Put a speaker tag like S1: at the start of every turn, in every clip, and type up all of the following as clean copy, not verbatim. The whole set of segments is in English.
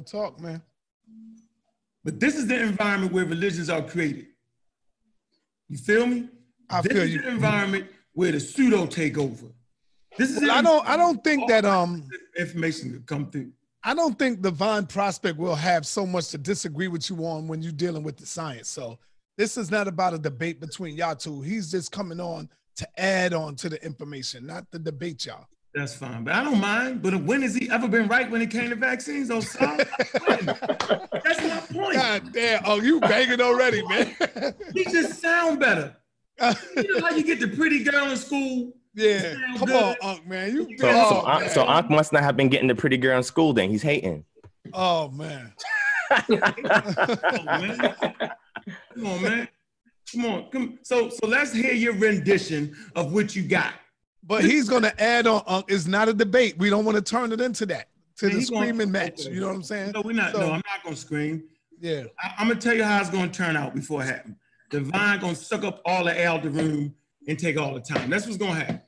S1: Talk, man.
S2: But this is the environment where religions are created. You feel me? This is the environment where the pseudo take over. This is
S1: I don't think that
S2: information could come through.
S1: I don't think DivineProspect will have so much to disagree with you on when you're dealing with the science. So this is not about a debate between y'all two. He's just coming on to add on to the information, not to debate y'all.
S2: That's fine, but I don't mind. But when has he ever been right when it came to vaccines? Oh, Sars? That's my point.
S1: God damn! Oh, you banging already, man.
S2: He just sound better. You know how you get the pretty girl in school?
S1: Yeah, come on, Unc, man.
S3: So Unc must not have been getting the pretty girl in school. Then he's hating.
S1: Oh man.
S2: Come on, man. Come on. So let's hear your rendition of what you got.
S1: But he's going to add on. It's not a debate. We don't want to turn it into that, to the screaming match. You know what I'm saying?
S2: No, we're not. No, I'm not going to scream.
S1: Yeah.
S2: I'm going to tell you how it's going to turn out before it happens. Divine going to suck up all the air out the room and take all the time. That's what's going to happen.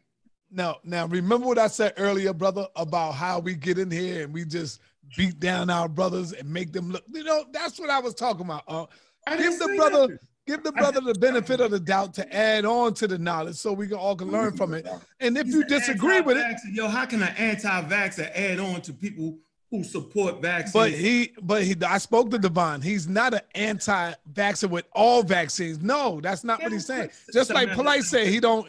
S1: Now, remember what I said earlier, brother, about how we get in here and we just beat down our brothers and make them look. You know, that's what I was talking about. Give the brother the benefit of the doubt to add on to the knowledge so we all can learn from it. And if you disagree with it.
S2: Yo, how can an anti-vaxxer add on to people who support vaccines?
S1: But I spoke to Divine. He's not an anti-vaxxer with all vaccines. No, that's not what he's saying. Just like Polite said, he don't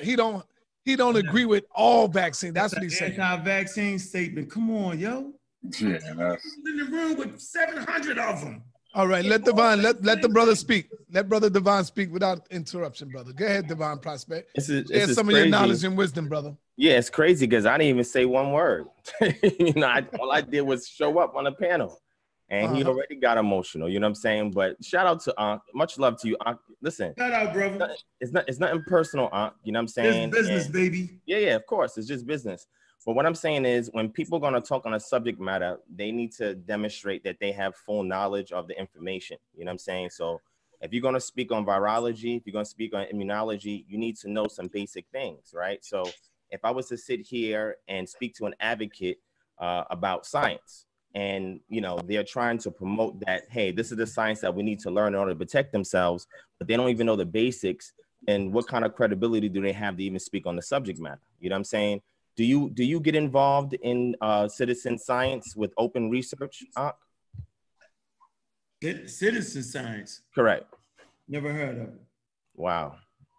S1: agree with all vaccines. That's what he's saying.
S2: Anti-vaccine statement. Come on, yo.
S4: Yeah,
S2: that's in the room with 700 of them.
S1: All right, let Divine, let the brother speak. Let brother Divine speak without interruption, brother. Go ahead, DivineProspect. Share some of your knowledge and wisdom, brother.
S3: Yeah, it's crazy because I didn't even say one word. All I did was show up on the panel, and he already got emotional. You know what I'm saying? But shout out to Ankh. Much love to you, Ankh. Listen,
S2: shout out, brother.
S3: It's nothing personal, Ankh. You know what I'm saying?
S2: It's business, baby.
S3: Yeah, of course. It's just business. But what I'm saying is when people are going to talk on a subject matter, they need to demonstrate that they have full knowledge of the information. You know what I'm saying? So if you're going to speak on virology, if you're going to speak on immunology, you need to know some basic things, right? So if I was to sit here and speak to an advocate about science and, they're trying to promote that, hey, this is the science that we need to learn in order to protect themselves, but they don't even know the basics, and what kind of credibility do they have to even speak on the subject matter? You know what I'm saying? Do you get involved in citizen science with open research, Ankh?
S2: Citizen science?
S3: Correct.
S2: Never heard of it.
S3: Wow.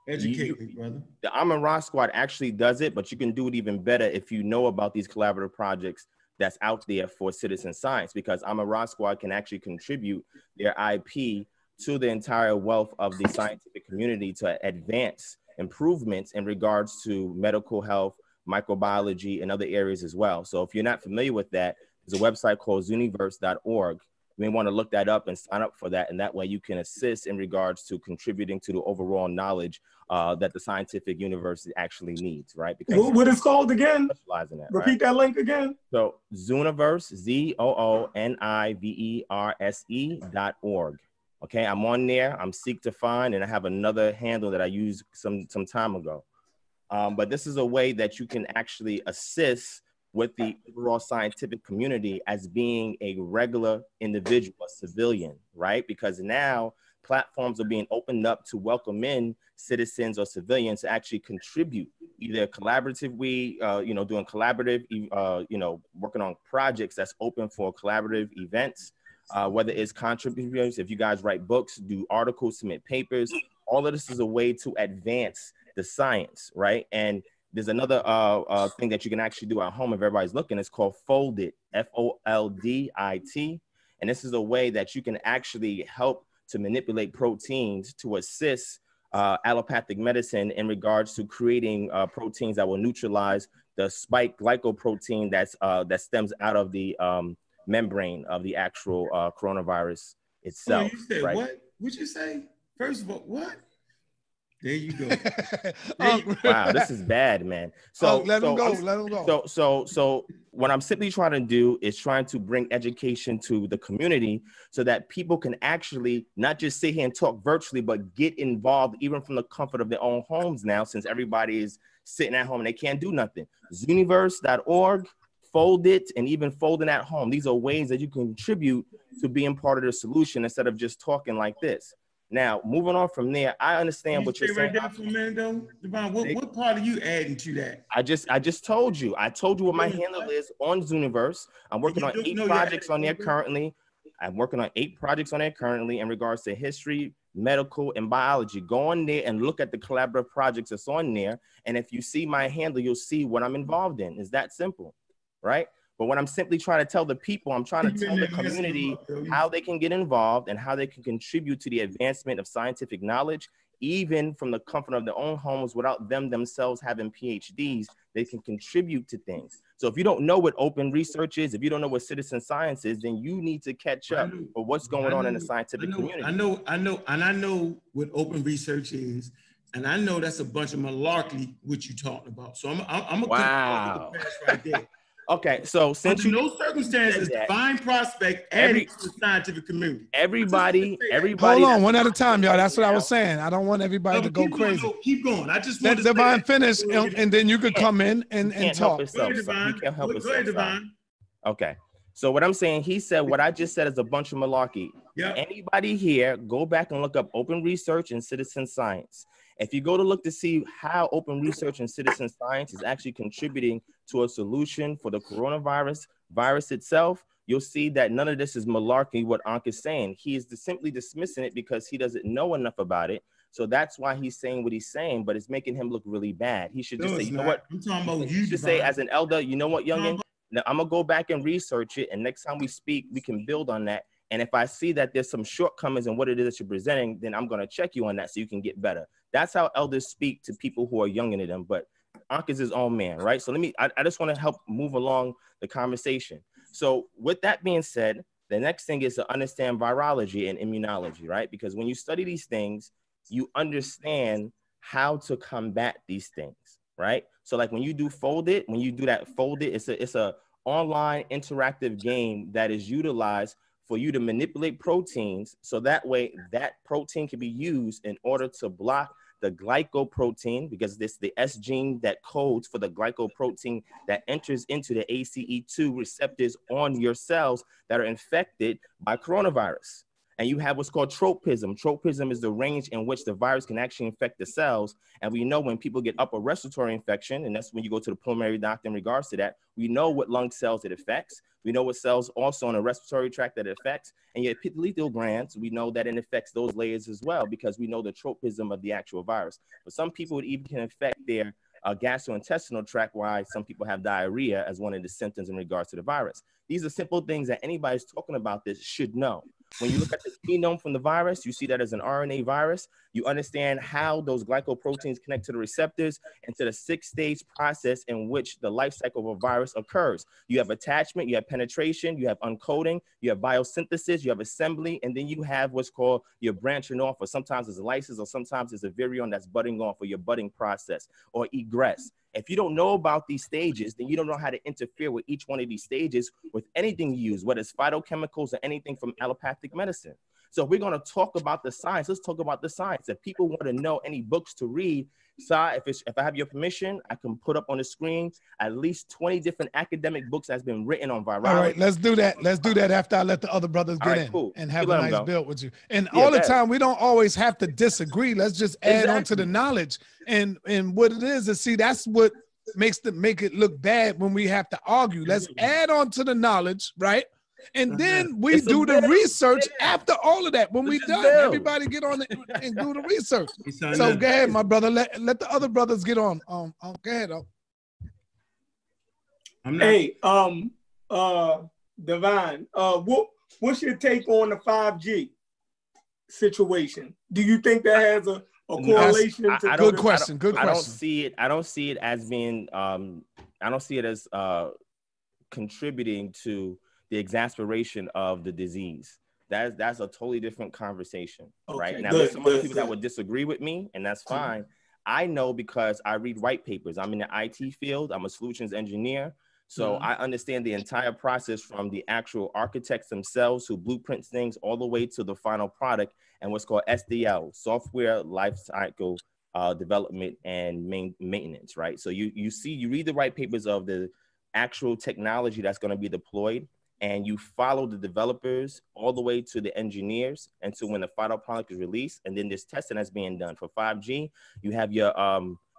S2: Educate me, brother.
S3: The Amen Ra Squad actually does it, but you can do it even better if you know about these collaborative projects that's out there for citizen science, because Amen Ra Squad can actually contribute their IP to the entire wealth of the scientific community to advance improvements in regards to medical health, microbiology, and other areas as well. So if you're not familiar with that, there's a website called Zooniverse.org. You may want to look that up and sign up for that. And that way you can assist in regards to contributing to the overall knowledge that the scientific universe actually needs, right? Because
S4: what it's called again?
S3: That,
S4: repeat that link again.
S3: So Zooniverse, ZOONIVERSE.org. Okay, I'm on there. I'm Seek to Find, and I have another handle that I used some time ago. But this is a way that you can actually assist with the overall scientific community as being a regular individual, a civilian, right? Because now platforms are being opened up to welcome in citizens or civilians to actually contribute either collaboratively, doing collaborative, working on projects that's open for collaborative events, whether it's contributors, if you guys write books, do articles, submit papers, all of this is a way to advance the science, right? And there's another thing that you can actually do at home if everybody's looking. It's called Foldit, Foldit. And this is a way that you can actually help to manipulate proteins to assist allopathic medicine in regards to creating proteins that will neutralize the spike glycoprotein that stems out of the membrane of the actual coronavirus itself.
S2: You said
S3: right?
S2: What? What'd you say? First of all, what? There you go.
S3: Wow, this is bad, man. So
S1: let him go. Let him go.
S3: So what I'm simply trying to do is trying to bring education to the community so that people can actually not just sit here and talk virtually, but get involved even from the comfort of their own homes now, since everybody is sitting at home and they can't do nothing. Zooniverse.org, Fold It, and even Folding at Home. These are ways that you can contribute to being part of the solution instead of just talking like this. Now, moving on from there, I understand what you're saying.
S2: Right there for a minute, though, Divine. What part are you adding to that?
S3: I just told you. I told you what my handle is on Zooniverse. I'm working on 8 projects on there currently. I'm working on 8 projects on there currently in regards to history, medical, and biology. Go on there and look at the collaborative projects that's on there. And if you see my handle, you'll see what I'm involved in. It's that simple, right? But what I'm simply trying to tell the people, I'm trying to tell the community how they can get involved and how they can contribute to the advancement of scientific knowledge, even from the comfort of their own homes without them themselves having PhDs. They can contribute to things. So if you don't know what open research is, if you don't know what citizen science is, then you need to catch up with what's going on in the scientific community.
S2: I know what open research is. And I know that's a bunch of malarkey, what you're talking about. So I'm gonna
S3: wow.
S2: cut right there.
S3: Okay, so since
S2: under no circumstances, DivineProspect added to the scientific community.
S3: Everybody.
S1: Hold on, one at a time, y'all. That's what I was saying. I don't want everybody to go crazy.
S2: Keep going. I just
S1: let Divine finish, and then you could come in and talk.
S3: You can't help yourself. Okay. So what I'm saying, he said what I just said is a bunch of malarkey.
S2: Yeah.
S3: Anybody here, go back and look up open research and citizen science. If you go to look to see how open research and citizen science is actually contributing to a solution for the coronavirus virus itself, you'll see that none of this is malarkey, what Ankh is saying. He is simply dismissing it because he doesn't know enough about it. So that's why he's saying what he's saying, but it's making him look really bad. He should just say, you know what?
S2: I'm talking about you.
S3: He should say, as an elder, you know what, youngin? Now I'm gonna go back and research it, and next time we speak, we can build on that. And if I see that there's some shortcomings in what it is that you're presenting, then I'm gonna check you on that so you can get better. That's how elders speak to people who are younger than them. But Ankh is his own man, right? So I just want to help move along the conversation. So with that being said, the next thing is to understand virology and immunology, right? Because when you study these things, you understand how to combat these things, right? So like when you do Fold It, when you do that Fold It, it's a online interactive game that is utilized for you to manipulate proteins, so that way that protein can be used in order to block the glycoprotein, because this the S gene that codes for the glycoprotein that enters into the ACE2 receptors on your cells that are infected by coronavirus. And you have what's called tropism. Tropism is the range in which the virus can actually infect the cells. And we know when people get upper respiratory infection, and that's when you go to the pulmonary doctor in regards to that, we know what lung cells it affects. We know what cells also on the respiratory tract that it affects. And yet epithelial glands, we know that it affects those layers as well, because we know the tropism of the actual virus. But some people, it even can affect their gastrointestinal tract, why some people have diarrhea as one of the symptoms in regards to the virus. These are simple things that anybody's talking about this should know. When you look at the genome from the virus, you see that as an RNA virus. You understand how those glycoproteins connect to the receptors and to the 6-stage process in which the life cycle of a virus occurs. You have attachment, you have penetration, you have uncoding, you have biosynthesis, you have assembly, and then you have what's called your branching off, or sometimes it's a lysis, or sometimes it's a virion that's budding off, or your budding process, or egress. If you don't know about these stages, then you don't know how to interfere with each one of these stages with anything you use, whether it's phytochemicals or anything from allopathic medicine. So if we're going to talk about the science, let's talk about the science. If people want to know any books to read, so if I have your permission, I can put up on the screen at least 20 different academic books that's been written on virology.
S1: All right, let's do that. Let's do that after I let the other brothers get in and have a nice build with you. And all the time, we don't always have to disagree. Let's just add on to the knowledge. And what it is, see, that's what make it look bad when we have to argue. Let's add on to the knowledge, right? And then we do the research after all of that. When we done, everybody get on it and do the research. So go ahead, my brother. Let the other brothers get on. Go ahead.
S4: Hey, Divine, what's your take on the 5G situation? Do you think that has a correlation?
S1: Good question.
S3: I don't see it. I don't see it as being. I don't see it as contributing to the exasperation of the disease. That's a totally different conversation, right? Now,
S4: good,
S3: there's some other people that would disagree with me, and that's fine. I know because I read white papers. I'm in the IT field. I'm a solutions engineer. So I understand the entire process from the actual architects themselves who blueprints things all the way to the final product and what's called SDL, software lifecycle development and maintenance, right? So you read the white papers of the actual technology that's going to be deployed, and you follow the developers all the way to the engineers until when the final product is released. And then there's testing that's being done. For 5G, you have your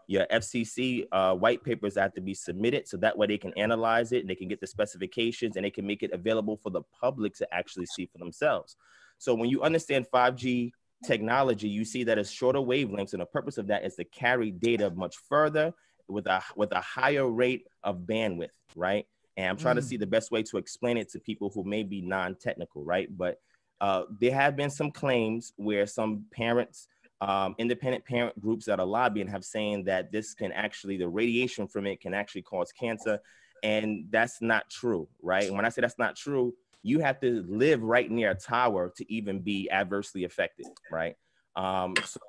S3: FCC white papers that have to be submitted, so that way they can analyze it and they can get the specifications and they can make it available for the public to actually see for themselves. So when you understand 5G technology, you see that it's shorter wavelengths, and the purpose of that is to carry data much further with a higher rate of bandwidth, right? And I'm trying to see the best way to explain it to people who may be non-technical, right? But there have been some claims where some parents, independent parent groups that are lobbying have saying that this can actually, the radiation from it can actually cause cancer. And that's not true, right? And when I say that's not true, you have to live right near a tower to even be adversely affected, right? So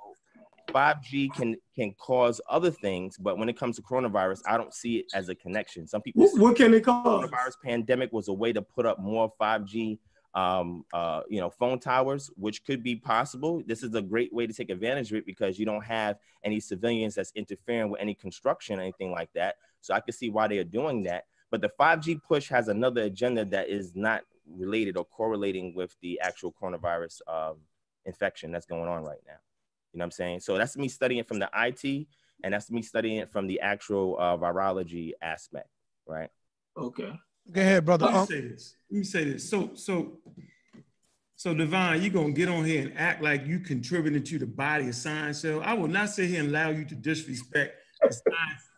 S3: 5G can cause other things, but when it comes to coronavirus, I don't see it as a connection. Some people
S4: what can it cause?
S3: The coronavirus pandemic was a way to put up more 5G phone towers, which could be possible. This is a great way to take advantage of it because you don't have any civilians that's interfering with any construction or anything like that. So I can see why they are doing that. But the 5G push has another agenda that is not related or correlating with the actual coronavirus infection that's going on right now. You know what I'm saying? So that's me studying from the IT, and that's me studying it from the actual virology aspect, right?
S4: Okay.
S1: Go ahead, brother.
S2: Let me say this. So Divine, you're gonna get on here and act like you contributing to the body of science. So I will not sit here and allow you to disrespect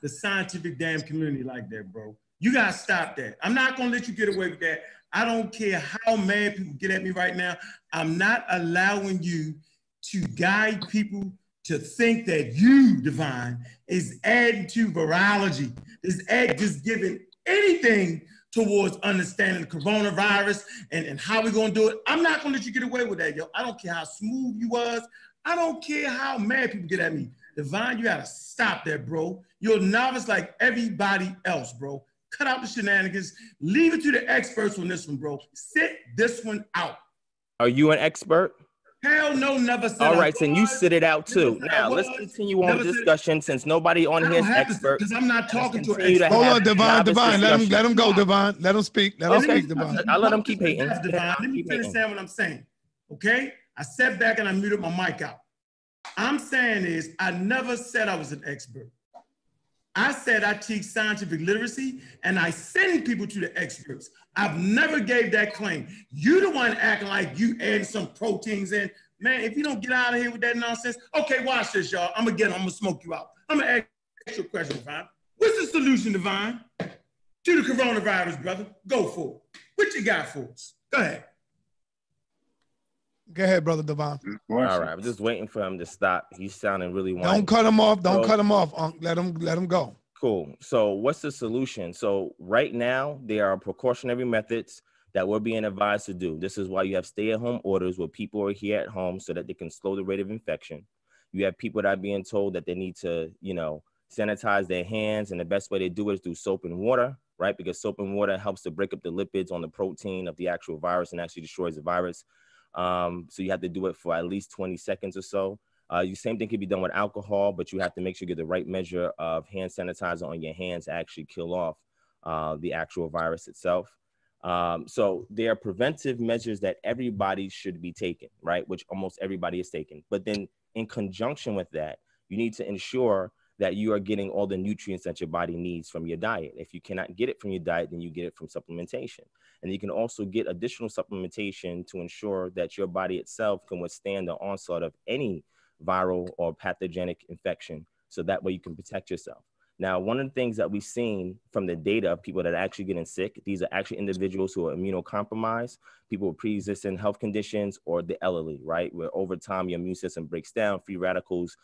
S2: the scientific damn community like that, bro. You gotta stop that. I'm not gonna let you get away with that. I don't care how mad people get at me right now. I'm not allowing you to guide people to think that you, Divine, is adding to virology, is just giving anything towards understanding the coronavirus and how we're gonna do it. I'm not gonna let you get away with that, yo. I don't care how smooth you was. I don't care how mad people get at me. Divine, you gotta stop that, bro. You're a novice like everybody else, bro. Cut out the shenanigans. Leave it to the experts on this one, bro. Sit this one out.
S3: Are you an expert?
S2: Hell no, never said.
S3: All right, then you sit it out too. Now let's continue on the discussion since nobody on here is expert.
S2: Because I'm not talking to an expert.
S1: Hold on, Divine. Let him go, Divine. Let him speak. Let him speak, Divine.
S3: I'll let him keep hating.
S2: Divine. Let me finish saying what I'm saying. Okay? I sat back and I muted my mic out. I'm saying is I never said I was an expert. I said I teach scientific literacy and I send people to the experts. I've never gave that claim. You the one acting like you adding some proteins in. Man, if you don't get out of here with that nonsense, okay, watch this, y'all. I'm gonna smoke you out. I'm gonna ask you a question, Divine. What's the solution, Divine, to the coronavirus, brother? Go for it. What you got for us? Go ahead.
S1: Go ahead, brother Divine.
S3: All right, I'm just waiting for him to stop. He's sounding really whiny.
S1: Don't cut him off. Don't cut him off, Unc. Let him go.
S3: Cool. So what's the solution? So right now, there are precautionary methods that we're being advised to do. This is why you have stay-at-home orders where people are here at home so that they can slow the rate of infection. You have people that are being told that they need to, sanitize their hands, and the best way to do it is through soap and water, right? Because soap and water helps to break up the lipids on the protein of the actual virus and actually destroys the virus. So you have to do it for at least 20 seconds or so. The same thing can be done with alcohol, but you have to make sure you get the right measure of hand sanitizer on your hands to actually kill off the actual virus itself. So there are preventive measures that everybody should be taking, right? Which almost everybody is taking. But then in conjunction with that, you need to ensure that you are getting all the nutrients that your body needs from your diet. If you cannot get it from your diet, then you get it from supplementation. And you can also get additional supplementation to ensure that your body itself can withstand the onslaught of any viral or pathogenic infection. So that way you can protect yourself. Now, one of the things that we've seen from the data of people that are actually getting sick, these are actually individuals who are immunocompromised, people with pre-existing health conditions, or the elderly, right? Where over time your immune system breaks down, free radicals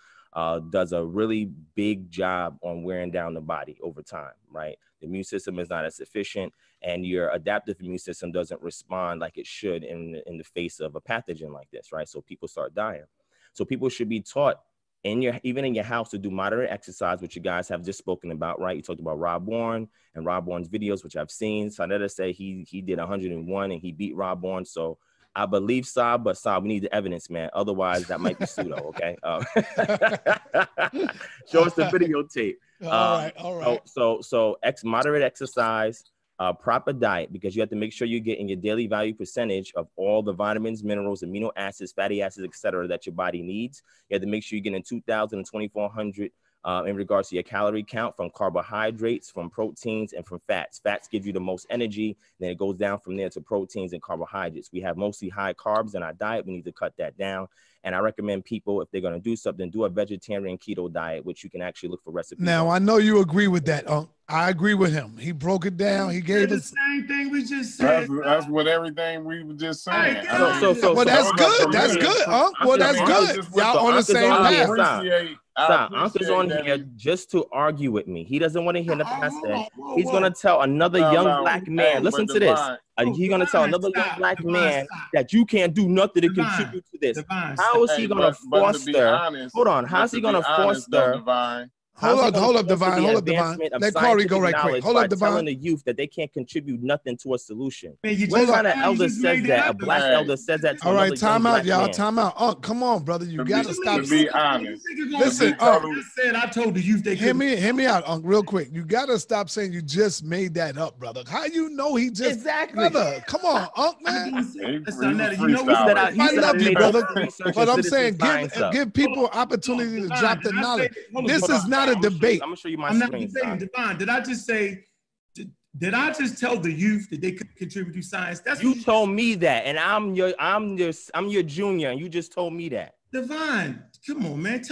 S3: does a really big job on wearing down the body over time, right? The immune system is not as efficient, and your adaptive immune system doesn't respond like it should in the face of a pathogen like this, right? So people start dying. So people should be taught even in your house to do moderate exercise, which you guys have just spoken about, right? You talked about Rob Warren and Rob Warren's videos, which I've seen. Sanetta say he did 101 and he beat Rob Warren. So I believe Saab, but Saab, we need the evidence, man. Otherwise, that might be pseudo, okay? Show us the videotape.
S1: All right.
S3: So moderate exercise, proper diet, because you have to make sure you're getting your daily value percentage of all the vitamins, minerals, amino acids, fatty acids, etc., that your body needs. You have to make sure you're getting 2,000 and 2,400 in regards to your calorie count from carbohydrates, from proteins, and from fats. Fats give you the most energy. Then it goes down from there to proteins and carbohydrates. We have mostly high carbs in our diet. We need to cut that down. And I recommend people, if they're going to do something, do a vegetarian keto diet, which you can actually look for recipes.
S1: Now, I know you agree with that. I agree with him. He broke it down. He gave us
S2: the same thing we just said.
S5: That's what everything we were just saying.
S1: Well, that's good. That's good. Well, that's good. Y'all on the same path.
S3: Unc is on here just to argue with me. He doesn't want to hear nothing I said. He's going to tell another young black man, listen to this. He's going to tell another young black man that you can't do nothing to contribute to this. How is he going to foster? Hold on. How's he going to foster?
S1: Hold up, Divine. Let Corey go right quick. Hold up, Divine.
S3: Telling the youth that they can't contribute nothing to a solution. What kind of elder says that? A black elder says that to
S1: all right, time out, y'all.
S3: Man.
S1: Time out. Come on, brother. You gotta stop.
S5: To be honest.
S1: Listen,
S2: I told the youth they
S1: hear me out, real quick. You gotta stop saying you just made that up, brother. How you know he just
S3: exactly?
S1: Brother, come on, man.
S5: I
S1: love you, brother. But I'm saying, give people opportunity to drop the knowledge. This is not a debate.
S3: I'm gonna show you my
S2: screen. Divine, did I just say? Did I just tell the youth that they could contribute to science? That's
S3: you told me that, and I'm your junior, and you just told me that.
S2: Divine, come on, man.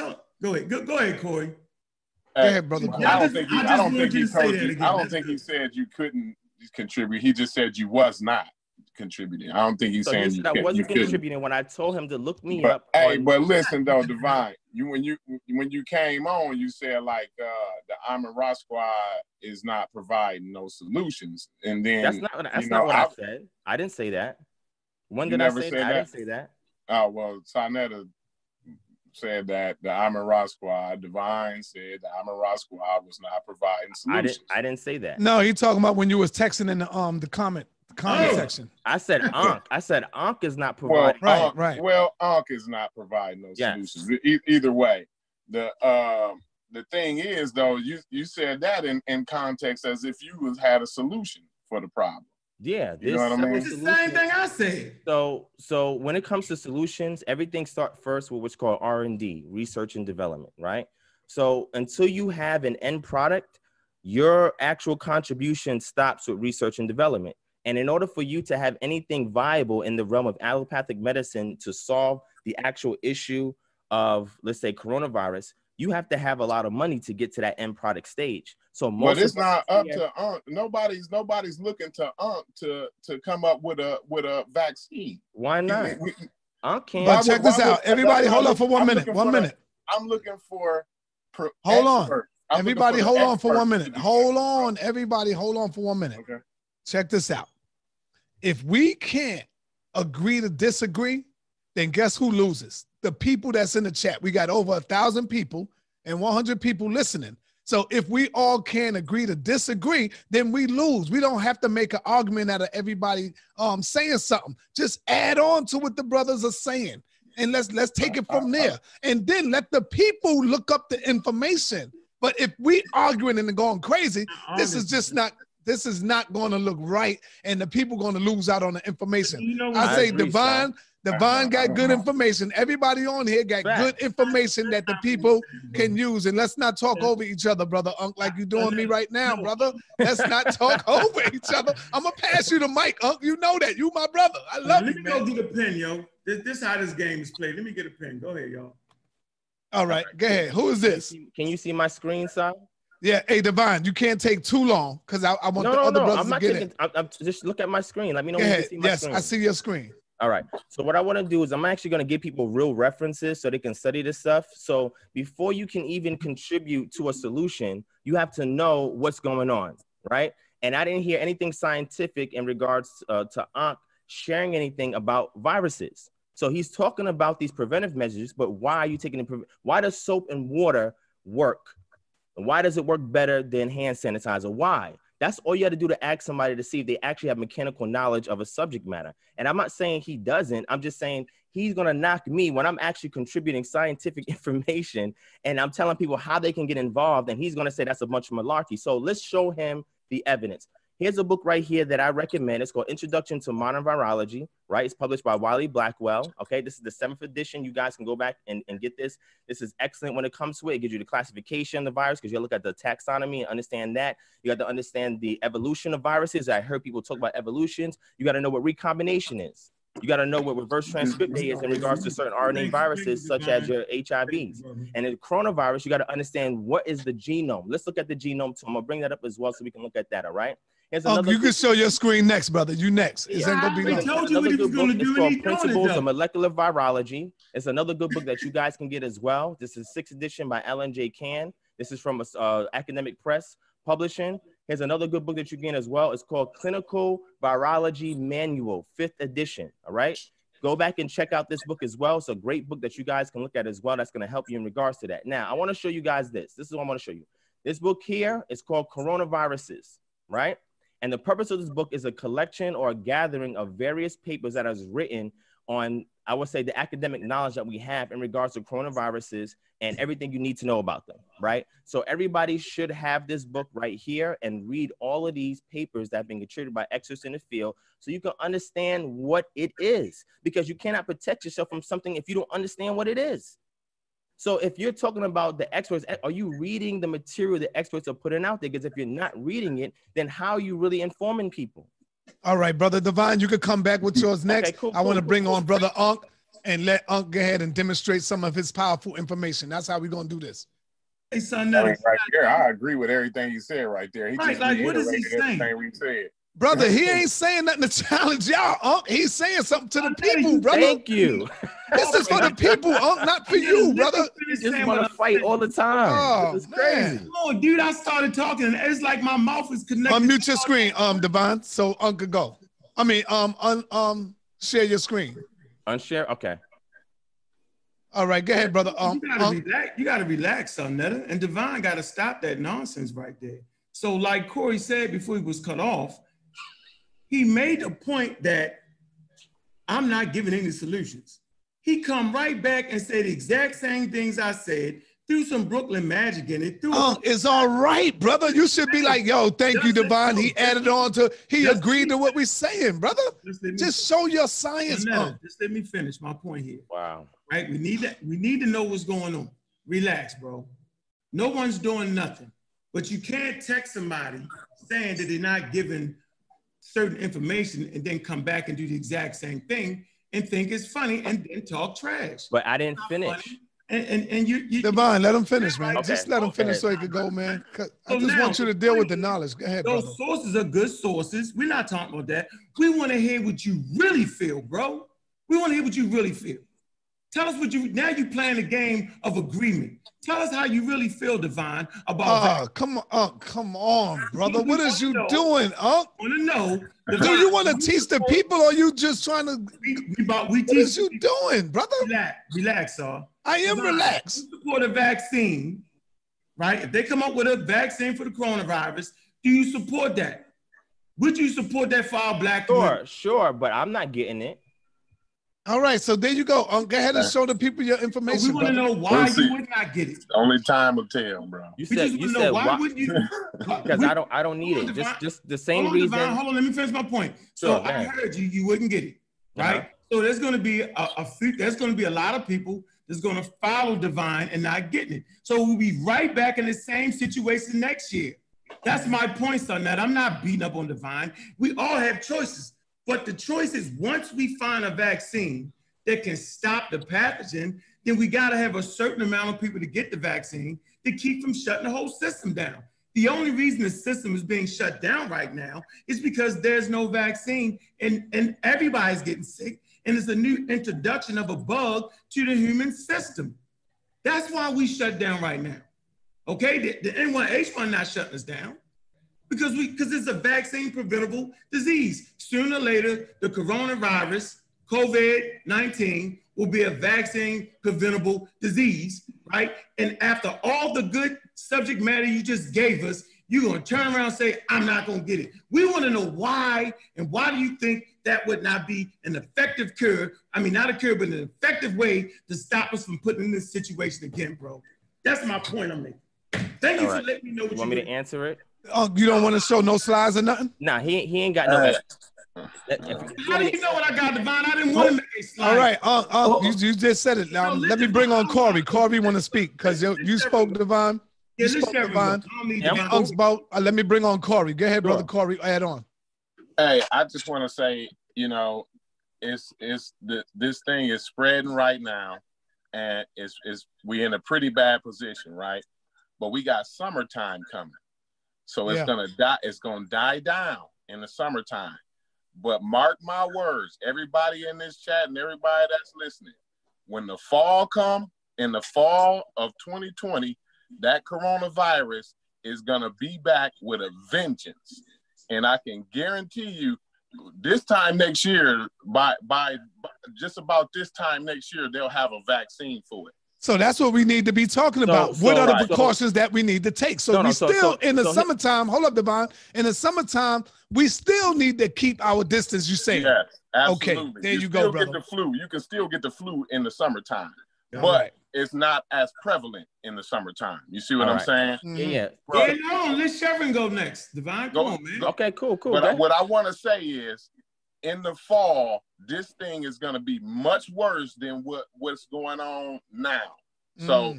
S2: Go ahead, Corey.
S1: Go ahead, brother.
S5: I don't think he said you couldn't contribute. He just said you was not contributing. I don't think he's saying
S3: I wasn't contributing when I told him to look me up.
S5: Hey, but listen though, Divine, when you came on, you said like the Amin Ra Squad is not providing no solutions, and then
S3: that's not what I said. I didn't say that. When did I say that? I didn't say that.
S5: Oh well, Sanetta said that the Amin Ra Squad, Divine said the Amin Ra Squad was not providing solutions.
S3: I didn't say that.
S1: No, he talking about when you was texting in the comment section.
S3: I said Ankh. I said Ankh is not providing.
S1: Right.
S5: Well, Ankh is not providing those solutions. Either way, the thing is though, you said that in context as if you had a solution for the problem.
S3: Yeah,
S5: you know what I mean?
S2: It's the same thing I said.
S3: So when it comes to solutions, everything starts first with what's called R&D, research and development, right? So until you have an end product, your actual contribution stops with research and development. And in order for you to have anything viable in the realm of allopathic medicine to solve the actual issue of, let's say, coronavirus, you have to have a lot of money to get to that end product stage. So
S5: but it's not up to Unc. Nobody's looking to Unc to come up with a vaccine.
S3: Why not? Unc can't.
S1: But check this out. Everybody, hold on for 1 minute. 1 minute.
S5: I'm looking for.
S1: Hold on. Everybody, hold on for 1 minute. Hold on, everybody, hold on for 1 minute.
S5: Okay.
S1: Check this out. If we can't agree to disagree, then guess who loses? The people that's in the chat. We got over 1,000 people and 100 people listening. So if we all can't agree to disagree, then we lose. We don't have to make an argument out of everybody saying something. Just add on to what the brothers are saying. And let's take it from there. And then let the people look up the information. But if we arguing and going crazy, this is not going to look right, and the people going to lose out on the information. I say Divine got good information. Everybody on here got good information that the people can use. And let's not talk over each other, brother Unc, like you're doing me right now, brother. Let's not talk over each other. I'm going to pass you the mic, Unc. You know that. You my brother. I love you,
S2: man. Let me go get a pen, yo. This is how this game is played. Let me get a pen. Go ahead, y'all.
S1: All right, go ahead. Who is this?
S3: Can you see my screen, Sal?
S1: Yeah, hey, Divine, you can't take too long because I want the other brothers to get it.
S3: I'm just look at my screen. Let me know
S1: when
S3: you can see my screen.
S1: Yes, I see your screen.
S3: All right. So what I want to do is I'm actually going to give people real references so they can study this stuff. So before you can even contribute to a solution, you have to know what's going on, right? And I didn't hear anything scientific in regards to Ankh sharing anything about viruses. So he's talking about these preventive measures, but why are you taking why does soap and water work? And why does it work better than hand sanitizer? Why? That's all you have to do to ask somebody to see if they actually have mechanical knowledge of a subject matter. And I'm not saying he doesn't. I'm just saying he's going to knock me when I'm actually contributing scientific information and I'm telling people how they can get involved. And he's going to say that's a bunch of malarkey. So let's show him the evidence. Here's a book right here that I recommend. It's called Introduction to Modern Virology, right? It's published by Wiley Blackwell. Okay, this is the 7th edition. You guys can go back and get this. This is excellent when it comes to it. It gives you the classification of the virus because you look at the taxonomy and understand that. You got to understand the evolution of viruses. I heard people talk about evolutions. You got to know what recombination is. You got to know what reverse transcriptase is in regards to certain RNA viruses, such as your HIVs. And in coronavirus, you got to understand what is the genome. Let's look at the genome too. I'm going to bring that up as well so we can look at that, all right?
S1: You can show your screen next, brother. You next. It's ain't gonna be long.
S2: I told you what he was going to do.
S3: It's called Principles of Molecular Virology. It's another good book that you guys can get as well. This is 6th edition by Ellen J. Can. This is from Academic Press Publishing. Here's another good book that you get as well. It's called Clinical Virology Manual, 5th edition. All right. Go back and check out this book as well. It's a great book that you guys can look at as well. That's going to help you in regards to that. Now, I want to show you guys this. This is what I want to show you. This book here is called Coronaviruses, right? And the purpose of this book is a collection or a gathering of various papers that is written on, I would say, the academic knowledge that we have in regards to coronaviruses and everything you need to know about them, right? So everybody should have this book right here and read all of these papers that have been contributed by experts in the field so you can understand what it is, because you cannot protect yourself from something if you don't understand what it is. So if you're talking about the experts, are you reading the material the experts are putting out there? Because if you're not reading it, then how are you really informing people?
S1: All right, Brother Divine, you could come back with yours next.
S3: Okay, cool,
S1: I want to bring on Brother Ankh and let Ankh go ahead and demonstrate some of his powerful information. That's how we're going to do this.
S2: Hey, son,
S5: right there, I agree with everything you said right there. He just
S2: like, what is he saying?
S5: Everything we said.
S1: Brother, he ain't saying nothing to challenge y'all, Ankh. He's saying something to the people, brother.
S3: Thank you.
S1: This is for the people, Ankh, not for you, brother.
S3: You just want to fight all the time.
S1: Oh,
S3: this is crazy.
S2: Oh, dude, I started talking and it's like my mouth is connected.
S1: Unmute your screen, Divine, so Ankh could go. I mean, share your screen.
S3: Unshare, okay.
S1: All right, go ahead, brother.
S2: You gotta relax, son, Netta. And Divine gotta stop that nonsense right there. So, like Corey said before he was cut off, he made a point that I'm not giving any solutions. He come right back and said the exact same things I said, threw some Brooklyn magic in it.
S1: It's all right, brother. You should be like, yo, thank you, Divine. He added on to, he agreed to what we're saying, brother. Just show your science.
S2: Just let me finish my point here.
S3: Wow.
S2: Right? We need to know what's going on. Relax, bro. No one's doing nothing. But you can't text somebody saying that they're not giving certain information and then come back and do the exact same thing and think it's funny and then talk trash.
S3: But I didn't finish.
S2: And you
S1: Divine, let him finish, man.
S3: Okay.
S1: Just let him finish so he could go, man. I just want you to deal with the knowledge. Go ahead,
S2: those
S1: brother.
S2: sources are good sources. We're not talking about that. We want to hear what you really feel, bro. We want to hear what you really feel. Tell us what now you're playing a game of agreement. Tell us how you really feel, Divine, about that.
S1: Come on, brother. What is you doing, Unc?
S2: I want to know.
S1: Do you want to teach the people or you just trying to, what is you doing, brother?
S2: Relax, sir.
S1: I am relaxed.
S2: You support a vaccine, right? If they come up with a vaccine for the coronavirus, do you support that? Would you support that for our black community?
S3: Sure, but I'm not getting it.
S1: All right, so there you go. Go ahead and show the people your information.
S2: We want to know why you would not get it.
S5: Only time will tell, bro.
S3: You said why wouldn't you? Because I don't need it. Just the same reason.
S2: Divine, hold on, let me finish my point. So I heard you wouldn't get it, right? So there's going to be a lot of people that's going to follow Divine and not getting it. So we'll be right back in the same situation next year. That's my point, son. That I'm not beating up on Divine. We all have choices. But the choice is once we find a vaccine that can stop the pathogen, then we got to have a certain amount of people to get the vaccine to keep from shutting the whole system down. The only reason the system is being shut down right now is because there's no vaccine and everybody's getting sick and it's a new introduction of a bug to the human system. That's why we shut down right now. Okay, the N1H1 not shutting us down because it's a vaccine preventable disease. Sooner or later, the coronavirus, COVID-19, will be a vaccine preventable disease, right? And after all the good subject matter you just gave us, you're gonna turn around and say, I'm not gonna get it. We wanna know why, and why do you think that would not be an effective cure? I mean, not a cure, but an effective way to stop us from putting in this situation again, bro. That's my point I'm making. Thank you for letting me know what you
S3: want me to answer it?
S1: Oh, you don't want to show no slides or nothing?
S3: Nah, he ain't got no.
S2: How do you know what I got, Divine? I didn't want to make a slide.
S1: All right, you just said it. Now let me bring on Corey. Corey want to speak because you spoke, Divine. You spoke, Divine. Let me bring on Corey. Go ahead, brother Corey. Add on.
S5: Hey, I just want to say, you know, this thing is spreading right now, and we're in a pretty bad position, right? But we got summertime coming, so it's gonna die. It's gonna die down in the summertime. But mark my words, everybody in this chat and everybody that's listening, when the fall come, in the fall of 2020, that coronavirus is gonna be back with a vengeance. And I can guarantee you, this time next year, by just about this time next year, they'll have a vaccine for it.
S1: So that's what we need to be talking about. What are the precautions that we need to take? So in the summertime, hold up, Divine. In the summertime, we still need to keep our distance, you say?
S5: Yes, absolutely.
S1: Okay, there you go, brother.
S5: Get the flu. You can still get the flu in the summertime, but it's not as prevalent in the summertime. You see what I'm saying?
S3: Yeah.
S2: Let Chevron go next. Divine, come on, man.
S3: Okay, cool.
S5: But what I want to say is, in the fall, this thing is going to be much worse than what's going on now. So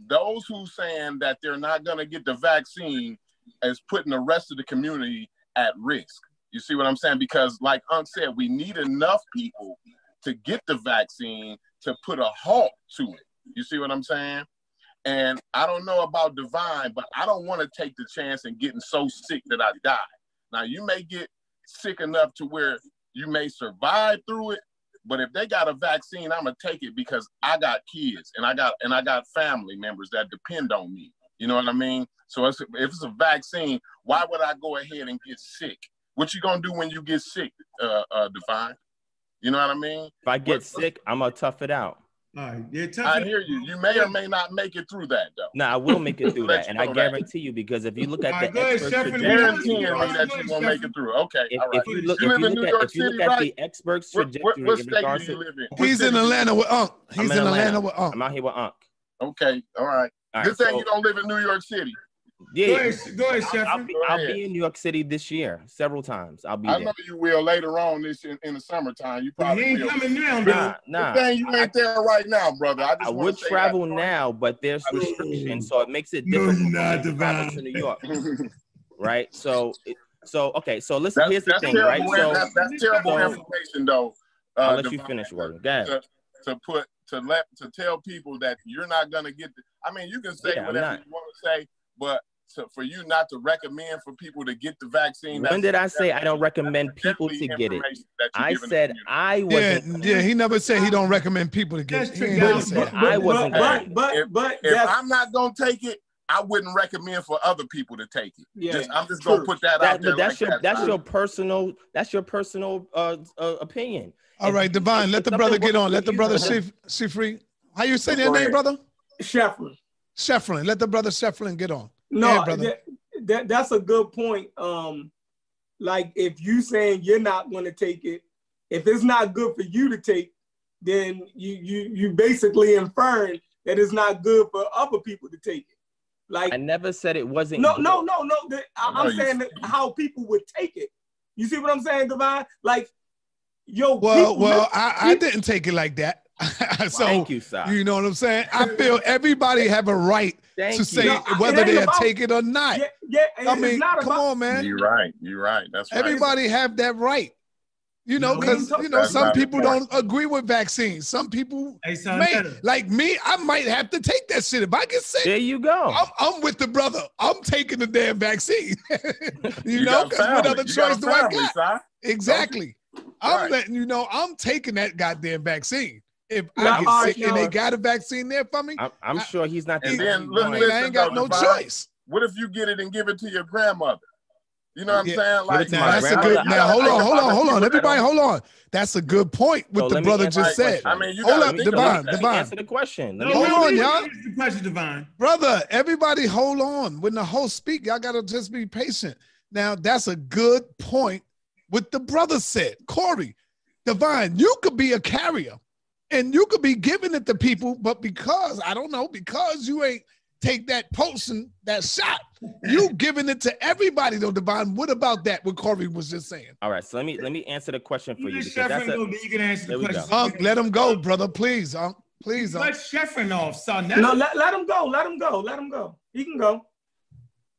S5: those who saying that they're not going to get the vaccine is putting the rest of the community at risk. You see what I'm saying? Because like Unc said, we need enough people to get the vaccine to put a halt to it. You see what I'm saying? And I don't know about Divine, but I don't want to take the chance in getting so sick that I die. Now, you may get sick enough to where you may survive through it, but if they got a vaccine, I'm gonna take it because I got kids and I got family members that depend on me. You know what I mean? So if it's a vaccine, why would I go ahead and get sick? What you gonna do when you get sick, Divine? You know what I mean?
S3: If I get sick, I'm gonna tough it out.
S2: All right,
S5: I hear you. You may or may not make it through that, though.
S3: No, I will make it through that, and I guarantee you, because if you look at the experts,
S5: guaranteeing me that you won't make it through. Okay, all right.
S3: If you look at the experts' trajectory,
S5: what state do you live in?
S1: He's in Atlanta with Unc.
S3: He's in Atlanta with Unc. I'm out here with Unc.
S5: Okay, all right. Good thing you don't live in New York City.
S2: Yeah, go ahead, Chef.
S3: I'll be in New York City this year several times. I'll be there.
S5: I know you will later on in the summertime. You probably
S2: ain't
S5: will.
S2: coming now,
S3: Nah.
S5: The thing, you ain't there right now, brother.
S3: I would travel now, but there's restrictions, so it makes it difficult to travel to New York. Right? So okay. So listen. Here's the thing, right? So
S5: that's terrible information, though.
S3: I'll let you finish, word. Go ahead.
S5: To tell people that you're not gonna get. I mean, you can say whatever you want to say, but for you not to recommend for people to get the vaccine.
S3: When did I say I don't recommend people to get it? I said I wasn't.
S1: Yeah, he never said he don't recommend people to get it.
S3: I wasn't.
S5: But if I'm not gonna take it, I wouldn't recommend for other people to take it. Yeah, I'm just gonna put that out there.
S3: But that's your personal opinion.
S1: All right, Divine, let the brother get on. Let the brother Shifri. How you say their name, brother? Shefflin. Let the brother Shefflin get on.
S4: No, that's a good point. Like if you saying you're not going to take it, if it's not good for you to take, then you basically inferring that it's not good for other people to take it. Like
S3: I never said it wasn't.
S4: No. I'm saying that how people would take it. You see what I'm saying, Divine? Like,
S1: I didn't take it like that. So
S3: thank you, sir.
S1: You know what I'm saying? I feel everybody have a right to say whether they take it or not. I mean, come on, man.
S5: You're right. That's right.
S1: Everybody have that right. You know, because some people don't agree with vaccines. Some people may, like me, I might have to take that shit if I get sick.
S3: There you go.
S1: I'm with the brother. I'm taking the damn vaccine. you know, because what other choice do I got? Exactly. I'm letting you know I'm taking that goddamn vaccine. If I get sick and they got a vaccine there for me,
S3: I'm sure he's not.
S5: And then
S1: I ain't got no choice.
S5: What if you get it and give it to your grandmother? You know what I'm saying? Like,
S1: now that's a good. Now hold on. Everybody, hold on. That's a good point. What the brother just said.
S5: I mean, you
S1: hold up,
S3: Divine. Answer the question.
S2: Hold on, y'all. Answer the question, Divine.
S1: Brother, everybody, hold on. When the host speak, y'all gotta just be patient. Now, that's a good point. What the brother said, Corey, Divine, you could be a carrier, and you could be giving it to people, but because you ain't take that potion, that shot, you giving it to everybody though, Divine. What about that? What Corey was just saying.
S3: All right, so let me answer the question for you.
S2: You can answer the question.
S1: Let him go, brother, please. Please.
S2: Let Sheffrin off, son.
S4: No, let him go. Let him go. He can go.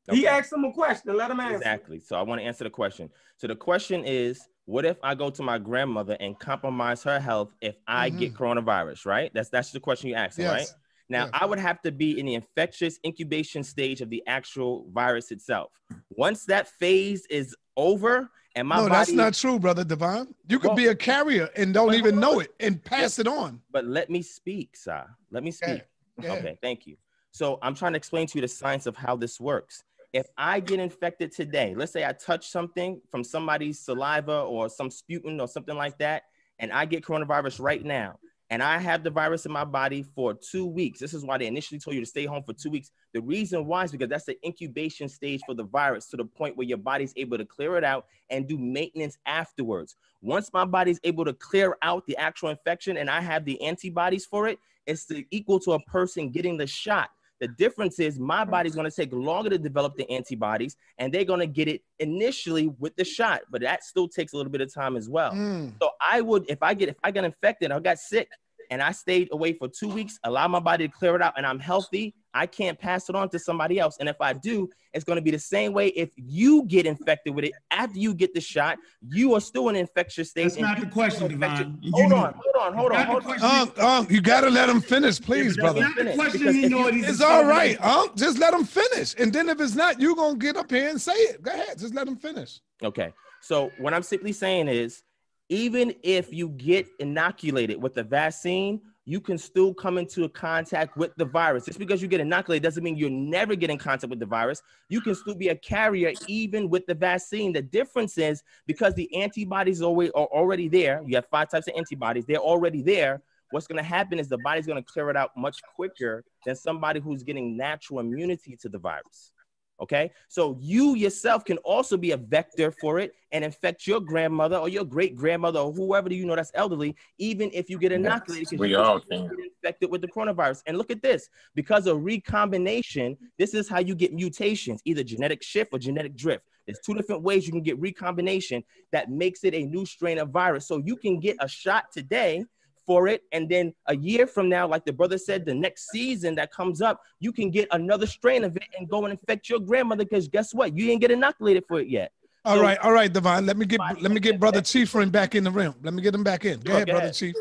S4: Okay. He asked him a question. Let him answer.
S3: Exactly. So I want to answer the question. So the question is, what if I go to my grandmother and compromise her health if I get coronavirus, right? That's the question you asked, right? Now, I would have to be in the infectious incubation stage of the actual virus itself. Once that phase is over and my body...
S1: that's not true, brother Divine. You could be a carrier and don't even know it and pass it on.
S3: But let me speak, sir. Let me speak. Okay, thank you. So I'm trying to explain to you the science of how this works. If I get infected today, let's say I touch something from somebody's saliva or some sputum or something like that, and I get coronavirus right now, and I have the virus in my body for 2 weeks. This is why they initially told you to stay home for 2 weeks. The reason why is because that's the incubation stage for the virus, to the point where your body's able to clear it out and do maintenance afterwards. Once my body's able to clear out the actual infection and I have the antibodies for it, it's equal to a person getting the shot. The difference is my body's going to take longer to develop the antibodies, and they're going to get it initially with the shot, but that still takes a little bit of time as well. So I would, if I got infected, I got sick, and I stayed away for 2 weeks, allow my body to clear it out, and I'm healthy, I can't pass it on to somebody else. And if I do, it's going to be the same way. If you get infected with it after you get the shot, you are still in an infectious state.
S2: That's not the question, Divine.
S3: Hold on.
S1: You got to let him finish, please, brother.
S2: Not the question.
S1: It's all right. Just let him finish. And then if it's not, you're going to get up here and say it. Go ahead. Just let him finish.
S3: Okay. So what I'm simply saying is, even if you get inoculated with the vaccine, you can still come into contact with the virus. Just because you get inoculated doesn't mean you'll never get in contact with the virus. You can still be a carrier even with the vaccine. The difference is because the antibodies are already there. You have 5 types of antibodies. They're already there. What's going to happen is the body's going to clear it out much quicker than somebody who's getting natural immunity to the virus. Okay, so you yourself can also be a vector for it and infect your grandmother or your great grandmother or whoever you know that's elderly, even if you get inoculated, because you all can get infected with the coronavirus. And look at this, because of recombination, this is how you get mutations, either genetic shift or genetic drift. There's 2 different ways you can get recombination that makes it a new strain of virus. So you can get a shot today for it, and then a year from now, like the brother said, the next season that comes up, you can get another strain of it and go and infect your grandmother, because guess what? You didn't get inoculated for it yet.
S1: All right, Divine. Let me get Brother Chief back in the room. Let me get him back in. Go ahead, Brother Chief.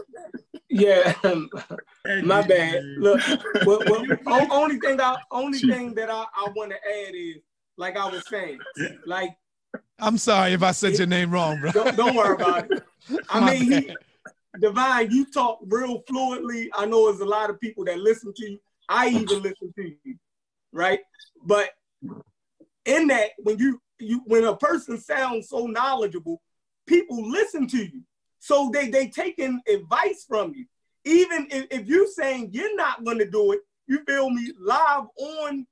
S4: Yeah, my bad. Look, only thing that I want to add is, like I was saying, like,
S1: I'm sorry if I said your name wrong, bro.
S4: Don't worry about it. I mean, Divine, you talk real fluently. I know there's a lot of people that listen to you. I even listen to you, right? But in that, when a person sounds so knowledgeable, people listen to you. So they taking advice from you. Even if you're saying you're not going to do it, you feel me, live on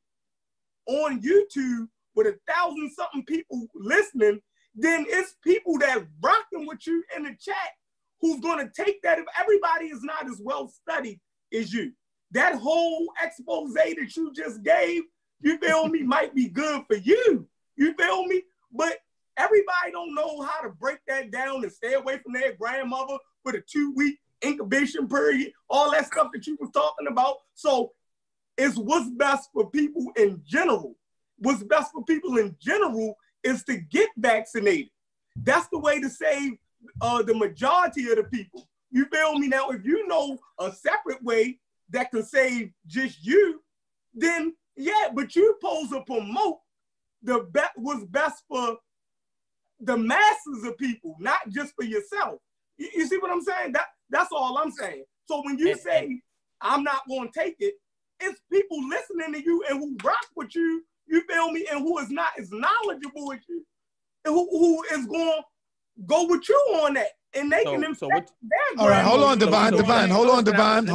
S4: YouTube with 1,000-something people listening, then it's people that rocking with you in the chat who's going to take that. If everybody is not as well studied as you, that whole expose that you just gave, you feel me, might be good for you. You feel me? But everybody don't know how to break that down and stay away from their grandmother with a 2-week incubation period, all that stuff that you was talking about. So it's what's best for people in general. What's best for people in general is to get vaccinated. That's the way to save the majority of the people. You feel me? Now, if you know a separate way that can save just you, then yeah, but you're supposed to promote what's best for the masses of people, not just for yourself. You see what I'm saying? That's all I'm saying. So when you say, I'm not going to take it, it's people listening to you and who rock with you, you feel me, and who is not as knowledgeable as you, and who is going to go with you on that. And they can
S1: all right, hold on, Divine. Hold on, Divine.
S3: I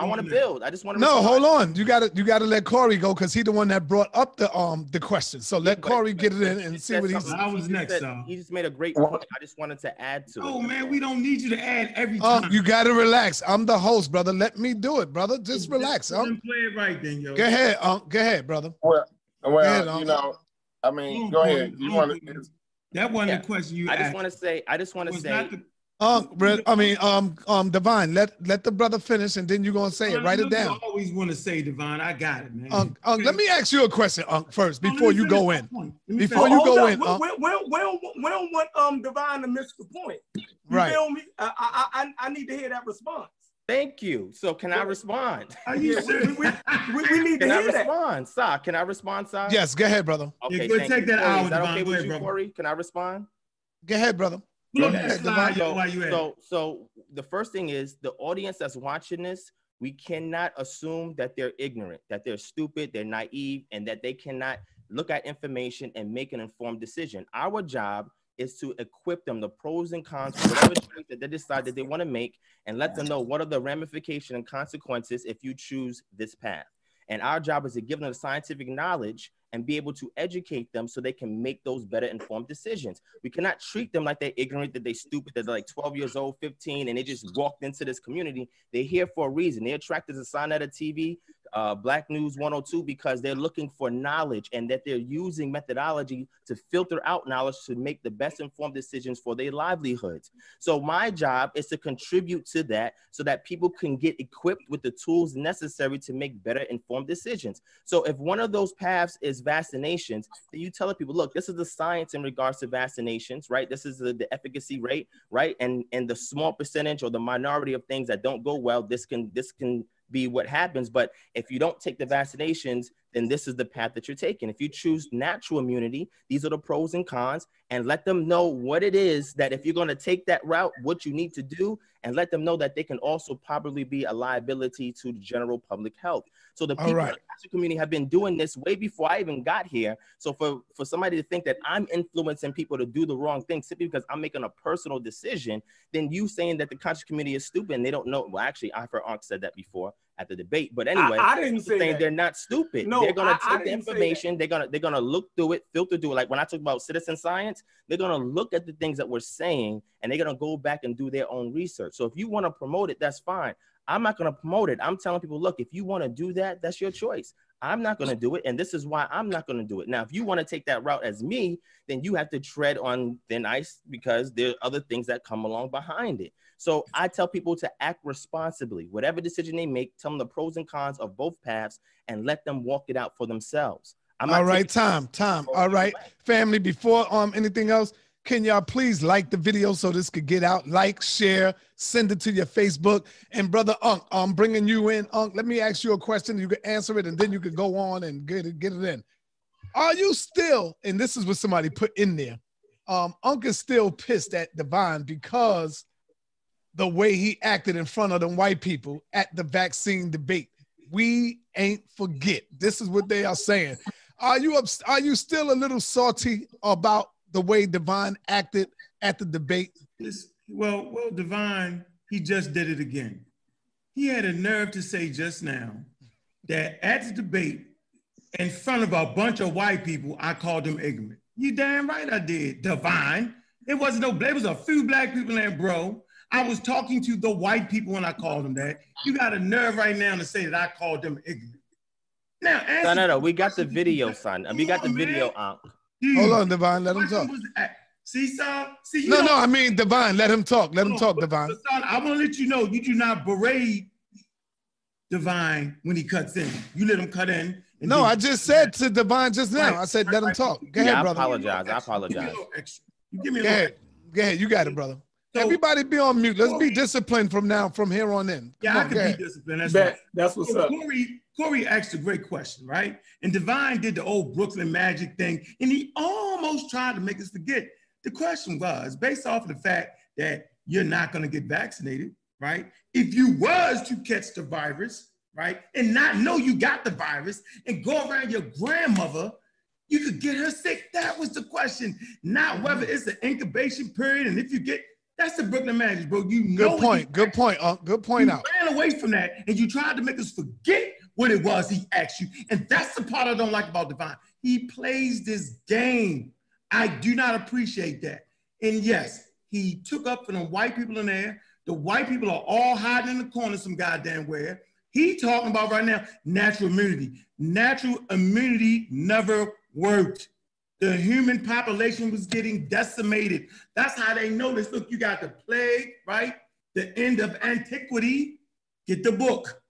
S3: want to build. I just want to.
S1: No, hold on. You gotta let Corey go because he's the one that brought up the question. So let Corey get it in and see what he's.
S2: I was next.
S3: He just made a great point. I just wanted to add to it.
S2: Oh man, we don't need you to add every time.
S1: You gotta relax. I'm the host, brother. Let me do it, brother. Just relax.
S2: Play it right then, yo.
S1: Go ahead, Go ahead, brother.
S5: Well,
S1: ahead,
S5: you know, I mean, go ahead. You want to?
S2: That wasn't the question you asked.
S3: I just want to say.
S1: Divine, let the brother finish, and then you're gonna say it. Write it down.
S2: I always want to say, Divine. I got it, man.
S1: Let me ask you a question, first before you go in. Before you go in,
S4: we don't want Divine to miss the point. You feel me? I need to hear that response.
S3: Thank you. So can I respond?
S4: Are you serious? We need to hear that.
S3: Sir, can I respond, sir?
S1: Yes, go ahead, brother.
S3: Okay,
S2: go take that hour.
S3: Is that okay with you, Corey? Can I respond?
S1: Go ahead, brother.
S3: So the first thing is the audience that's watching this, we cannot assume that they're ignorant, that they're stupid, they're naive, and that they cannot look at information and make an informed decision. Our job is to equip them, the pros and cons, whatever choice that they decide that they want to make, and let them know what are the ramifications and consequences if you choose this path. And our job is to give them the scientific knowledge and be able to educate them so they can make those better informed decisions. We cannot treat them like they're ignorant, that they're stupid, that they're like 12 years old, 15, and they just walked into this community. They're here for a reason. They're attracted to sign at a TV, Black News 102, because they're looking for knowledge and that they're using methodology to filter out knowledge to make the best informed decisions for their livelihoods. So my job is to contribute to that so that people can get equipped with the tools necessary to make better informed decisions. So if one of those paths is vaccinations, then you tell people, look, this is the science in regards to vaccinations, right? This is the efficacy rate, right? And the small percentage or the minority of things that don't go well, this can be what happens. But if you don't take the vaccinations, then this is the path that you're taking. If you choose natural immunity, these are the pros and cons, and let them know what it is that if you're going to take that route, what you need to do, and let them know that they can also probably be a liability to the general public health. So the people in the natural community have been doing this way before I even got here. So for somebody to think that I'm influencing people to do the wrong thing simply because I'm making a personal decision, then you saying that the conscious community is stupid and they don't know. Well, actually, I've heard Unc said that before at the debate. But anyway,
S4: I didn't say that.
S3: They're not stupid.
S4: No,
S3: they're gonna take the information. They're gonna look through it, filter through it. Like when I talk about citizen science, they're gonna look at the things that we're saying and they're gonna go back and do their own research. So if you want to promote it, that's fine. I'm not going to promote it. I'm telling people, look, if you want to do that, that's your choice. I'm not going to do it. And this is why I'm not going to do it. Now, if you want to take that route as me, then you have to tread on thin ice because there are other things that come along behind it. So I tell people to act responsibly. Whatever decision they make, tell them the pros and cons of both paths and let them walk it out for themselves. All right, time. All right, family, before anything else, can y'all please like the video so this could get out? Like, share, send it to your Facebook. And brother Unc, I'm bringing you in. Unc, let me ask you a question. You can answer it, and then you can go on and get it in. Are you still, and this is what somebody put in there, Unc is still pissed at Divine because the way he acted in front of them white people at the vaccine debate. We ain't forget. This is what they are saying. Are you still a little salty about the way Divine acted at the debate?
S2: Well, Divine, he just did it again. He had a nerve to say just now that at the debate, in front of a bunch of white people, I called them ignorant. You damn right I did, Divine. It wasn't there was a few black people in, bro. I was talking to the white people when I called them that. You got a nerve right now to say that I called them ignorant. Now,
S3: no, we got the video, son. We got the video, Unc.
S1: Hold on, Divine. Let him talk.
S2: See, son?
S1: I mean, Divine, let him talk. Let him talk, Divine.
S2: Son, I want to let you know, you do not berate Divine when he cuts in. You let him cut in.
S1: No, I just said to Divine just now. I said, let him talk. Go ahead, brother.
S3: I apologize.
S2: You give me a
S1: Go ahead. You got it, brother. Everybody be on mute. Let's be disciplined from here on in.
S2: Come on, I can be disciplined. That's right.
S4: That's what's up.
S2: Corey asked a great question, right? And Divine did the old Brooklyn Magic thing, and he almost tried to make us forget. The question was based off of the fact that you're not going to get vaccinated, right? If you was to catch the virus, right, and not know you got the virus and go around your grandmother, you could get her sick. That was the question, not whether it's an incubation period. And if you get, that's the Brooklyn Magic, bro. You know.
S1: Good point. Good point out.
S2: You ran away from that and you tried to make us forget what it was he asked you. And that's the part I don't like about Divine. He plays this game. I do not appreciate that. And yes, he took up for the white people in there. The white people are all hiding in the corner some goddamn where. He talking about right now natural immunity. Natural immunity never worked. The human population was getting decimated. That's how they noticed. Look, you got the plague, right? The end of antiquity. Get the book.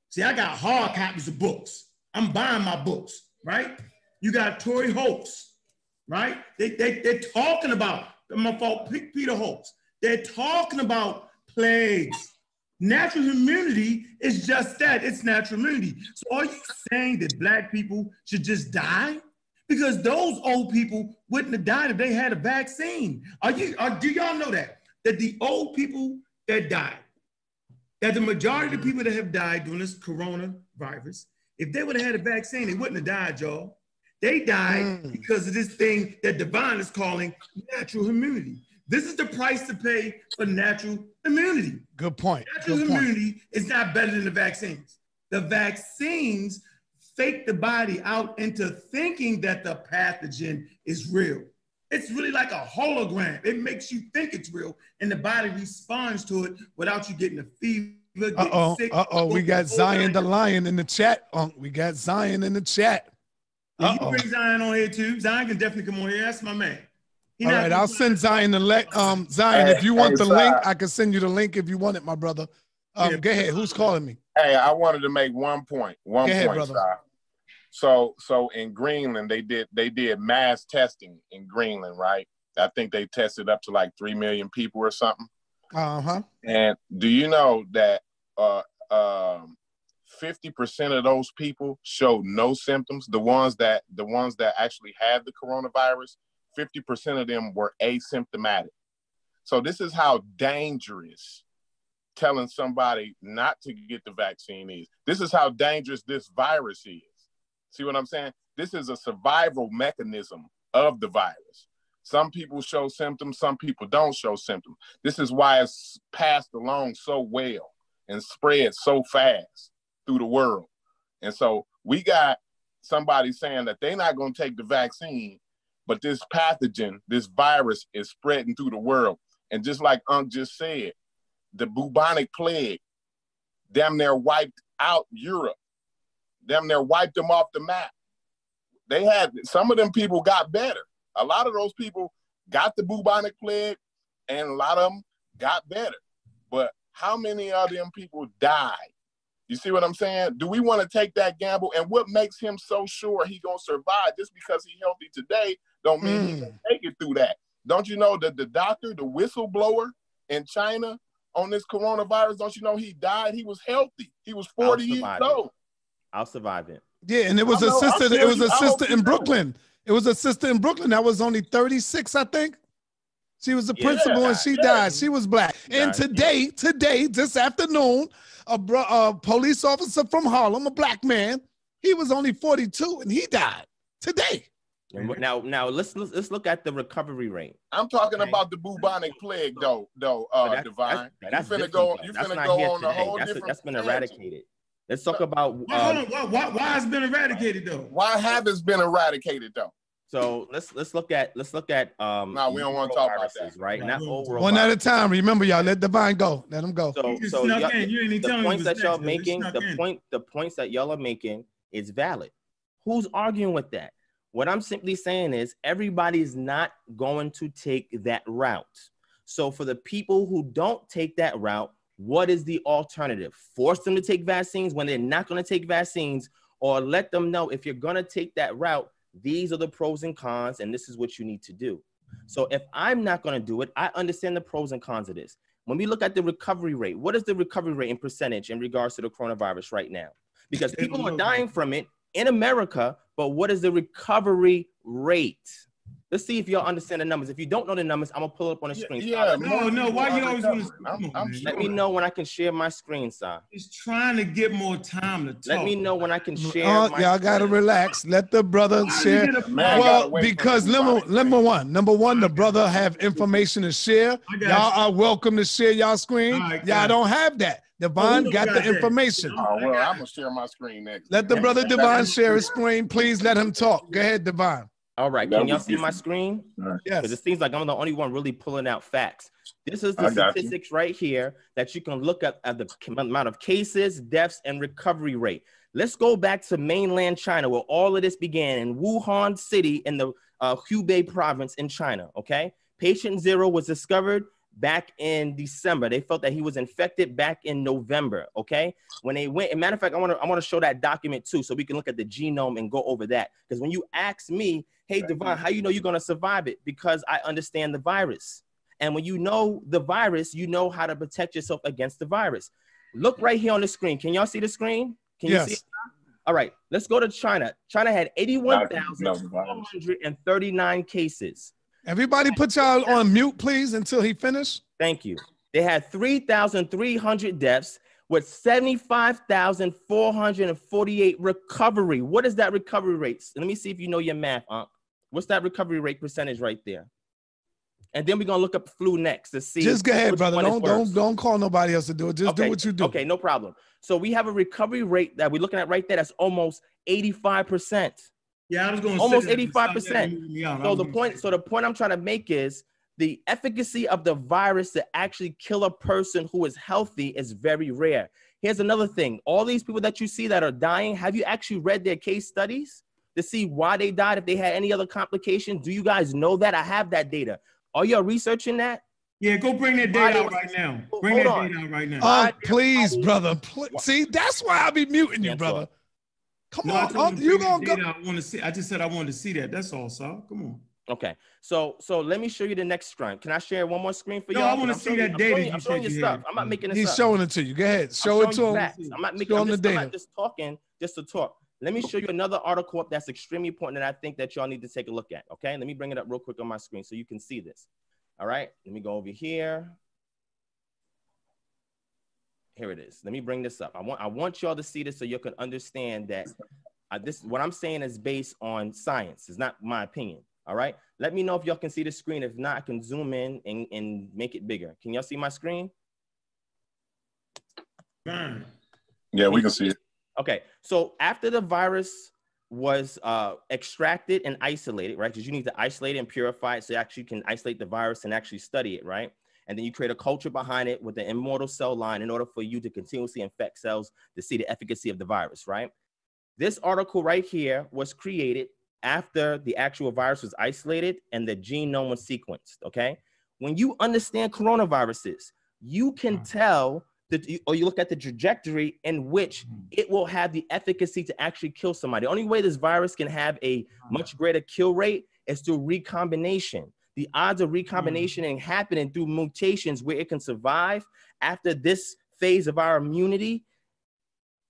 S2: See, I got hard copies of books. I'm buying my books, right? You got Tory Hoax, right? They're talking about, my fault, Peter Hoax. They're talking about plagues. Natural immunity is just that. It's natural immunity. So are you saying that Black people should just die? Because those old people wouldn't have died if they had a vaccine. Do y'all know that the old people that died, that the majority of the people that have died during this coronavirus, if they would have had a vaccine, they wouldn't have died, y'all. They died because of this thing that Divine is calling natural immunity. This is the price to pay for natural immunity.
S1: Good point.
S2: Natural immunity is not better than the vaccines. The vaccines fake the body out into thinking that the pathogen is real. It's really like a hologram. It makes you think it's real, and the body responds to it without you getting a fever, getting sick.
S1: We got Zion the Lion in the chat. We got Zion in the chat.
S2: You bring Zion on here too. Zion can definitely come on here. That's my man.
S1: All right, I'll send Zion the Zion. If you want the link, I can send you the link if you want it, my brother. Go ahead. Who's calling me?
S5: Hey, I wanted to make one point. One point, brother. So in Greenland, they did mass testing in Greenland, right? I think they tested up to like 3 million people or something. And do you know that 50% of those people showed no symptoms? The ones that actually had the coronavirus, 50% of them were asymptomatic. So this is how dangerous telling somebody not to get the vaccine is. This is how dangerous this virus is. See what I'm saying? This is a survival mechanism of the virus. Some people show symptoms, some people don't show symptoms. This is why it's passed along so well and spread so fast through the world. And so we got somebody saying that they're not going to take the vaccine, but this pathogen, this virus is spreading through the world. And just like Unc just said, the bubonic plague damn near wiped out Europe. Damn near wiped them off the map. Some of them people got better. A lot of those people got the bubonic plague and a lot of them got better. But how many of them people died? You see what I'm saying? Do we want to take that gamble? And what makes him so sure he gonna survive? Just because he's healthy today don't mean he can take it through that. Don't you know that the doctor, the whistleblower in China on this coronavirus, don't you know he died? He was healthy. He was 40 years old.
S3: I'll survive it.
S1: Yeah, and it was a sister. It was a sister in Brooklyn. It was a sister in Brooklyn that was only 36, I think. She was the principal, and she died. She was Black. And today, this afternoon, a police officer from Harlem, a Black man, he was only 42, and he died today.
S3: Now let's look at the recovery rate.
S5: I'm talking about the bubonic plague, though. Divine.
S3: That's
S5: you finna go on a whole different.
S3: That's been eradicated. Let's talk about
S2: why has it been eradicated though?
S5: Why have it been eradicated though?
S3: So let's look at
S5: no, we don't want to talk about that,
S3: right? Not overall.
S1: One at a time. Remember, y'all, let Divine go. Let him go.
S3: So the points that y'all making, the points that y'all are making is valid. Who's arguing with that? What I'm simply saying is everybody's not going to take that route. So for the people who don't take that route, what is the alternative? Force them to take vaccines when they're not going to take vaccines, or let them know if you're going to take that route, these are the pros and cons, and this is what you need to do. So if I'm not going to do it, I understand the pros and cons of this. When we look at the recovery rate, what is the recovery rate in percentage in regards to the coronavirus right now? Because people are dying from it in America, but what is the recovery rate? Let's see if y'all understand the numbers. If you don't know the numbers, I'm gonna pull it up on the screen.
S5: Yeah,
S2: no. Why you always want to?
S3: Let me know when I can share my screen, sir.
S2: He's trying to get more time to talk.
S3: Let me know when I can share. Y'all
S1: gotta relax. Let the brother share. Well, because number one, the brother have information to share. Y'all are welcome to share y'all screen. Y'all don't have that. Divine got the information.
S5: Oh, well, I'm gonna share my screen next.
S1: Let the brother Divine share his screen. Please let him talk. Go ahead, Divine.
S3: All right, can y'all see my screen?
S1: Yes.
S3: Because it seems like I'm the only one really pulling out facts. This is the statistics right here that you can look at the amount of cases, deaths, and recovery rate. Let's go back to mainland China, where all of this began, in Wuhan City in the Hubei province in China, okay? Patient 0 was discovered back in December. They felt that he was infected back in November, okay? When they went, as a matter of fact, I want to show that document too, so we can look at the genome and go over that. Because when you ask me, hey, Divine, how you know you're going to survive it? Because I understand the virus. And when you know the virus, you know how to protect yourself against the virus. Look right here on the screen. Can y'all see the screen? Can you see it? All right, let's go to China. China had 81,439 cases.
S1: Everybody put y'all on mute, please, until he finished.
S3: Thank you. They had 3,300 deaths with 75,448 recovery. What is that recovery rate? Let me see if you know your math, What's that recovery rate percentage right there? And then we're gonna look up flu next to see.
S1: Just go ahead, brother. Don't call nobody else to do it. Just do what you do.
S3: Okay, no problem. So we have a recovery rate that we're looking at right there. That's almost 85%.
S2: Yeah, I was going to
S3: almost 85%. So the point I'm trying to make is the efficacy of the virus to actually kill a person who is healthy is very rare. Here's another thing. All these people that you see that are dying, have you actually read their case studies to see why they died, if they had any other complications? Do you guys know that? I have that data. Are y'all researching that?
S2: Yeah, go bring that data out right now. Bring that data out right now.
S1: Please, brother. See, that's why I be muting you, brother. Come on, you gonna go?
S2: I want to see. I just said I wanted to see that. That's all, sir. Come on.
S3: Okay, so let me show you the next screen. Can I share one more screen for y'all?
S2: No, I want to see that data.
S3: I'm showing you stuff. I'm not making this up.
S1: He's showing it to you. Go ahead, show it to him.
S3: I'm not making. I'm not just talking just to talk. Let me show you another article up that's extremely important that I think that y'all need to take a look at. Okay, let me bring it up real quick on my screen so you can see this. All right, let me go over here. Here it is. Let me bring this up. I want y'all to see this so you can understand that what I'm saying is based on science. It's not my opinion. All right. Let me know if y'all can see the screen. If not, I can zoom in and make it bigger. Can y'all see my screen?
S5: Yeah, we can see it.
S3: Okay. So after the virus was extracted and isolated, right? Because you need to isolate it and purify it so you actually can isolate the virus and actually study it, right? And then you create a culture behind it with the immortal cell line in order for you to continuously infect cells to see the efficacy of the virus, right? This article right here was created after the actual virus was isolated and the genome was sequenced, okay? When you understand coronaviruses, you can tell that, or you look at the trajectory in which it will have the efficacy to actually kill somebody. The only way this virus can have a much greater kill rate is through recombination. The odds of recombination and happening through mutations where it can survive after this phase of our immunity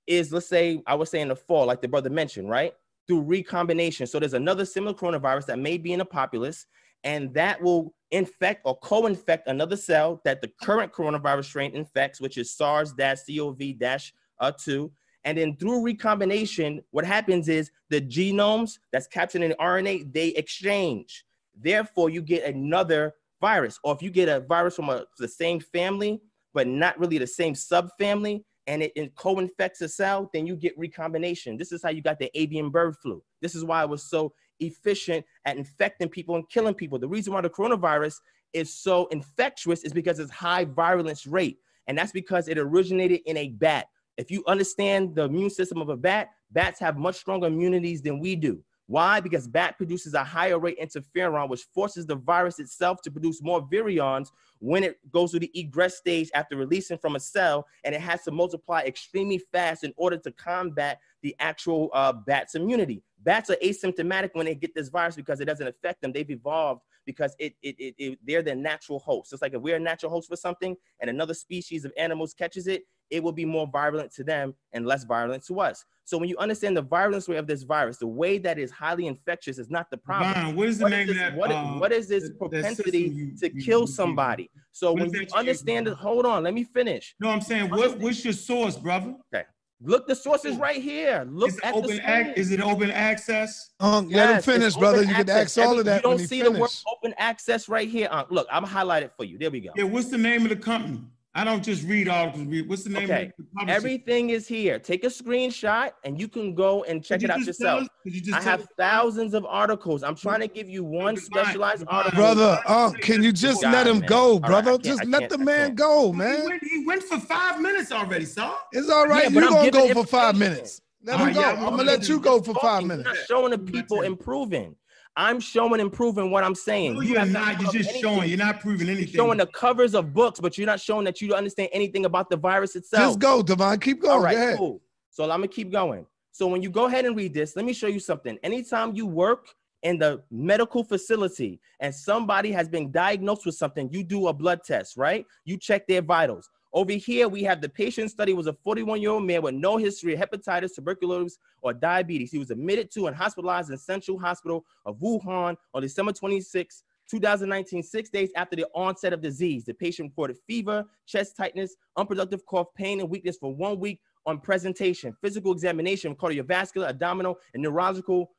S3: is, let's say, I would say in the fall, like the brother mentioned, right? Through recombination. So there's another similar coronavirus that may be in a populace, and that will infect or co-infect another cell that the current coronavirus strain infects, which is SARS-CoV-2. And then through recombination, what happens is the genomes that's captured in the RNA, they exchange. Therefore, you get another virus. Or if you get a virus from the same family, but not really the same subfamily, and it co-infects a cell, then you get recombination. This is how you got the avian bird flu. This is why it was so efficient at infecting people and killing people. The reason why the coronavirus is so infectious is because it's high virulence rate. And that's because it originated in a bat. If you understand the immune system of a bat, bats have much stronger immunities than we do. Why? Because bat produces a higher rate interferon, which forces the virus itself to produce more virions when it goes through the egress stage after releasing from a cell, and it has to multiply extremely fast in order to combat the actual bat's immunity. Bats are asymptomatic when they get this virus because it doesn't affect them. They've evolved because they're their natural host. It's like if we're a natural host for something and another species of animals catches it, it will be more virulent to them and less virulent to us. So when you understand the virulence rate of this virus, the way that it's highly infectious is not the problem.
S2: Divine, what is the name of that?
S3: What is this propensity to kill somebody? So when you understand it, hold on, let me finish.
S2: No, I'm saying, what's your source, brother?
S3: Okay. Look, the source is right here. Look at the screen.
S2: Is it open access?
S1: Let him finish, brother. You can ask all of that.
S3: You don't see the word open access right here. Look, I'm highlight it for you. There we go.
S2: Yeah, what's the name of the company? I don't just read articles. What's the name of the publisher?
S3: Everything is here. Take a screenshot and you can go and check it out yourself. I have thousands of articles. I'm trying to give you one specialized article.
S1: Brother, can you just let him go, brother? Just let the man go, man.
S2: He went for 5 minutes already, sir.
S1: It's all right. You're going to go for 5 minutes. Let him go. I'm going to let you go for 5 minutes.
S3: I'm not showing the people improving. I'm showing and proving what I'm saying.
S2: No, you're not. You're just showing. You're not proving anything.
S3: You're showing the covers of books, but you're not showing that you don't understand anything about the virus itself.
S1: Just go, Divine. Keep going.
S3: All right,
S1: go ahead.
S3: Cool. So I'm going to keep going. So when you go ahead and read this, let me show you something. Anytime you work in the medical facility and somebody has been diagnosed with something, you do a blood test, right? You check their vitals. Over here, we have the patient study was a 41-year-old man with no history of hepatitis, tuberculosis, or diabetes. He was admitted to and hospitalized in Central Hospital of Wuhan on December 26, 2019, 6 days after the onset of disease. The patient reported fever, chest tightness, unproductive cough, pain, and weakness for 1 week on presentation. Physical examination, cardiovascular, abdominal, and neurological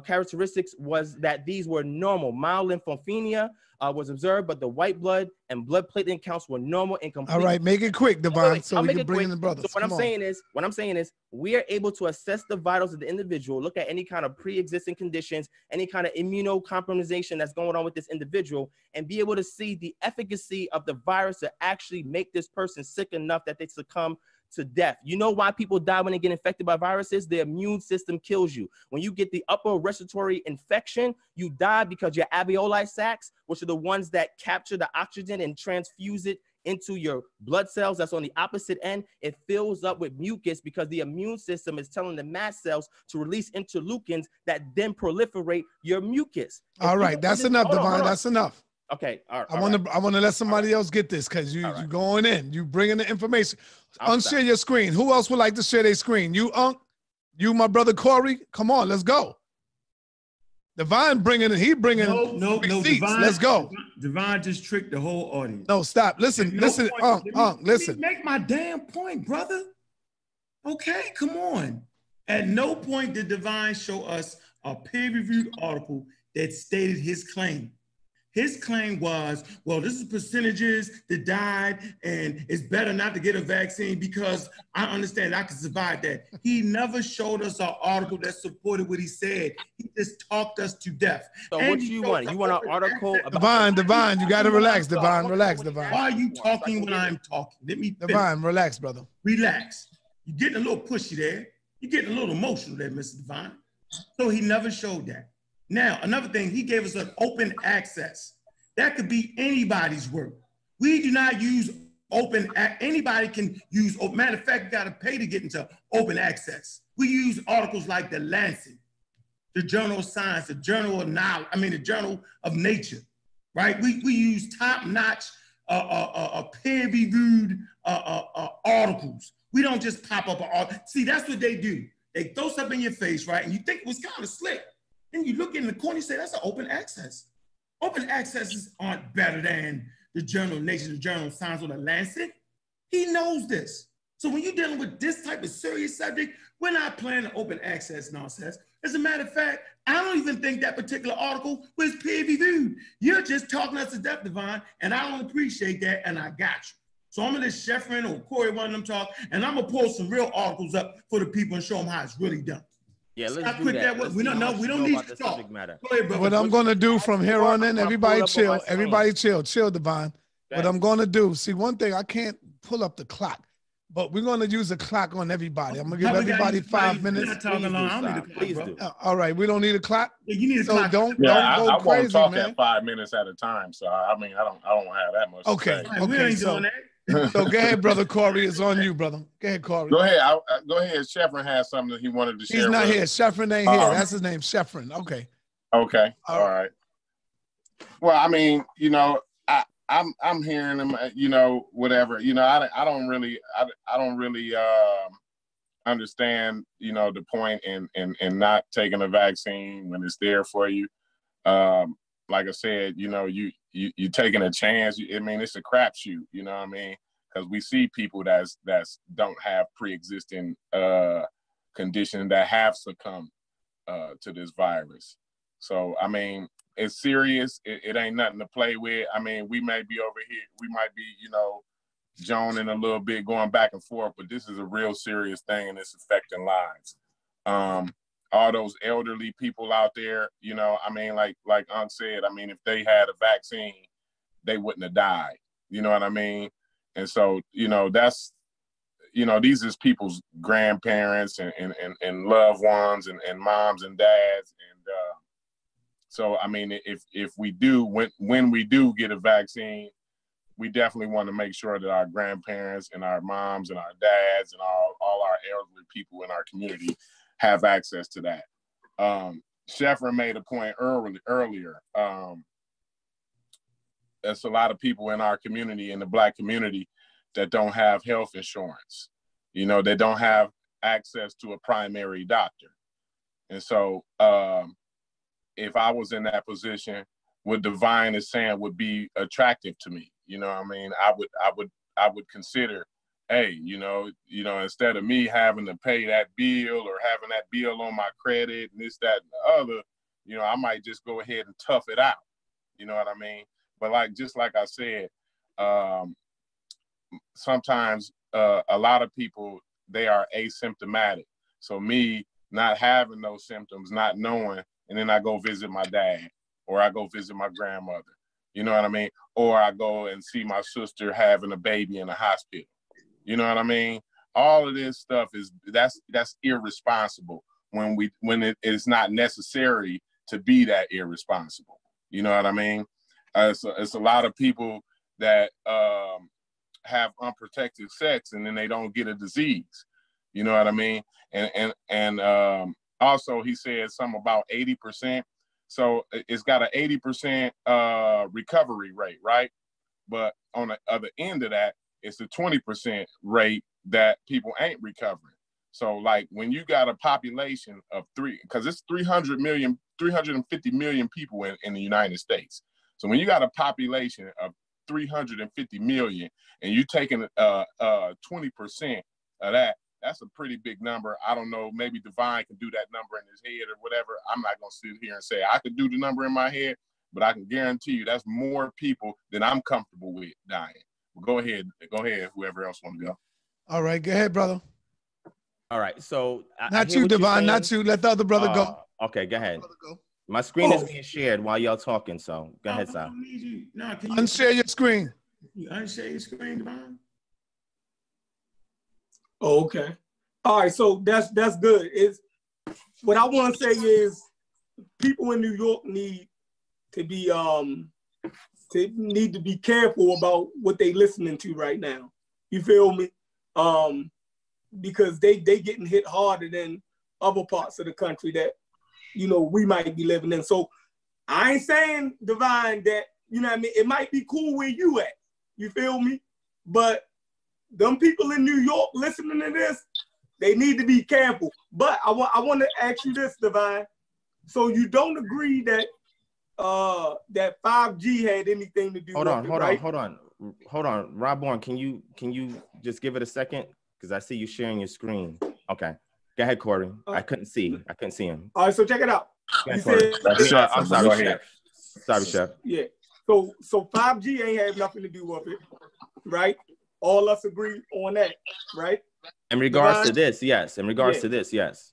S3: characteristics was that these were normal. Mild lymphopenia was observed, but the white blood and blood platelet counts were normal and complete.
S1: All right, make it quick, Divine, so we can bring in the brothers.
S3: So what I'm saying is, we are able to assess the vitals of the individual, look at any kind of pre-existing conditions, any kind of immunocompromisation that's going on with this individual, and be able to see the efficacy of the virus to actually make this person sick enough that they succumb to death. You know why people die when they get infected by viruses? The immune system kills you. When you get the upper respiratory infection, you die because your alveoli sacs, which are the ones that capture the oxygen and transfuse it into your blood cells, that's on the opposite end, it fills up with mucus because the immune system is telling the mast cells to release interleukins that then proliferate your mucus.
S1: All right, that's enough, Divine. That's enough.
S3: Okay, all right.
S1: I want to let somebody else get this because you going in, you bringing the information. Unshare your screen. Who else would like to share their screen? You, you, my brother Corey. Come on, let's go. Divine bringing it. He bringing
S2: no. Divine,
S1: let's go.
S2: Divine just tricked the whole audience.
S1: No, stop. Listen, listen, listen.
S2: Make my damn point, brother. Okay, come on. At no point did Divine show us a peer-reviewed article that stated his claim. His claim was, well, this is percentages that died, and it's better not to get a vaccine because I understand I can survive that. He never showed us an article that supported what he said. He just talked us to death.
S3: So what do you want? You want an article
S1: about Divine, you got to relax, Divine. Relax, Divine.
S2: Why are you talking when I'm talking? Let me finish.
S1: Divine, relax, brother.
S2: Relax. You're getting a little pushy there. You're getting a little emotional there, Mr. Divine. So he never showed that. Now, another thing, he gave us an open access. That could be anybody's work. We do not use anybody can use, matter of fact, you gotta pay to get into open access. We use articles like the Lancet, the Journal of Science, the Journal of Knowledge, the Journal of Nature, right? We use top-notch, peer-reviewed articles. We don't just pop up an article. See, that's what they do. They throw something in your face, right? And you think it was kind of slick. Then you look in the corner, you say, that's an open access. Open accesses aren't better than the Journal of Nature, the Journal of Science, or the Lancet. He knows this. So when you're dealing with this type of serious subject, we're not playing the open access nonsense. As a matter of fact, I don't even think that particular article was peer-reviewed. You're just talking us to death, Divine, and I don't appreciate that, and I got you. So I'm gonna let Sheffrin or Corey, one of them talk, and I'm gonna pull some real articles up for the people and show them how it's really done.
S3: Yeah, let's do that.
S2: We don't need to talk.
S1: What I'm going to do from here on in, everybody chill. Everybody chill. Chill, Divine. What I'm going to do, see, one thing, I can't pull up the clock, but we're going to use a clock on everybody. I'm going to give everybody 5 minutes.
S2: Not talking long. I don't need a clock,
S3: Please
S2: bro.
S3: do.
S1: All right, we don't need a clock.
S2: Yeah, you need a
S1: So
S2: clock.
S1: don't
S5: Yeah,
S1: go
S5: I
S1: crazy,
S5: won't talk
S1: man.
S5: at 5 minutes at a time. So I mean, I don't have that much.
S1: Okay,
S5: To say.
S2: Right, we
S1: okay.
S2: ain't
S1: So,
S2: doing that.
S1: so go ahead, brother Corey. It's on you, brother. Go ahead, Corey.
S5: Go ahead. Go ahead. Sheffrin has something that he wanted to share.
S1: He's not
S5: with
S1: here.
S5: us.
S1: Sheffrin ain't here. That's his name, Sheffrin. Okay.
S5: Okay.
S1: All
S5: All right. Well, I mean, you know, I'm hearing him. You know, whatever. You know, I don't really understand. You know, the point in not taking a vaccine when it's there for you. Like I said, you know, you taking a chance. I mean, it's a crapshoot. You know what I mean? Because we see people that's don't have pre-existing conditions that have succumbed to this virus. So I mean, it's serious. It ain't nothing to play with. I mean, we may be over here. We might be, you know, joning a little bit, going back and forth. But this is a real serious thing, and it's affecting lives. All those elderly people out there, you know, I mean, like Unc said, I mean, if they had a vaccine, they wouldn't have died. You know what I mean? And so, you know, that's, you know, these is people's grandparents and loved ones and moms and dads. And so, I mean, if we do, when we do get a vaccine, we definitely want to make sure that our grandparents and our moms and our dads and all our elderly people in our community have access to that. Sheffrin made a point earlier. There's a lot of people in our community, in the Black community, that don't have health insurance. You know, they don't have access to a primary doctor. And so if I was in that position, what Divine is saying would be attractive to me. You know what I mean? I would consider, hey, you know, instead of me having to pay that bill or having that bill on my credit and this, that, and the other, you know, I might just go ahead and tough it out. You know what I mean? But just like I said, sometimes a lot of people, they are asymptomatic. So me not having those symptoms, not knowing, and then I go visit my dad or I go visit my grandmother. You know what I mean? Or I go and see my sister having a baby in a hospital. You know what I mean? All of this stuff that's irresponsible when it is not necessary to be that irresponsible. You know what I mean? It's a lot of people that have unprotected sex and then they don't get a disease. You know what I mean? And also he said something about 80%. So it's got an 80% recovery rate, right? But on the other end of that, it's a 20% rate that people ain't recovering. So like when you got a population of because it's 350 million people in the United States. So when you got a population of 350 million and you taking 20% of that, that's a pretty big number. I don't know, maybe Divine can do that number in his head or whatever. I'm not gonna sit here and say I could do the number in my head, but I can guarantee you that's more people than I'm comfortable with dying. Well, go ahead, whoever else want to go.
S1: All right, go ahead, brother.
S3: All right, so
S1: not you, Divine, not you. Let the other brother go.
S3: Okay, go ahead. My screen is being shared while y'all talking, so go ahead, sir.
S1: Unshare your screen.
S2: You unshare your screen, Divine?
S4: Oh, okay. All right, so that's good. What I want to say is people in New York need to be careful about what they listening to right now. You feel me? Because they getting hit harder than other parts of the country that, you know, we might be living in. So I ain't saying, Divine, that, you know what I mean, it might be cool where you at. You feel me? But them people in New York listening to this, they need to be careful. But I want to ask you this, Divine. So you don't agree that that 5G had anything to do with it,
S3: Hold on. Rob Bourne, can you just give it a second? Because I see you sharing your screen. Okay. Go ahead, Corey. I couldn't see him.
S4: All right, so check it out.
S3: I'm sorry, Chef. Sorry, Chef.
S4: Yeah. So 5G ain't have nothing to do with it, right? All us agree on that, right?
S3: In regards to this, yes.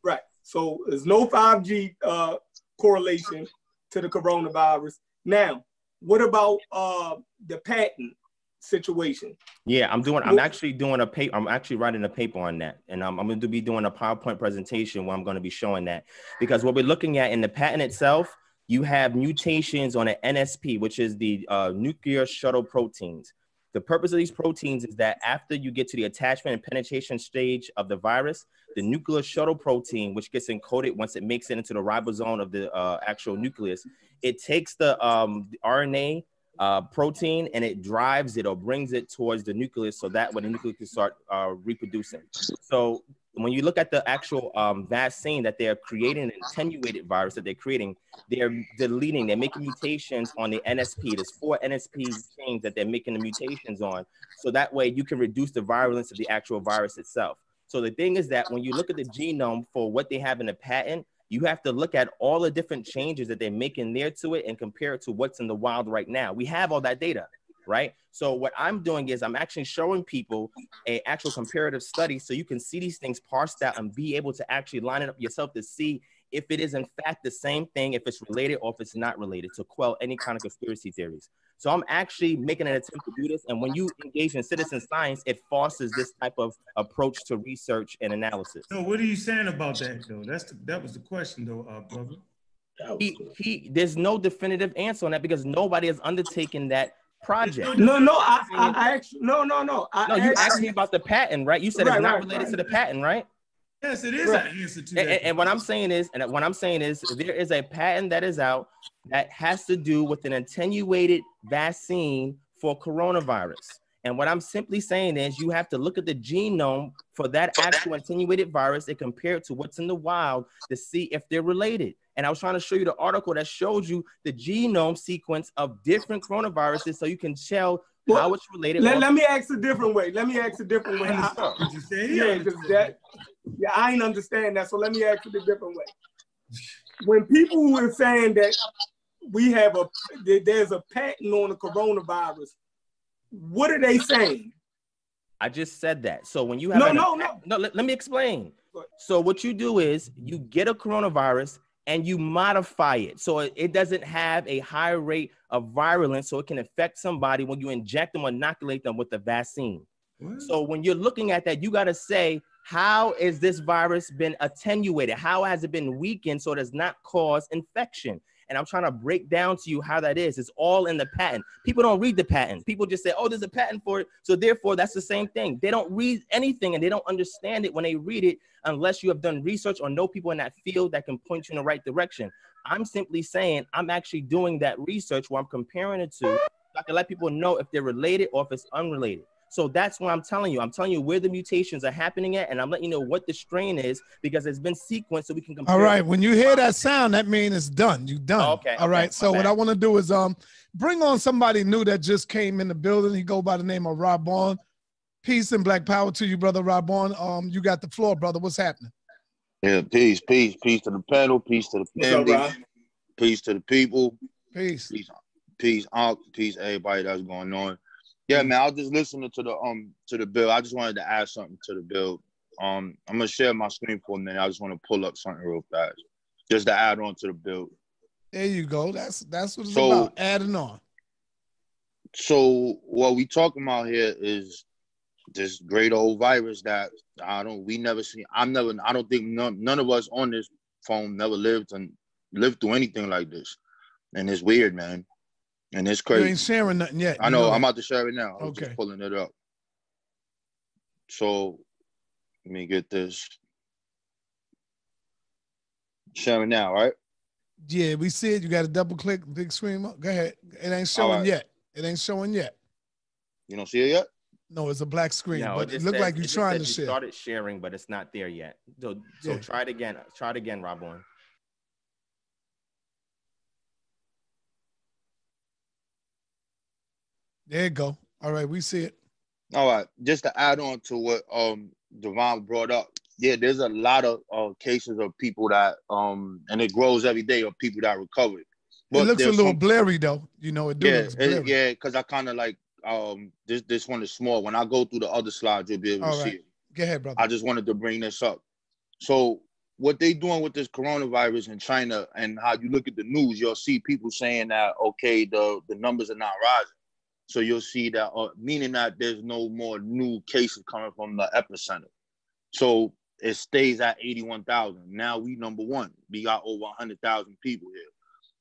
S3: Right.
S4: So there's no 5G correlation to the coronavirus. Now, what about the patent situation.
S3: Yeah, I'm actually doing a paper. I'm actually writing a paper on that. And I'm going to be doing a PowerPoint presentation where I'm going to be showing that, because what we're looking at in the patent itself, you have mutations on an NSP, which is the nuclear shuttle proteins. The purpose of these proteins is that after you get to the attachment and penetration stage of the virus, the nuclear shuttle protein, which gets encoded once it makes it into the ribosome of the actual nucleus, it takes the RNA protein and it drives it or brings it towards the nucleus, so that when the nucleus can start reproducing. So when you look at the actual vaccine that they're creating, an attenuated virus that they're creating, they're deleting, they're making mutations on the NSP. There's 4 NSP chains that they're making the mutations on. So that way you can reduce the virulence of the actual virus itself. So the thing is that when you look at the genome for what they have in the patent, you have to look at all the different changes that they're making there to it and compare it to what's in the wild right now. We have all that data, right? So what I'm doing is I'm actually showing people an actual comparative study so you can see these things parsed out and be able to actually line it up yourself to see if it is in fact the same thing, if it's related or if it's not related, to quell any kind of conspiracy theories. So I'm actually making an attempt to do this. And when you engage in citizen science, it fosters this type of approach to research and analysis.
S2: So what are you saying about that though? That was the question though, brother.
S3: There's no definitive answer on that because nobody has undertaken that project.
S4: No, I actually, no.
S3: You asked me about the patent, right? You said it's not related to the patent, right?
S2: Yes, it is an answer to that.
S3: And what I'm saying is, there is a patent that is out that has to do with an attenuated vaccine for coronavirus. And what I'm simply saying is you have to look at the genome for that actual attenuated virus and compare it to what's in the wild to see if they're related. And I was trying to show you the article that shows you the genome sequence of different coronaviruses so you can tell how it's related.
S4: Let me ask a different way. I ain't understand that. So let me ask it a different way. When people were saying that there's a patent on the coronavirus, what are they saying?
S3: I just said that. So when you have
S4: no,
S3: let me explain. So what you do is you get a coronavirus and you modify it so it doesn't have a high rate of virulence, so it can affect somebody when you inject them or inoculate them with the vaccine. What? So when you're looking at that, you got to say, how is this virus been attenuated? How has it been weakened so it does not cause infection? And I'm trying to break down to you how that is. It's all in the patent. People don't read the patent. People just say, oh, there's a patent for it, so therefore that's the same thing. They don't read anything and they don't understand it when they read it unless you have done research or know people in that field that can point you in the right direction. I'm simply saying I'm actually doing that research where I'm comparing it to, so I can let people know if they're related or if it's unrelated. So that's what I'm telling you. I'm telling you where the mutations are happening at, and I'm letting you know what the strain is because it's been sequenced so we can compare.
S1: All right. When you hear that sound, that means it's done. You're done.
S3: Okay.
S1: All right. So what I want to do is bring on somebody new that just came in the building. He go by the name of Rob Bourne. Peace and black power to you, brother Rob Bourne. You got the floor, brother. What's happening?
S6: Yeah, peace to the panel, peace to the family, peace to the people,
S1: peace,
S6: everybody that's going on. Yeah, man, I was just listening to the bill. I just wanted to add something to the bill. I'm gonna share my screen for a minute. I just want to pull up something real fast, just to add on to the bill.
S1: There you go. That's what it's about. Adding on.
S6: So what we talking about here is this great old virus that I don't think none of us on this phone never lived through anything like this, and it's weird, man. And it's crazy.
S1: You ain't sharing nothing yet.
S6: I know. I'm about to share it now. I'm
S1: okay.
S6: Just pulling it up. So let me get this. Sharing now, right?
S1: Yeah, we see it. You got to double click, big screen. Go ahead. It ain't showing yet. It ain't showing yet.
S6: You don't see it yet?
S1: No, it's a black screen.
S3: No,
S1: but it looked like you're trying to share.
S3: You started sharing, but it's not there yet. So try it again. Try it again, Rob Bourne.
S1: There you go. All right, we see it.
S6: All right. Just to add on to what Divine brought up. Yeah, there's a lot of cases of people that and it grows every day of people that recovered. But
S1: it looks a little blurry though. You know, it looks blurry.
S6: Yeah, because I kind of like this one is small. When I go through the other slides, you'll be able to see it.
S1: Go ahead, brother.
S6: I just wanted to bring this up. So what they doing with this coronavirus in China and how you look at the news, you'll see people saying that, okay, the numbers are not rising. So you'll see that, meaning that there's no more new cases coming from the epicenter. So it stays at 81,000. Now we number one. We got over 100,000 people here.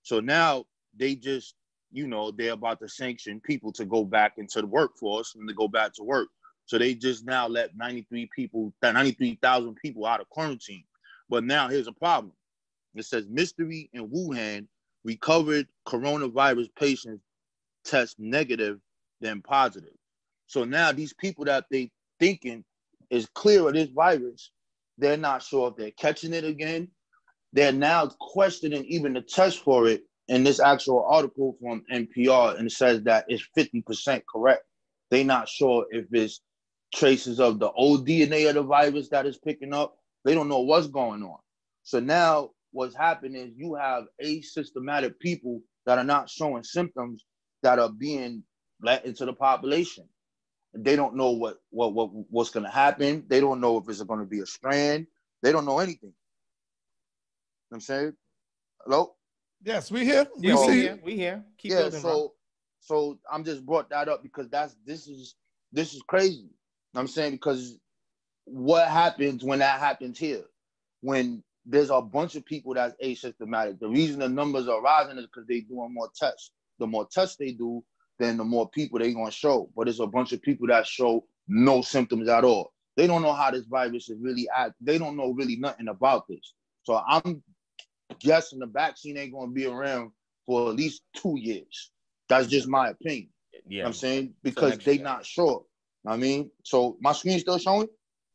S6: So now they just, you know, they're about to sanction people to go back into the workforce and to go back to work. So they just now let 93,000 people out of quarantine. But now here's a problem. It says mystery in Wuhan, recovered coronavirus patients test negative, then positive. So now these people that they thinking is clear of this virus, they're not sure if they're catching it again. They're now questioning even the test for it in this actual article from NPR, and it says that it's 50% correct. They're not sure if it's traces of the old DNA of the virus that is picking up. They don't know what's going on. So now what's happening is you have asymptomatic people that are not showing symptoms that are being let into the population. They don't know what's going to happen. They don't know if it's going to be a strand. They don't know anything. You know what I'm saying? Hello?
S1: Yes, we here.
S3: Yeah, we here. Keep building,
S6: so I'm just brought that up because this is crazy. You know what I'm saying? Because what happens when that happens here? When there's a bunch of people that's asymptomatic. The reason the numbers are rising is because they're doing more tests. The more tests they do, then the more people they're going to show. But there's a bunch of people that show no symptoms at all. They don't know how this virus is really they don't know really nothing about this. So I'm guessing the vaccine ain't going to be around for at least 2 years. That's just my opinion. Yeah. You know what I'm saying? Because they not sure. I mean, so my screen still showing?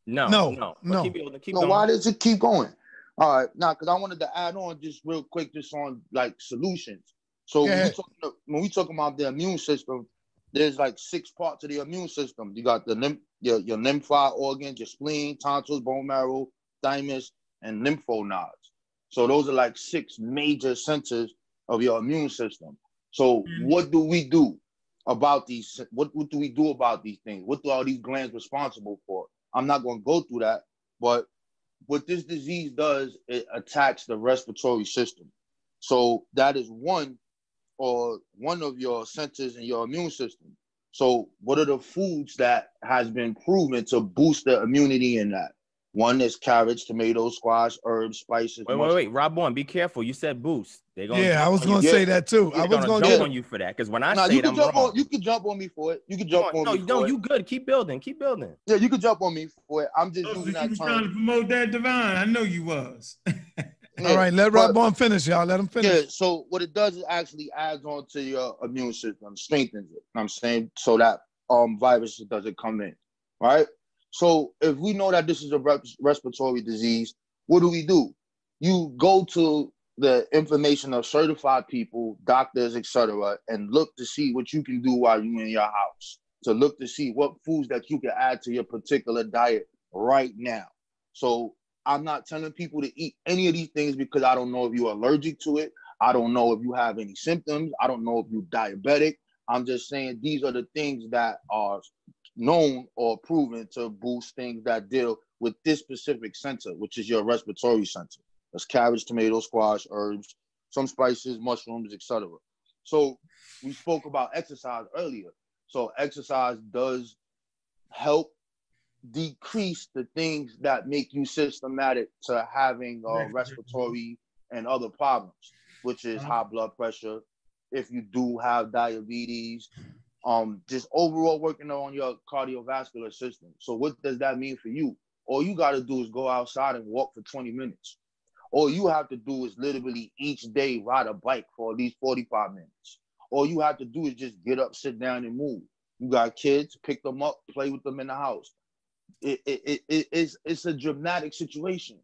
S3: No. Keep going.
S6: Why does it keep going? All right, now, because I wanted to add on just real quick, just on like solutions. So when we talk about the immune system, there's like 6 parts of the immune system. You got your lymphoid organs, your spleen, tonsils, bone marrow, thymus, and lymphonodes. So those are like 6 major centers of your immune system. So what do we do about these? What do we do about these things? What do all these glands responsible for? I'm not going to go through that, but what this disease does, it attacks the respiratory system. So that is one of your centers in your immune system. So what are the foods that has been proven to boost the immunity in that? One is carrots, tomatoes, squash, herbs, spices.
S3: Wait, Rob, be careful. You said boost.
S1: I was going to say that too. I was going to
S3: jump on you for that because when I say it, I'm wrong.
S6: You can jump on me for it. You can jump on me.
S3: No, you good. Keep building.
S6: Yeah, you can jump on me for it. I'm just using that term.
S2: You trying to promote that, Divine? I know you was.
S1: All right, let Rob finish, y'all. Let him finish.
S6: Yeah, so what it does is actually adds on to your immune system, strengthens it. You know what I'm saying? So that virus doesn't come in, right? So if we know that this is a respiratory disease, what do? You go to the information of certified people, doctors, etc., and look to see what you can do while you're in your house. To look to see what foods that you can add to your particular diet right now. So I'm not telling people to eat any of these things because I don't know if you're allergic to it. I don't know if you have any symptoms. I don't know if you're diabetic. I'm just saying these are the things that are known or proven to boost things that deal with this specific center, which is your respiratory center. That's carrots, tomatoes, squash, herbs, some spices, mushrooms, etc. So we spoke about exercise earlier. So exercise does help decrease the things that make you systematic to having respiratory and other problems, which is high blood pressure, if you do have diabetes, just overall working on your cardiovascular system. So what does that mean for you? All you got to do is go outside and walk for 20 minutes. All you have to do is literally each day ride a bike for at least 45 minutes. All you have to do is just get up, sit down, and move. You got kids, pick them up, play with them in the house. It's a dramatic situation.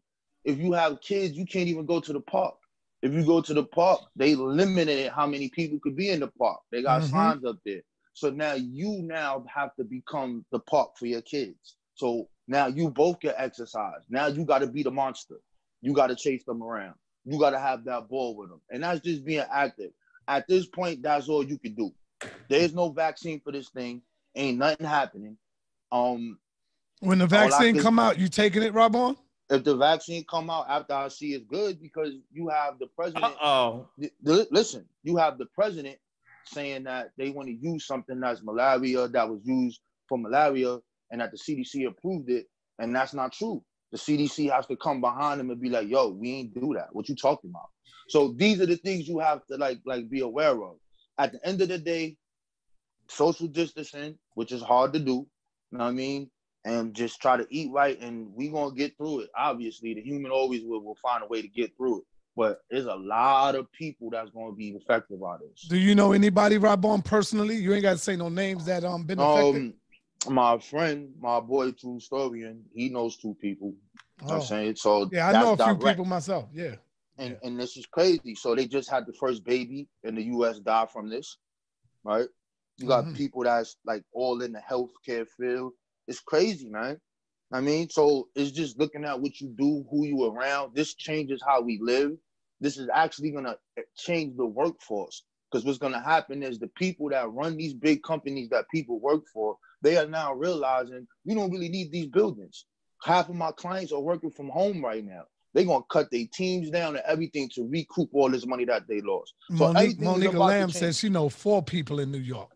S6: If you have kids, you can't even go to the park. If you go to the park, they limited how many people could be in the park. They got signs up there. So now you have to become the park for your kids. So now you both get exercise. Now you got to be the monster. You got to chase them around. You got to have that ball with them. And that's just being active. At this point, that's all you can do. There's no vaccine for this thing. Ain't nothing happening.
S1: When the vaccine come out, you taking it, Robon?
S6: If the vaccine come out after I see it's good because you have the president. Listen, you have the president saying that they want to use something that's malaria, that was used for malaria, and that the CDC approved it, and that's not true. The CDC has to come behind them and be like, yo, we ain't do that. What you talking about? So these are the things you have to like be aware of. At the end of the day, social distancing, which is hard to do, you know what I mean? And just try to eat right, and we gonna get through it. Obviously, the human always will find a way to get through it. But there's a lot of people that's gonna be affected by this.
S1: Do you know anybody, Rabon, personally? You ain't got to say no names that been affected.
S6: My friend, my boy, true historian, he knows 2 people. You know what I'm saying? So
S1: yeah, I know a few people myself. Yeah.
S6: And this is crazy. So they just had the first baby in the U.S. die from this, right? You got people that's like all in the healthcare field. It's crazy, man. I mean, so it's just looking at what you do, who you around. This changes how we live. This is actually gonna change the workforce, because what's gonna happen is the people that run these big companies that people work for, they are now realizing we don't really need these buildings. Half of my clients are working from home right now. They're gonna cut their teams down and everything to recoup all this money that they lost. So
S1: Monica Lamb says she knows 4 people in New York.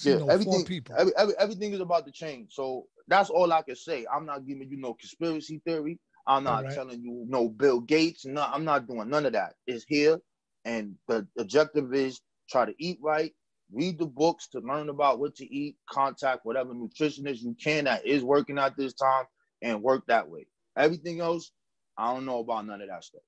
S6: Everything is about to change. So that's all I can say. I'm not giving you no conspiracy theory. I'm not telling you no Bill Gates. No, I'm not doing none of that. It's here, and the objective is try to eat right, read the books to learn about what to eat, contact whatever nutritionist you can that is working at this time, and work that way. Everything else, I don't know about none of that stuff.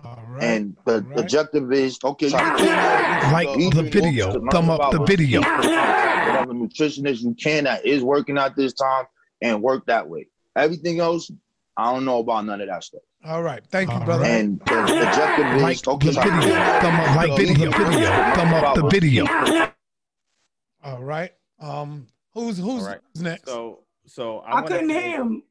S1: All right.
S6: And the objective is, okay,
S1: like the video, thumb up the video.
S6: Whatever nutritionist you can that is working at this time, and work that way. Everything else, I don't know about none of that stuff.
S1: All right. Thank you, brother.
S6: And the objective is,
S1: like the video, thumb up like video, thumb up the video. All right. Who's next?
S3: So
S4: I couldn't hear him.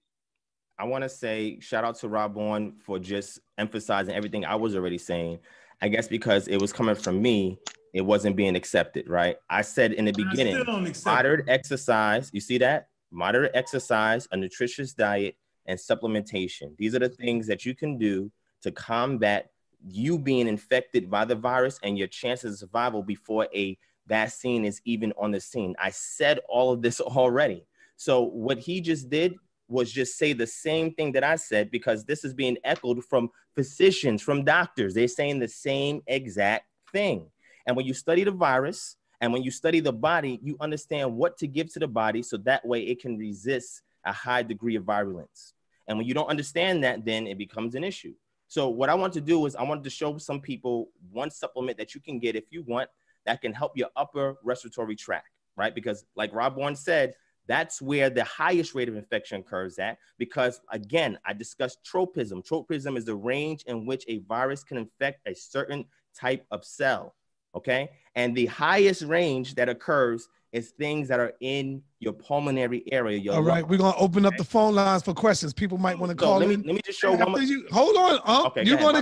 S3: I want to say shout out to Rabon for just emphasizing everything I was already saying. I guess because it was coming from me, it wasn't being accepted, right? I said in the beginning, moderate exercise. You see that? Moderate exercise, a nutritious diet, and supplementation. These are the things that you can do to combat you being infected by the virus and your chances of survival before a vaccine is even on the scene. I said all of this already. So what he just did was just say the same thing that I said, because this is being echoed from physicians, from doctors. They're saying the same exact thing. And when you study the virus and when you study the body, you understand what to give to the body so that way it can resist a high degree of virulence. And when you don't understand that, then it becomes an issue. So what I want to do is I wanted to show some people one supplement that you can get if you want that can help your upper respiratory tract, right? Because like Rob Warren said, that's where the highest rate of infection occurs at, because again, I discussed tropism. Tropism is the range in which a virus can infect a certain type of cell, okay? And the highest range that occurs is things that are in your pulmonary area.
S1: All right, we're gonna open up the phone lines for questions. People might want to call in.
S3: Let me just show one more.
S1: Hold on, Unc.
S3: Okay,
S1: you're gonna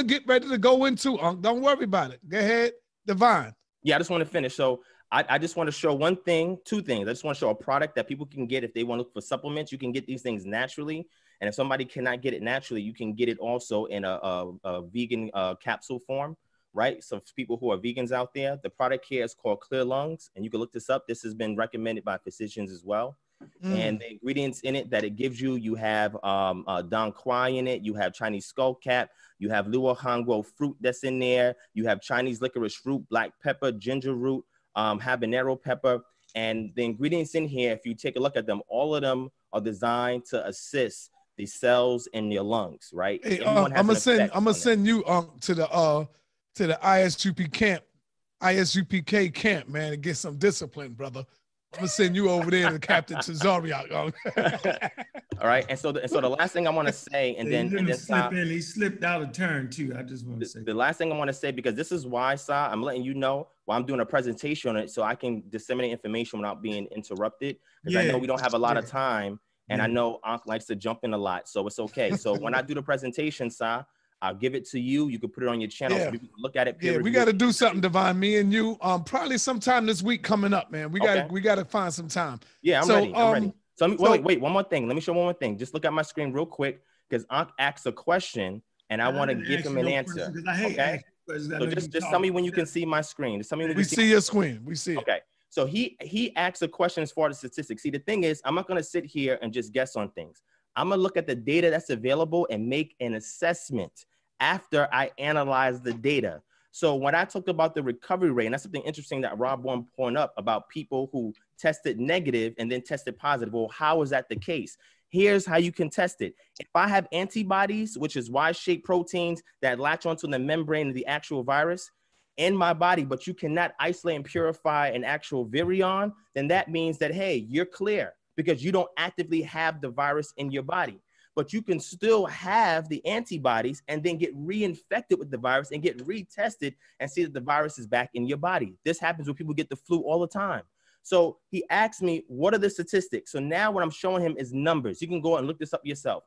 S1: get ready to go into, Unc. Don't worry about it. Go ahead, Divine.
S3: Yeah, I just want to finish. So I just want to show two things. I just want to show a product that people can get if they want to look for supplements. You can get these things naturally. And if somebody cannot get it naturally, you can get it also in a vegan capsule form, right? So for people who are vegans out there, the product here is called Clear Lungs. And you can look this up. This has been recommended by physicians as well. And the ingredients in it that it gives you, you have Dong Quai in it. You have Chinese skullcap. You have Luohanguo fruit that's in there. You have Chinese licorice fruit, black pepper, ginger root, habanero pepper. And the ingredients in here, if you take a look at them, all of them are designed to assist the cells in your lungs, right?
S1: Hey, I'm gonna send you to the ISUPK camp, man, and get some discipline, brother. I'm gonna send you over there to Captain Tazariak.
S3: All right, and so the last thing I want to say,
S2: he slipped out of turn too. I just want to say
S3: the last thing I want to say, because this is why, Sa, I'm letting you know why I'm doing a presentation on it, so I can disseminate information without being interrupted. Because I know we don't have a lot of time, and I know Ankh likes to jump in a lot, so it's okay. So when I do the presentation, Sa, I'll give it to you. You can put it on your channel so people can look at it.
S1: Yeah, we got to do something, Divine. Me and you, probably sometime this week coming up, man. We got to find some time.
S3: Yeah, I'm ready. So wait, one more thing. Let me show one more thing. Just look at my screen real quick, because Ankh asked a question, and I want to give him an answer.
S2: Because I hate asking
S3: So just tell me when you can see my screen. Just tell me when
S1: we see your screen. We see it.
S3: Okay. So he asked a question as far as the statistics. See, the thing is, I'm not going to sit here and just guess on things. I'm going to look at the data that's available and make an assessment after I analyze the data. So when I talked about the recovery rate, and that's something interesting that Rob Warren pointed up about people who tested negative and then tested positive. Well, how is that the case? Here's how you can test it. If I have antibodies, which is Y-shaped proteins that latch onto the membrane of the actual virus in my body, but you cannot isolate and purify an actual virion, then that means that, hey, you're clear because you don't actively have the virus in your body. But you can still have the antibodies and then get reinfected with the virus and get retested and see that the virus is back in your body. This happens when people get the flu all the time. So he asked me, what are the statistics? So now what I'm showing him is numbers. You can go and look this up yourself.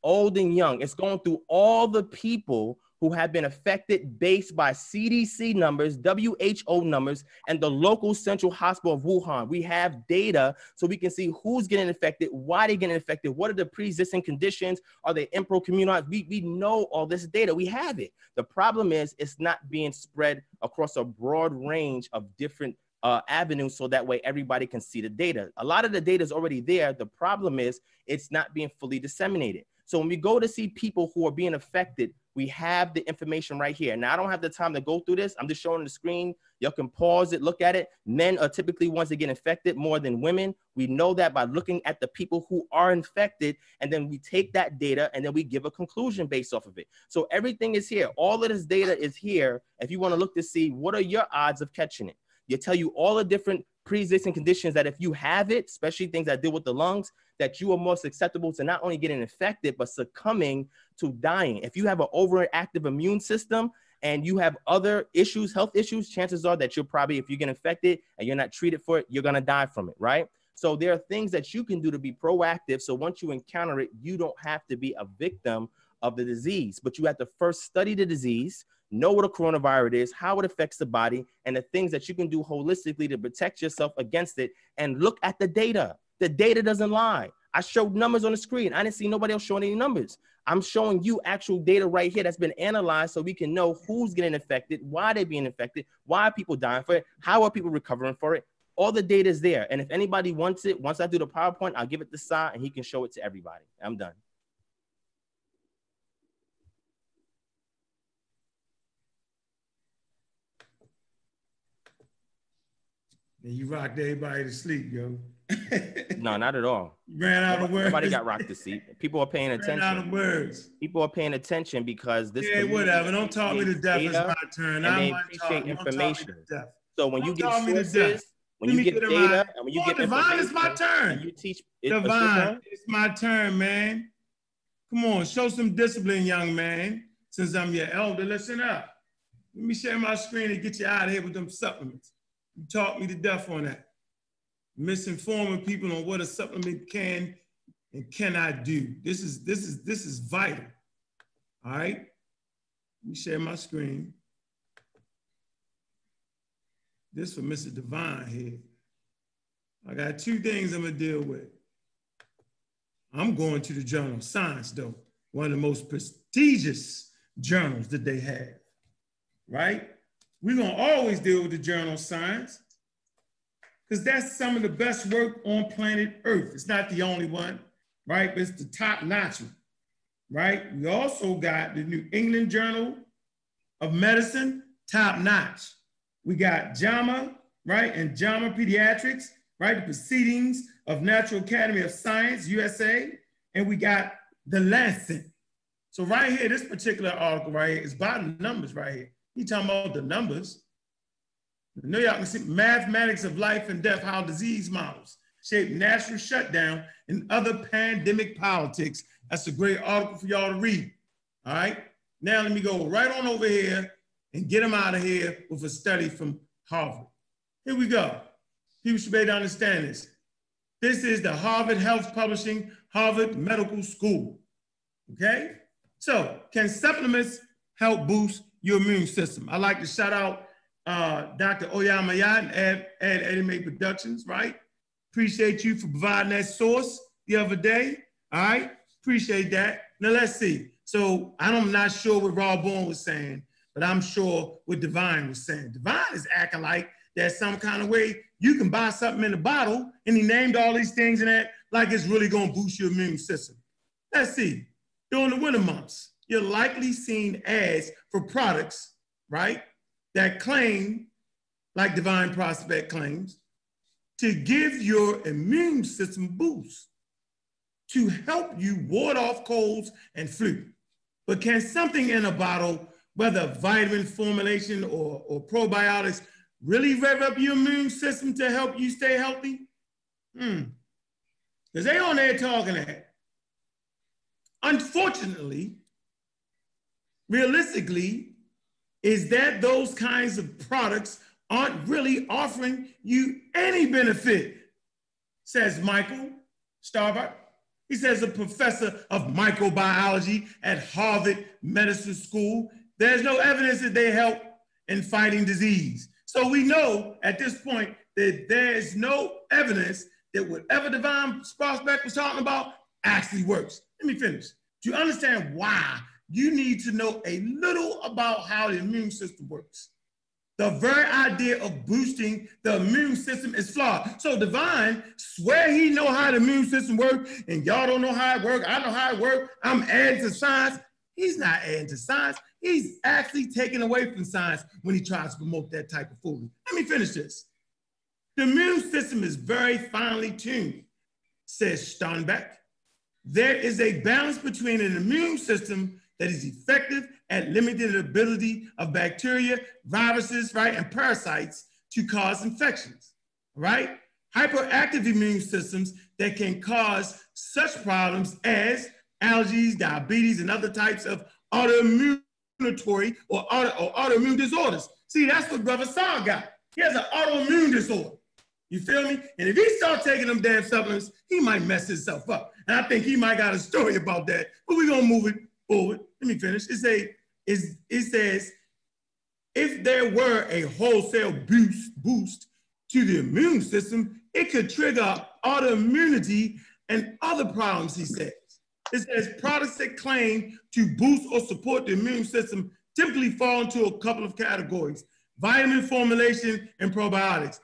S3: Old and young, it's going through all the people who have been affected based by CDC numbers, WHO numbers, and the local central hospital of Wuhan. We have data so we can see who's getting infected, why they're getting infected, what are the pre-existing conditions, are they immunocompromised? We know all this data, we have it. The problem is it's not being spread across a broad range of different avenues so that way everybody can see the data. A lot of the data is already there. The problem is it's not being fully disseminated. So when we go to see people who are being affected, we have the information right here. Now, I don't have the time to go through this. I'm just showing the screen. You can pause it, look at it. Men are typically ones that get infected more than women. We know that by looking at the people who are infected, and then we take that data and then we give a conclusion based off of it. So everything is here. All of this data is here. If you want to look to see what are your odds of catching it, you tell you all the different pre-existing conditions that if you have it, especially things that deal with the lungs, that you are more susceptible to not only getting infected, but succumbing to dying. If you have an overactive immune system and you have other issues, health issues, chances are that you're probably, if you get infected and you're not treated for it, you're gonna die from it, right? So there are things that you can do to be proactive. So once you encounter it, you don't have to be a victim of the disease, but you have to first study the disease, know what a coronavirus is, how it affects the body, and the things that you can do holistically to protect yourself against it, and look at the data. The data doesn't lie. I showed numbers on the screen. I didn't see nobody else showing any numbers. I'm showing you actual data right here that's been analyzed so we can know who's getting infected, why they're being infected, why are people dying for it, how are people recovering for it. All the data is there. And if anybody wants it, once I do the PowerPoint, I'll give it to Sai and he can show it to everybody. I'm done.
S2: And you rocked everybody to sleep, yo.
S3: No, not at all.
S2: You ran out of words.
S3: Nobody got rocked to sleep. People are paying attention.
S2: Ran out of words.
S3: People are paying attention because this.
S2: Yeah, whatever. Don't talk me to death. It's my turn.
S3: And they appreciate information. So when you get sources, when you get data, and when you get
S2: Divine, it's my turn.
S3: You teach.
S2: Divine, it's my turn, man. Come on, show some discipline, young man. Since I'm your elder, listen up. Let me share my screen and get you out of here with them supplements. You taught me to death on that. Misinforming people on what a supplement can and cannot do. This is vital. All right. Let me share my screen. This for Mr. Divine here. I got two things I'm gonna deal with. I'm going to the journal Science, though, one of the most prestigious journals that they have. Right? We're gonna always deal with the journal Science, because that's some of the best work on planet Earth. It's not the only one, right? But it's the top-notch one, right? We also got the New England Journal of Medicine, top-notch. We got JAMA, right? And JAMA Pediatrics, right? The Proceedings of Natural Academy of Science, USA. And we got the Lancet. So right here, this particular article right here is about the numbers right here. You talking about the numbers. I know y'all can see mathematics of life and death, how disease models shape natural shutdown and other pandemic politics. That's a great article for y'all to read. All right. Now let me go right on over here and get them out of here with a study from Harvard. Here we go. People should be able to understand this. This is the Harvard Health Publishing, Harvard Medical School. Okay. So can supplements help boost your immune system? I like to shout out Dr. Oyamayat and Eddie May Productions, right? Appreciate you for providing that source the other day, all right? Appreciate that. Now let's see. So I'm not sure what Rob Bourne was saying, but I'm sure what Divine was saying. Divine is acting like there's some kind of way you can buy something in a bottle, and he named all these things in that like it's really gonna boost your immune system. Let's see, during the winter months, you're likely seeing ads for products, right, that claim, like DivineProspect claims, to give your immune system a boost, to help you ward off colds and flu. But can something in a bottle, whether vitamin formulation or probiotics, really rev up your immune system to help you stay healthy? Because they on there talking that. Unfortunately, realistically, is that those kinds of products aren't really offering you any benefit, says Michael Starbuck. He says a professor of microbiology at Harvard Medical School. There's no evidence that they help in fighting disease. So we know at this point that there's no evidence that whatever DivineProspect was talking about actually works. Let me finish. To understand why, you need to know a little about how the immune system works. The very idea of boosting the immune system is flawed. So Divine swear he know how the immune system works, and y'all don't know how it works. I know how it works. I'm adding to science. He's not adding to science. He's actually taking away from science when he tries to promote that type of foolery. Let me finish this. The immune system is very finely tuned, says Steinbeck. There is a balance between an immune system that is effective at limiting the ability of bacteria, viruses, right, and parasites to cause infections, right? Hyperactive immune systems that can cause such problems as allergies, diabetes, and other types of autoimmunity or autoimmune disorders. See, that's what Brother Sars got. He has an autoimmune disorder. You feel me? And if he starts taking them damn supplements, he might mess himself up. And I think he might got a story about that, but we're gonna move it forward. Let me finish. It says, if there were a wholesale boost to the immune system, it could trigger autoimmunity and other problems, he says. It says products that claim to boost or support the immune system typically fall into a couple of categories: vitamin formulation and probiotics.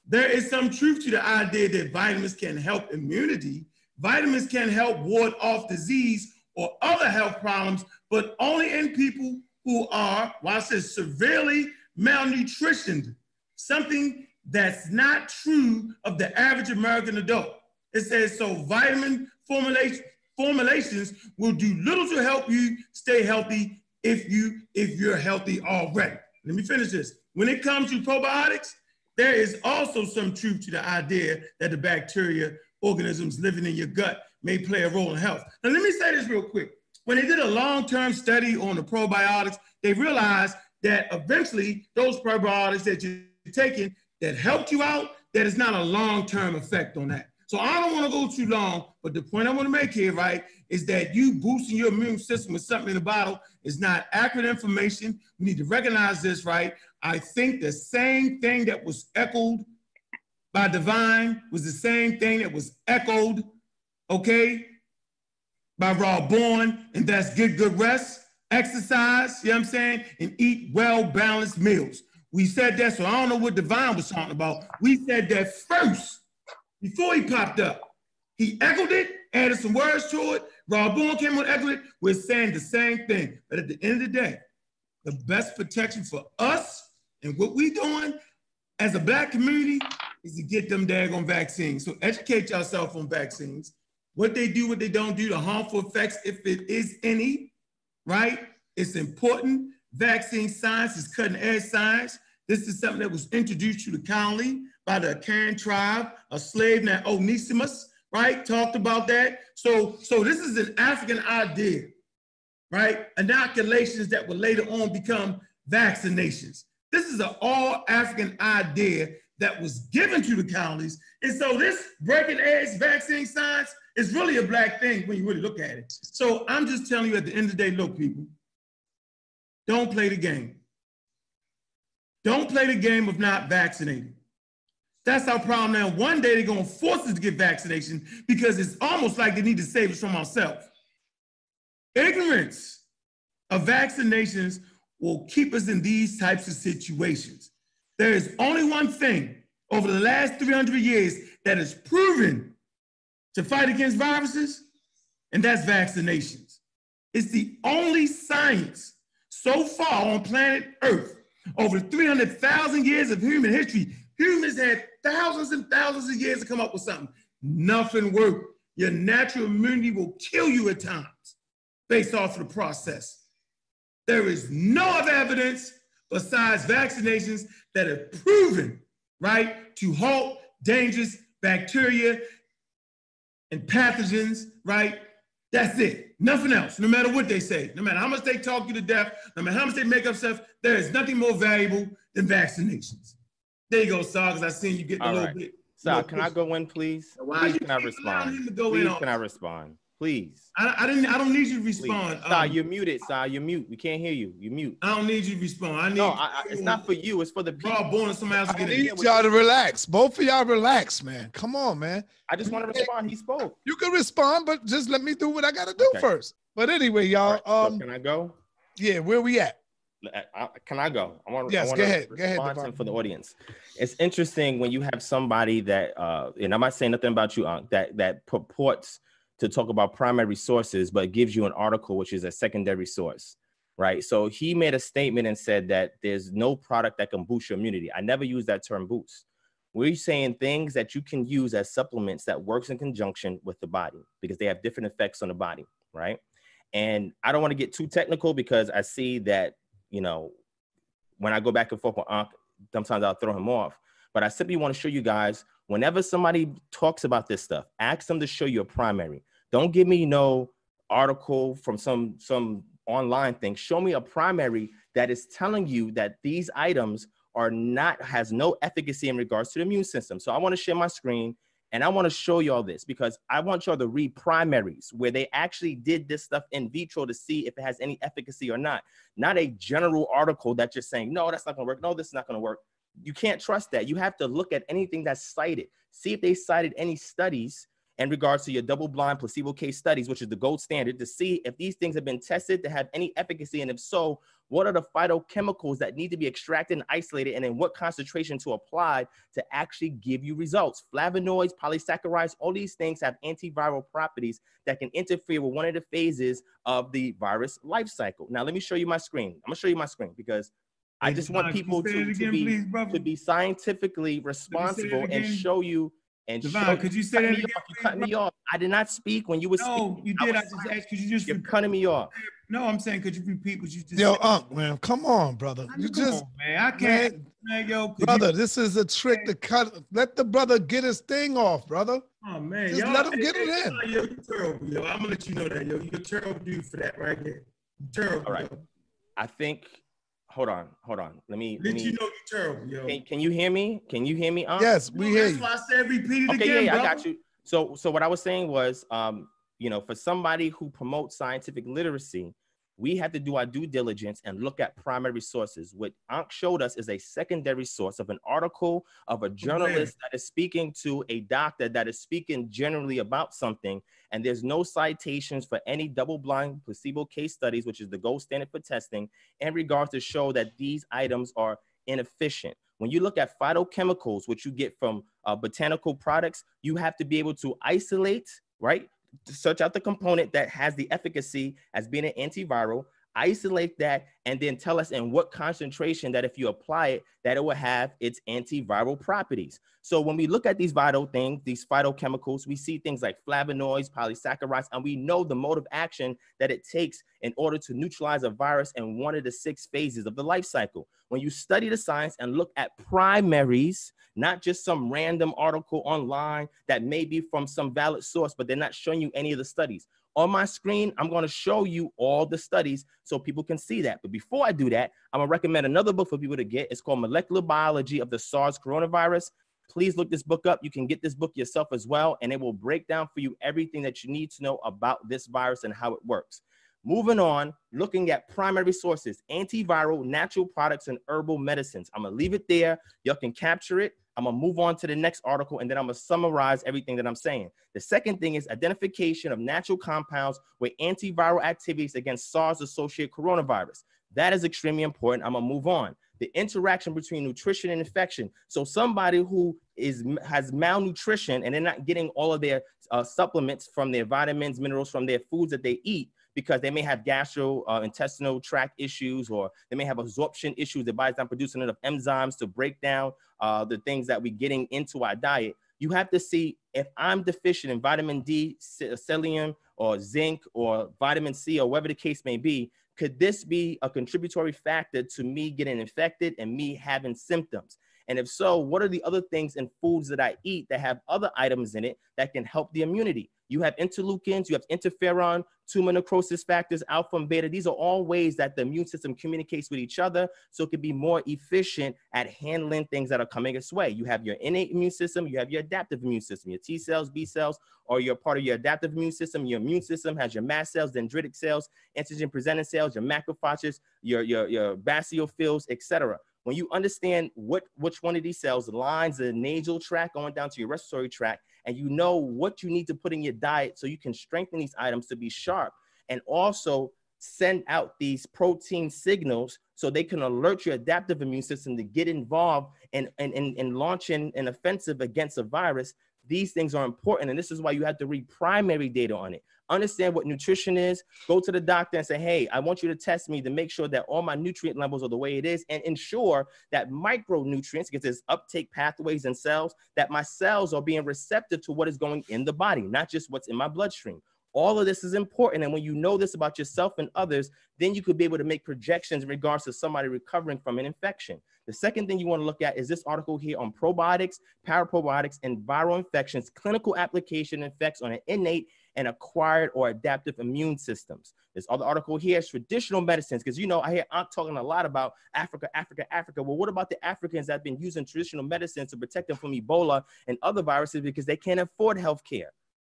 S2: There is some truth to the idea that vitamins can help immunity. Vitamins can help ward off disease or other health problems, but only in people who are, it says severely malnutritioned, something that's not true of the average American adult. It says, so vitamin formulations will do little to help you stay healthy if you're healthy already. Let me finish this. When it comes to probiotics, there is also some truth to the idea that the bacteria, organisms living in your gut may play a role in health. Now, let me say this real quick. When they did a long-term study on the probiotics, they realized that eventually those probiotics that you're taking that helped you out, that is not a long-term effect on that. So I don't want to go too long, but the point I want to make here, right, is that you boosting your immune system with something in the bottle is not accurate information. We need to recognize this, right? I think the same thing that was echoed by Divine was the same thing that was echoed, okay, by Rob Bourne, and that's get good rest, exercise, you know what I'm saying, and eat well-balanced meals. We said that, so I don't know what Divine was talking about. We said that first, before he popped up. He echoed it, added some words to it. Rob Bourne came on, echoed it. We're saying the same thing. But at the end of the day, the best protection for us and what we're doing as a Black community is to get them daggone vaccines. So educate yourself on vaccines, what they do, what they don't do, the harmful effects, if it is any, right? It's important. Vaccine science is cutting edge science. This is something that was introduced to the colony by the Akan tribe, a slave named Onesimus, right? Talked about that. So this is an African idea, right? Inoculations that will later on become vaccinations. This is an all African idea that was given to the colonies. And so this breaking edge vaccine science is really a Black thing when you really look at it. So I'm just telling you at the end of the day, look, people, don't play the game. Don't play the game of not vaccinating. That's our problem now. One day they're gonna force us to get vaccination because it's almost like they need to save us from ourselves. Ignorance of vaccinations will keep us in these types of situations. There is only one thing over the last 300 years that is proven to fight against viruses, and that's vaccinations. It's the only science so far on planet Earth. Over 300,000 years of human history, humans had thousands and thousands of years to come up with something. Nothing worked. Your natural immunity will kill you at times based off of the process. There is no other evidence besides vaccinations that have proven, right, to halt dangerous bacteria and pathogens, right? That's it. Nothing else, no matter what they say, no matter how much they talk you to death, no matter how much they make up stuff, there is nothing more valuable than vaccinations. There you go, Sars, because I seen you get a little bit.
S3: Sar, can I go in, please? Please, can I respond? Please, can I respond? Please.
S2: I don't need you to respond.
S3: Sar, you're muted, Sar. You're mute. We can't hear you. You're mute.
S2: I don't need you to respond.
S3: It's not for you. It's for the people.
S1: I need y'all to relax. Both of y'all relax, man. Come on, man.
S3: I just want to respond. He spoke.
S1: You can respond, but just let me do what I got to do first. But anyway, y'all.
S3: So can I go?
S1: Yeah, where we at?
S3: Can I go?
S1: Go ahead. Go ahead.
S3: For the audience, it's interesting when you have somebody that, and I'm not saying nothing about you, that purports to talk about primary sources, but gives you an article which is a secondary source, right? So he made a statement and said that there's no product that can boost your immunity. I never use that term boost. We're saying things that you can use as supplements that works in conjunction with the body because they have different effects on the body, right? And I don't want to get too technical because I see that, you know, when I go back and forth with Ankh, sometimes I'll throw him off. But I simply want to show you guys, whenever somebody talks about this stuff, ask them to show you a primary. Don't give me no article from some online thing. Show me a primary that is telling you that these items has no efficacy in regards to the immune system. So I want to share my screen and I want to show you all this because I want y'all to read primaries where they actually did this stuff in vitro to see if it has any efficacy or not. Not a general article that's just saying, no, that's not going to work. No, this is not going to work. You can't trust that. You have to look at anything that's cited. See if they cited any studies in regards to your double-blind placebo case studies, which is the gold standard, to see if these things have been tested to have any efficacy. And if so, what are the phytochemicals that need to be extracted and isolated and in what concentration to apply to actually give you results? Flavonoids, polysaccharides, all these things have antiviral properties that can interfere with one of the phases of the virus life cycle. Now, let me show you my screen. I'm gonna show you my screen because I just want people to be scientifically responsible and show you. And
S2: Divine, could you say that again?
S3: You cut me off. I did not speak when you were speaking.
S2: No, you did. I just asked. Could you just?
S3: You're cutting me off.
S2: No, I'm saying, could you repeat what you just?
S1: Yo, Unc, man, come on, brother. You just,
S2: man, I can't, man, yo,
S1: brother. This is a trick to cut. Let the brother get his thing off, brother.
S2: Oh man,
S1: just let him get it in.
S2: Yo, you're terrible, yo. I'm gonna let you know that, yo. You're a terrible dude for that, right there. You're terrible.
S3: All right.
S2: Yo.
S3: I think. Hold on. Let me.
S2: You know you're terrible, yo.
S3: Can you hear me? Can you hear me?
S1: Yes, we hear you.
S2: That's why I said repeat it
S3: again.
S2: Yeah,
S3: I got you. So what I was saying was, you know, for somebody who promotes scientific literacy, we have to do our due diligence and look at primary sources. What Ankh showed us is a secondary source of an article of a journalist that is speaking to a doctor that is speaking generally about something. And there's no citations for any double-blind placebo case studies, which is the gold standard for testing, in regards to show that these items are inefficient. When you look at phytochemicals, which you get from botanical products, you have to be able to isolate, right? To search out the component that has the efficacy as being an antiviral, isolate that, and then tell us in what concentration that if you apply it, that it will have its antiviral properties. So when we look at these vital things, these phytochemicals, we see things like flavonoids, polysaccharides, and we know the mode of action that it takes in order to neutralize a virus in one of the 6 phases of the life cycle. When you study the science and look at primaries, not just some random article online that may be from some valid source, but they're not showing you any of the studies. On my screen, I'm going to show you all the studies so people can see that. But before I do that, I'm going to recommend another book for people to get. It's called Molecular Biology of the Sars Coronavirus. Please look this book up. You can get this book yourself as well, and it will break down for you everything that you need to know about this virus and how it works. Moving on, looking at primary sources, antiviral, natural products, and herbal medicines. I'm going to leave it there. Y'all can capture it. I'm gonna move on to the next article, and then I'm gonna summarize everything that I'm saying. The second thing is identification of natural compounds with antiviral activities against SARS-associated coronavirus. That is extremely important. I'm gonna move on. The interaction between nutrition and infection. So somebody who has malnutrition and they're not getting all of their supplements from their vitamins, minerals from their foods that they eat, because they may have gastrointestinal tract issues, or they may have absorption issues. Their body's not producing enough enzymes to break down the things that we're getting into our diet. You have to see if I'm deficient in vitamin D, selenium, or zinc, or vitamin C, or whatever the case may be. Could this be a contributory factor to me getting infected and me having symptoms? And if so, what are the other things in foods that I eat that have other items in it that can help the immunity? You have interleukins, you have interferon, tumor necrosis factors, alpha and beta. These are all ways that the immune system communicates with each other, so it can be more efficient at handling things that are coming its way. You have your innate immune system, you have your adaptive immune system, your T cells, B cells, or you're part of your adaptive immune system. Your immune system has your mast cells, dendritic cells, antigen-presenting cells, your macrophages, your basophils, etc. When you understand which one of these cells lines the nasal tract going down to your respiratory tract, and you know what you need to put in your diet so you can strengthen these items to be sharp, and also send out these protein signals so they can alert your adaptive immune system to get involved in launching an offensive against a virus. These things are important, and this is why you have to read primary data on it. Understand what nutrition is. Go to the doctor and say, hey, I want you to test me to make sure that all my nutrient levels are the way it is, and ensure that micronutrients, because there's uptake pathways in cells, that my cells are being receptive to what is going in the body, not just what's in my bloodstream. All of this is important. And when you know this about yourself and others, then you could be able to make projections in regards to somebody recovering from an infection. The second thing you want to look at is this article here on probiotics, paraprobiotics, and viral infections, clinical application effects on an innate and acquired or adaptive immune systems. This other article here is traditional medicines, because, you know, I hear Aunt talking a lot about Africa, Africa, Africa. Well, what about the Africans that have been using traditional medicines to protect them from Ebola and other viruses because they can't afford health care?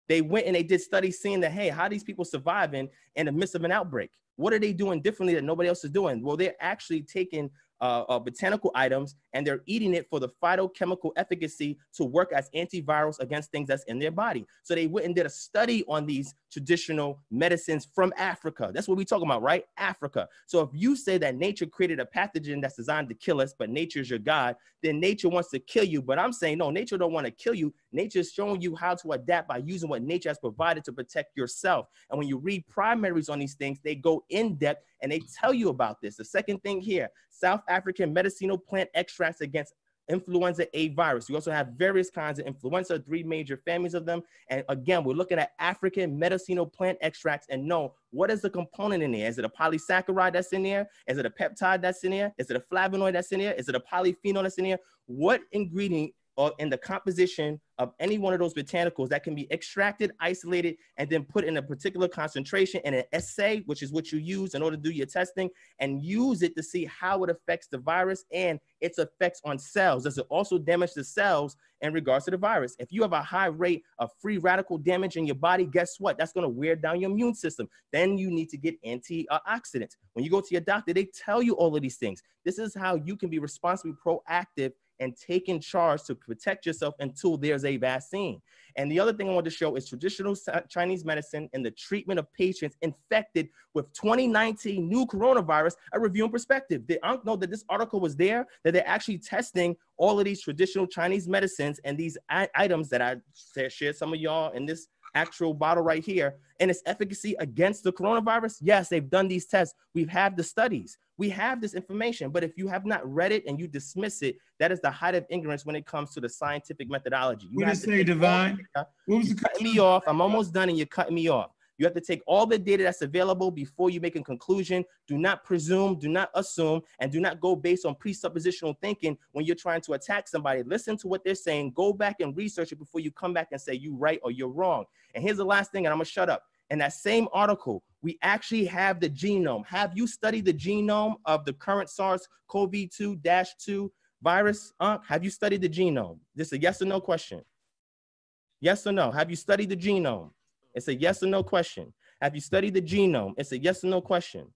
S3: They went and they did studies saying that, hey, how are these people surviving in the midst of an outbreak? What are they doing differently that nobody else is doing? Well, they're actually taking botanical items and they're eating it for the phytochemical efficacy to work as antivirals against things that's in their body. So they went and did a study on these traditional medicines from Africa. That's what we're talking about, right? Africa. So if you say that nature created a pathogen that's designed to kill us, but nature's your God, then nature wants to kill you. But I'm saying, no, nature don't want to kill you. Nature's showing you how to adapt by using what nature has provided to protect yourself. And when you read primaries on these things, they go in depth and they tell you about this. The second thing here, South African medicinal plant extracts against influenza A virus. We also have various kinds of influenza, 3 major families of them. And again, we're looking at African medicinal plant extracts and know what is the component in there. Is it a polysaccharide that's in there? Is it a peptide that's in there? Is it a flavonoid that's in there? Is it a polyphenol that's in there? What ingredient or in the composition of any one of those botanicals that can be extracted, isolated, and then put in a particular concentration in an assay, which is what you use in order to do your testing, and use it to see how it affects the virus and its effects on cells. Does it also damage the cells in regards to the virus? If you have a high rate of free radical damage in your body, guess what? That's going to wear down your immune system. Then you need to get antioxidants. When you go to your doctor, they tell you all of these things. This is how you can be responsibly proactive and taking charge to protect yourself until there's a vaccine. And the other thing I want to show is traditional Chinese medicine and the treatment of patients infected with 2019 new coronavirus, a review and perspective. Did I know that this article was there, that they're actually testing all of these traditional Chinese medicines and these items that I shared some of y'all in this actual bottle right here, and its efficacy against the coronavirus? Yes, they've done these tests. We've had the studies. We have this information, but if you have not read it and you dismiss it, that is the height of ignorance when it comes to the scientific methodology. You
S2: what did it say, Divine?
S3: You're cutting me off. I'm almost done and you're cutting me off. You have to take all the data that's available before you make a conclusion. Do not presume, do not assume, and do not go based on presuppositional thinking when you're trying to attack somebody. Listen to what they're saying. Go back and research it before you come back and say you're right or you're wrong. And here's the last thing, and I'm going to shut up. In that same article, we actually have the genome. Have you studied the genome of the current SARS-CoV-2-2 virus? Have you studied the genome? This is a yes or no question. Yes or no? Have you studied the genome? It's a yes or no question. Have you studied the genome? It's a yes or no question.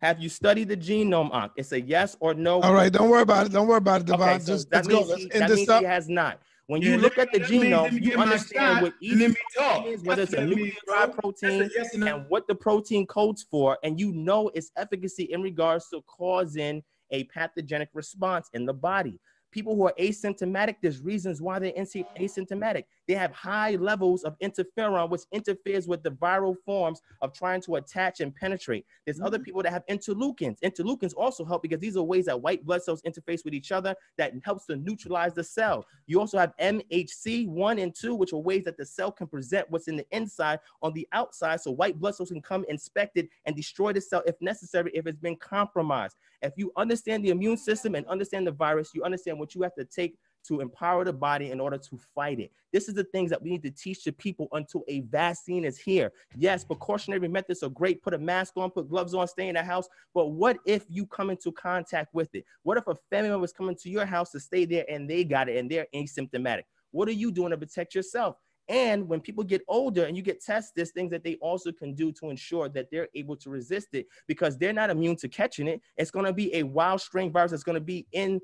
S3: Have you studied the genome, Ankh? It's a yes or no.
S1: All right, don't worry about it. Don't worry about it, Divine.
S3: Okay, so
S1: Just
S3: that
S1: let's go.
S3: means
S1: Let's
S3: he,
S1: end
S3: that
S1: this
S3: means
S1: up.
S3: he has not. When you look at the genome, you understand what each is, whether it's a nucleotide protein,
S2: yes
S3: and what the protein codes for, and you know its efficacy in regards to causing a pathogenic response in the body. People who are asymptomatic, there's reasons why they're asymptomatic. They have high levels of interferon, which interferes with the viral forms of trying to attach and penetrate. There's other people that have interleukins. Interleukins also help because these are ways that white blood cells interface with each other that helps to neutralize the cell. You also have MHC 1 and 2, which are ways that the cell can present what's in the inside on the outside, so white blood cells can come inspect it and destroy the cell if necessary, if it's been compromised. If you understand the immune system and understand the virus, you understand what you have to take to empower the body in order to fight it. This is the things that we need to teach the people until a vaccine is here. Yes, precautionary methods are great. Put a mask on, put gloves on, stay in the house. But what if you come into contact with it? What if a family member is coming to your house to stay there and they got it and they're asymptomatic? What are you doing to protect yourself? And when people get older and you get tested, there's things that they also can do to ensure that they're able to resist it because they're not immune to catching it. It's going to be a wild strain virus that's going to be in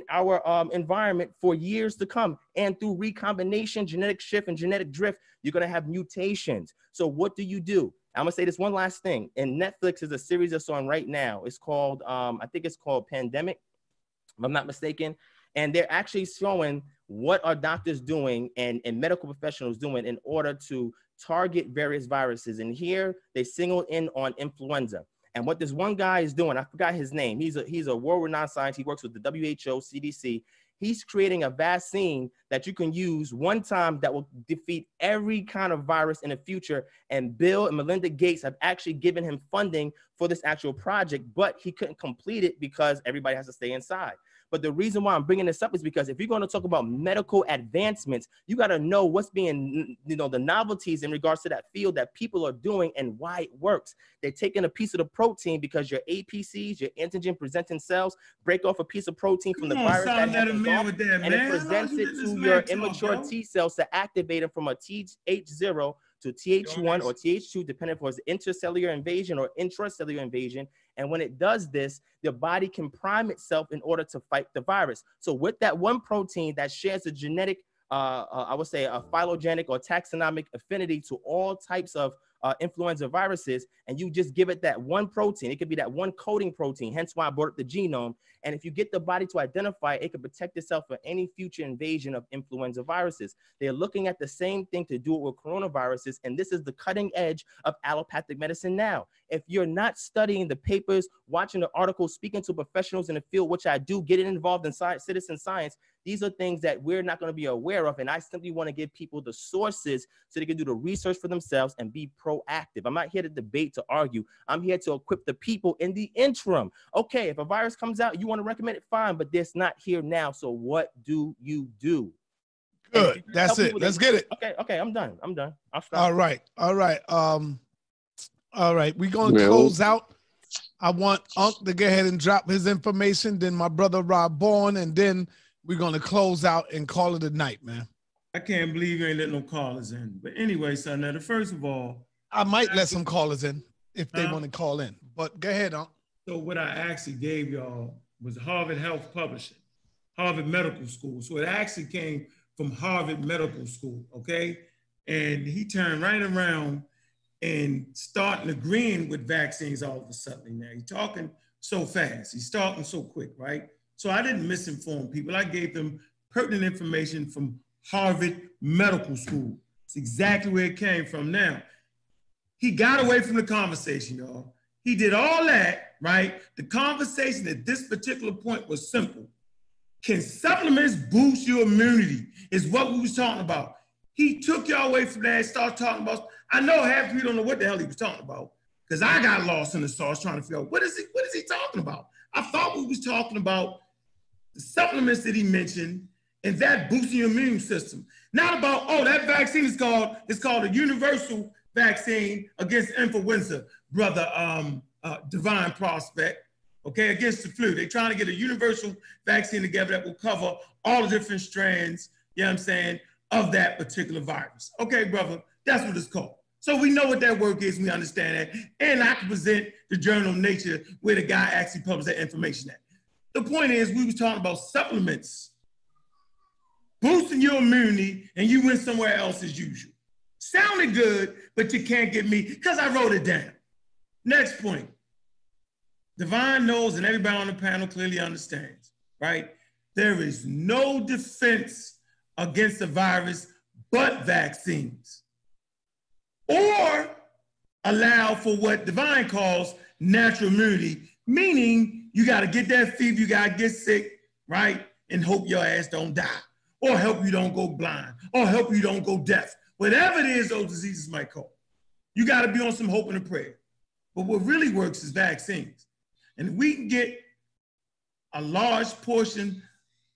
S3: our environment for years to come. And through recombination, genetic shift, and genetic drift, you're going to have mutations. So what do? I'm going to say this one last thing. And Netflix is a series that's on right now. It's called, I think it's called Pandemic, if I'm not mistaken. And they're actually showing what are doctors doing and medical professionals doing in order to target various viruses. And here they singled in on influenza. And what this one guy is doing, I forgot his name. He's a world-renowned scientist. He works with the WHO, CDC. He's creating a vaccine that you can use one time that will defeat every kind of virus in the future. And Bill and Melinda Gates have actually given him funding for this actual project, but he couldn't complete it because everybody has to stay inside. But the reason why I'm bringing this up is because if you're going to talk about medical advancements, you got to know what's being, the novelties in regards to that field that people are doing and why it works. They're taking a piece of the protein because your APCs, your antigen presenting cells, break off a piece of protein from the virus that happens off, and it presents it to your immature T cells to activate them from a TH0 to TH1 or TH2, depending if it's intercellular invasion or intracellular invasion. And when it does this, the body can prime itself in order to fight the virus. So with that one protein that shares a genetic, I would say a phylogenetic or taxonomic affinity to all types of influenza viruses, and you just give it that one protein, it could be that one coding protein, hence why I brought up the genome. And if you get the body to identify it, it can protect itself from any future invasion of influenza viruses. They're looking at the same thing to do it with coronaviruses, and this is the cutting edge of allopathic medicine now. If you're not studying the papers, watching the articles, speaking to professionals in the field, which I do, getting involved in science, citizen science, these are things that we're not going to be aware of. And I simply want to give people the sources so they can do the research for themselves and be proactive. I'm not here to debate, to argue. I'm here to equip the people in the interim. Okay, if a virus comes out, you want to recommend it, fine, but it's not here now. So what do you do?
S1: Good. That's it. Let's get it.
S3: Okay, I'm done. I'll stop.
S1: All right. We're going to close out. I want Unc to go ahead and drop his information, then my brother Rob Bourne, and then we're going to close out and call it a night, man.
S2: I can't believe you ain't let no callers in. But anyway, son, now, first of all,
S1: I might let some callers in if they want to call in. But go ahead, Unc.
S2: So what I actually gave y'all was Harvard Health Publishing, Harvard Medical School. So it actually came from Harvard Medical School, okay? And he turned right around and starting agreeing with vaccines all of a sudden. Now he's talking so fast. He's talking so quick, right? So I didn't misinform people. I gave them pertinent information from Harvard Medical School. It's exactly where it came from. Now, he got away from the conversation, y'all. He did all that, right? The conversation at this particular point was simple. Can supplements boost your immunity? Is what we was talking about. He took y'all away from that and started talking about, I know half of you don't know what the hell he was talking about because I got lost in the sauce trying to figure out what is he talking about? I thought we was talking about the supplements that he mentioned and that boosting your immune system. Not about, oh, that vaccine is called a universal vaccine against influenza, brother DivineProspect, okay, against the flu. They're trying to get a universal vaccine together that will cover all the different strands, you know what I'm saying, of that particular virus. Okay, brother, that's what it's called. So we know what that work is, we understand that. And I can present the Journal of Nature where the guy actually published that information at. The point is, we was talking about supplements, boosting your immunity, and you went somewhere else as usual. Sounded good, but you can't get me, because I wrote it down. Next point. Divine knows, and everybody on the panel clearly understands, right? There is no defense against the virus but vaccines, or allow for what Divine calls natural immunity, meaning you got to get that fever, you got to get sick, right? And hope your ass don't die, or help you don't go blind, or help you don't go deaf. Whatever it is those diseases might cause, you got to be on some hope and a prayer. But what really works is vaccines. And if we can get a large portion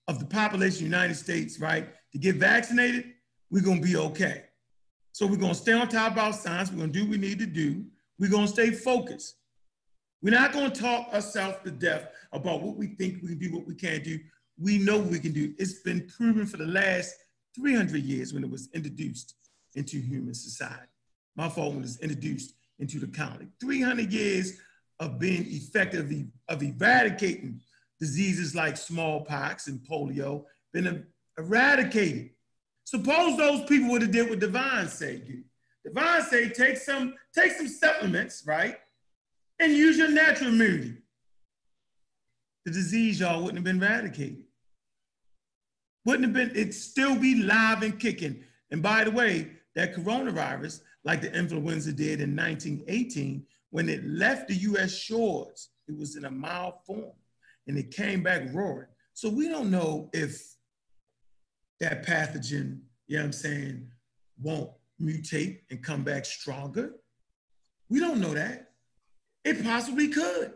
S2: of the population of the United States, right, to get vaccinated, we're going to be okay. So we're going to stay on top of our science. We're going to do what we need to do. We're going to stay focused. We're not going to talk ourselves to death about what we think we can do, what we can't do. We know what we can do. It's been proven for the last 300 years when it was introduced into human society. My fault, when it was introduced into the colony. 300 years of being effective, of eradicating diseases like smallpox and polio, been eradicated. Suppose those people would have did what Divine say do. Divine say take some supplements, right? And use your natural immunity. The disease, y'all, wouldn't have been eradicated. Wouldn't have been, it'd still be live and kicking. And by the way, that coronavirus, like the influenza did in 1918, when it left the US shores, it was in a mild form and it came back roaring. So we don't know if that pathogen, you know what I'm saying, won't mutate and come back stronger. We don't know that. It possibly could.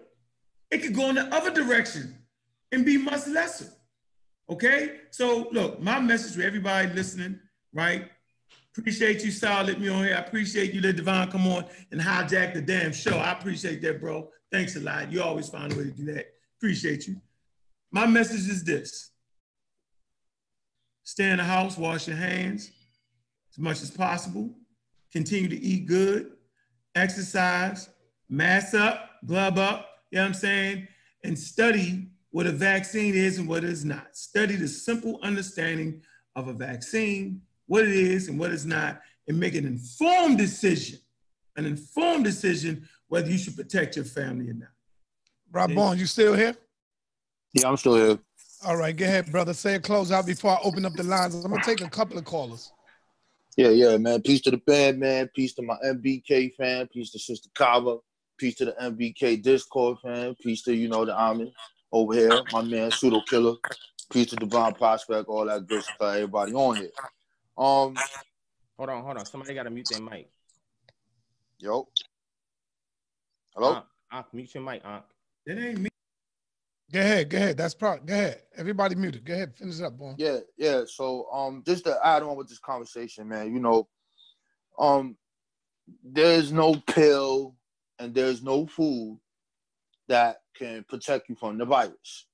S2: It could go in the other direction and be much lesser, okay? So look, my message to everybody listening, right? Appreciate you, Sal, let me on here. I appreciate you let Divine come on and hijack the damn show. I appreciate that, bro. Thanks a lot. You always find a way to do that. Appreciate you. My message is this. Stay in the house, wash your hands as much as possible. Continue to eat good, exercise, mask up, glove up, you know what I'm saying? And study what a vaccine is and what it is not. Study the simple understanding of a vaccine, what it is and what it's not, and make an informed decision whether you should protect your family or not.
S1: Rob Bond, you still here?
S6: Yeah, I'm still here.
S1: All right, go ahead, brother. Say a close out before I open up the lines. I'm gonna take a couple of callers.
S6: Yeah, man. Peace to the band, man. Peace to my MBK fan. Peace to Sister Kava. Peace to the MBK Discord fan. Peace to, the army over here. My man, Pseudo Killer. Peace to DivineProspect, all that good stuff. Everybody on here.
S3: Hold on. Somebody got to mute their mic.
S6: Yo. Hello?
S3: Mute your mic, Unc.
S2: It ain't me.
S1: Go ahead. Go ahead. Everybody muted. Go ahead, finish it up, boy.
S6: Yeah. So just to add on with this conversation, man, there's no pill and there's no food that can protect you from the virus.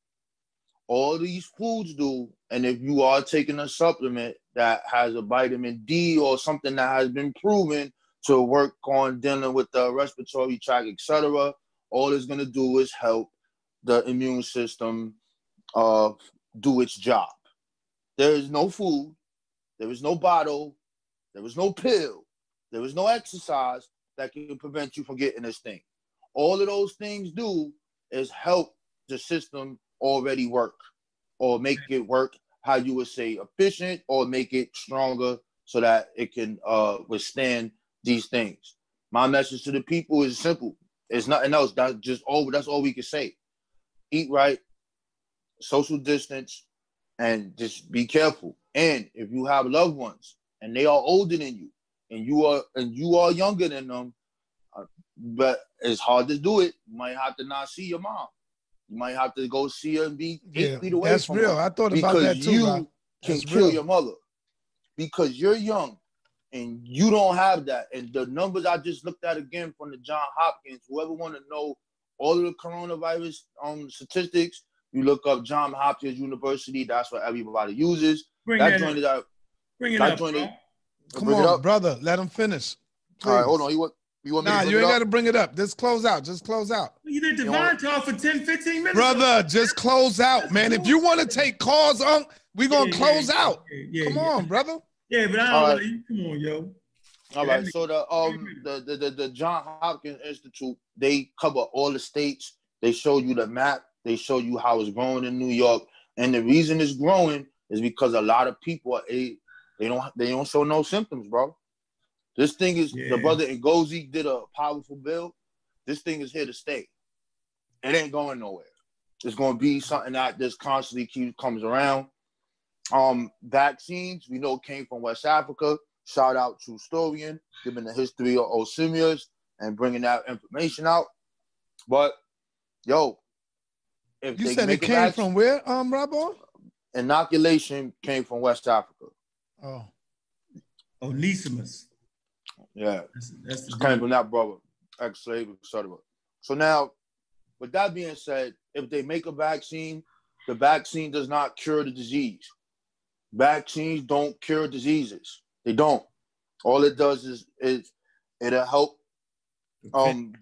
S6: All these foods do, and if you are taking a supplement that has a vitamin D or something that has been proven to work on dealing with the respiratory tract, etc., all it's going to do is help the immune system do its job. There is no food, there is no bottle, there is no pill, there is no exercise that can prevent you from getting this thing. All of those things do is help the system already work, or make it work how you would say efficient, or make it stronger so that it can withstand these things. My message to the people is simple. It's nothing else. That's all we can say. Eat right, social distance, and just be careful. And if you have loved ones and they are older than you, and you are younger than them, but it's hard to do it. You might have to not see your mom. You might have to go see her and be 8 feet away from her. That's real.
S1: I thought about that too, Rob.
S6: Because you can kill your mother. Because you're young and you don't have that. And the numbers I just looked at again from the Johns Hopkins, whoever want to know all of the coronavirus statistics, you look up Johns Hopkins University. That's what everybody uses.
S2: Bring it up.
S1: Come on, brother. Let him finish.
S6: All right, hold on. You want me
S1: Nah,
S6: to
S1: you ain't got to bring it up. Just close out. Just close out.
S2: You let Divine talk for 10, 15 minutes.
S1: Brother, just close out, man. If you want to take calls, we're going to close out. Come on, brother.
S2: Yeah, but I don't like, come on, yo.
S6: All right, so the Johns Hopkins Institute, they cover all the states. They show you the map. They show you how it's growing in New York. And the reason it's growing is because a lot of people they don't show no symptoms, bro. This thing is, the brother Ngozi did a powerful bill. This thing is here to stay. It ain't going nowhere. It's going to be something that just constantly comes around. Vaccines, we know, came from West Africa. Shout out to Storian, giving the history of Osimias and bringing that information out. But, yo, if
S1: you
S6: they
S1: said it came from where, Robo?
S6: Inoculation came from West Africa.
S1: Oh.
S2: Onesimus.
S6: Yeah. That's the came from that brother, ex-slave, etc. So now, with that being said, if they make a vaccine, the vaccine does not cure the disease. Vaccines don't cure diseases. They don't. All it does is it'll help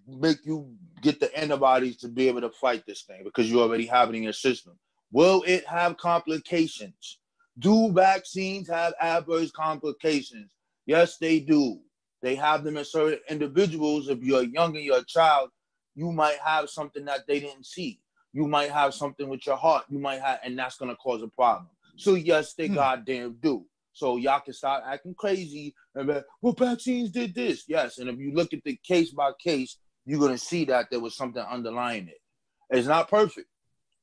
S6: make you get the antibodies to be able to fight this thing because you already have it in your system. Will it have complications? Do vaccines have adverse complications? Yes, they do. They have them in certain individuals. If you're young and you're a child, you might have something that they didn't see. You might have something with your heart. You might have, and that's going to cause a problem. So yes, they goddamn do. So y'all can start acting crazy and be like, well, vaccines did this. Yes, and if you look at the case by case, you're going to see that there was something underlying it. It's not perfect,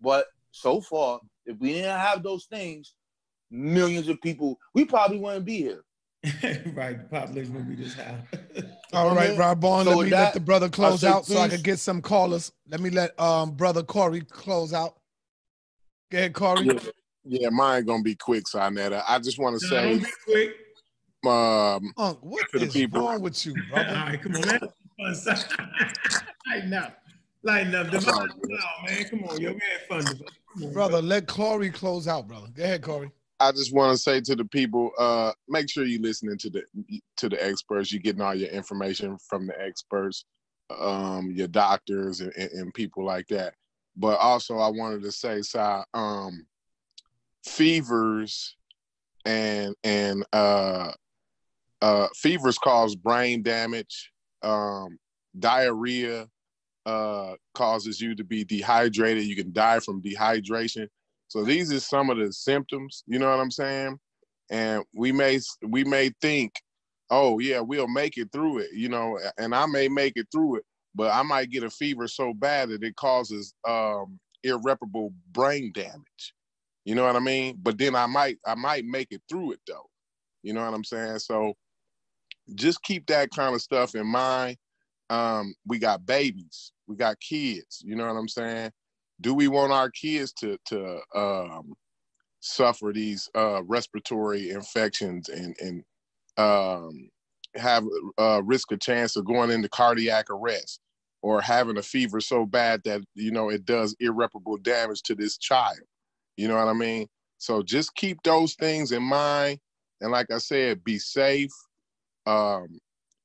S6: but so far, if we didn't have those things, millions of people, we probably wouldn't be here.
S2: Right, the population would be this high.
S1: All right, Rob Bond, let me let the brother close out so I can get some callers. Let me let brother Corey close out. Go ahead, Corey.
S5: Yeah, mine gonna be quick, Sarnetta. I just want to say,
S2: don't be quick.
S1: What
S5: to the
S1: is
S5: people.
S1: wrong with you, brother?
S2: All right, come on, man. Lighten up. Divine, man. Come on, yo, we had fun. Come on,
S1: brother, let Corey close out, brother. Go ahead, Corey.
S5: I just want to say to the people, make sure you're listening to the experts. You're getting all your information from the experts, your doctors and people like that. But also, I wanted to say, fevers and fevers cause brain damage. Diarrhea causes you to be dehydrated. You can die from dehydration. So these are some of the symptoms, you know what I'm saying? And we may think, oh yeah, we'll make it through it, you know, and I may make it through it, but I might get a fever so bad that it causes irreparable brain damage. You know what I mean? But then I might make it through it though. You know what I'm saying? So just keep that kind of stuff in mind. We got babies, we got kids, you know what I'm saying? Do we want our kids to suffer these respiratory infections and have a risk of chance of going into cardiac arrest or having a fever so bad that, you know, it does irreparable damage to this child? You know what I mean? So just keep those things in mind. And like I said, be safe.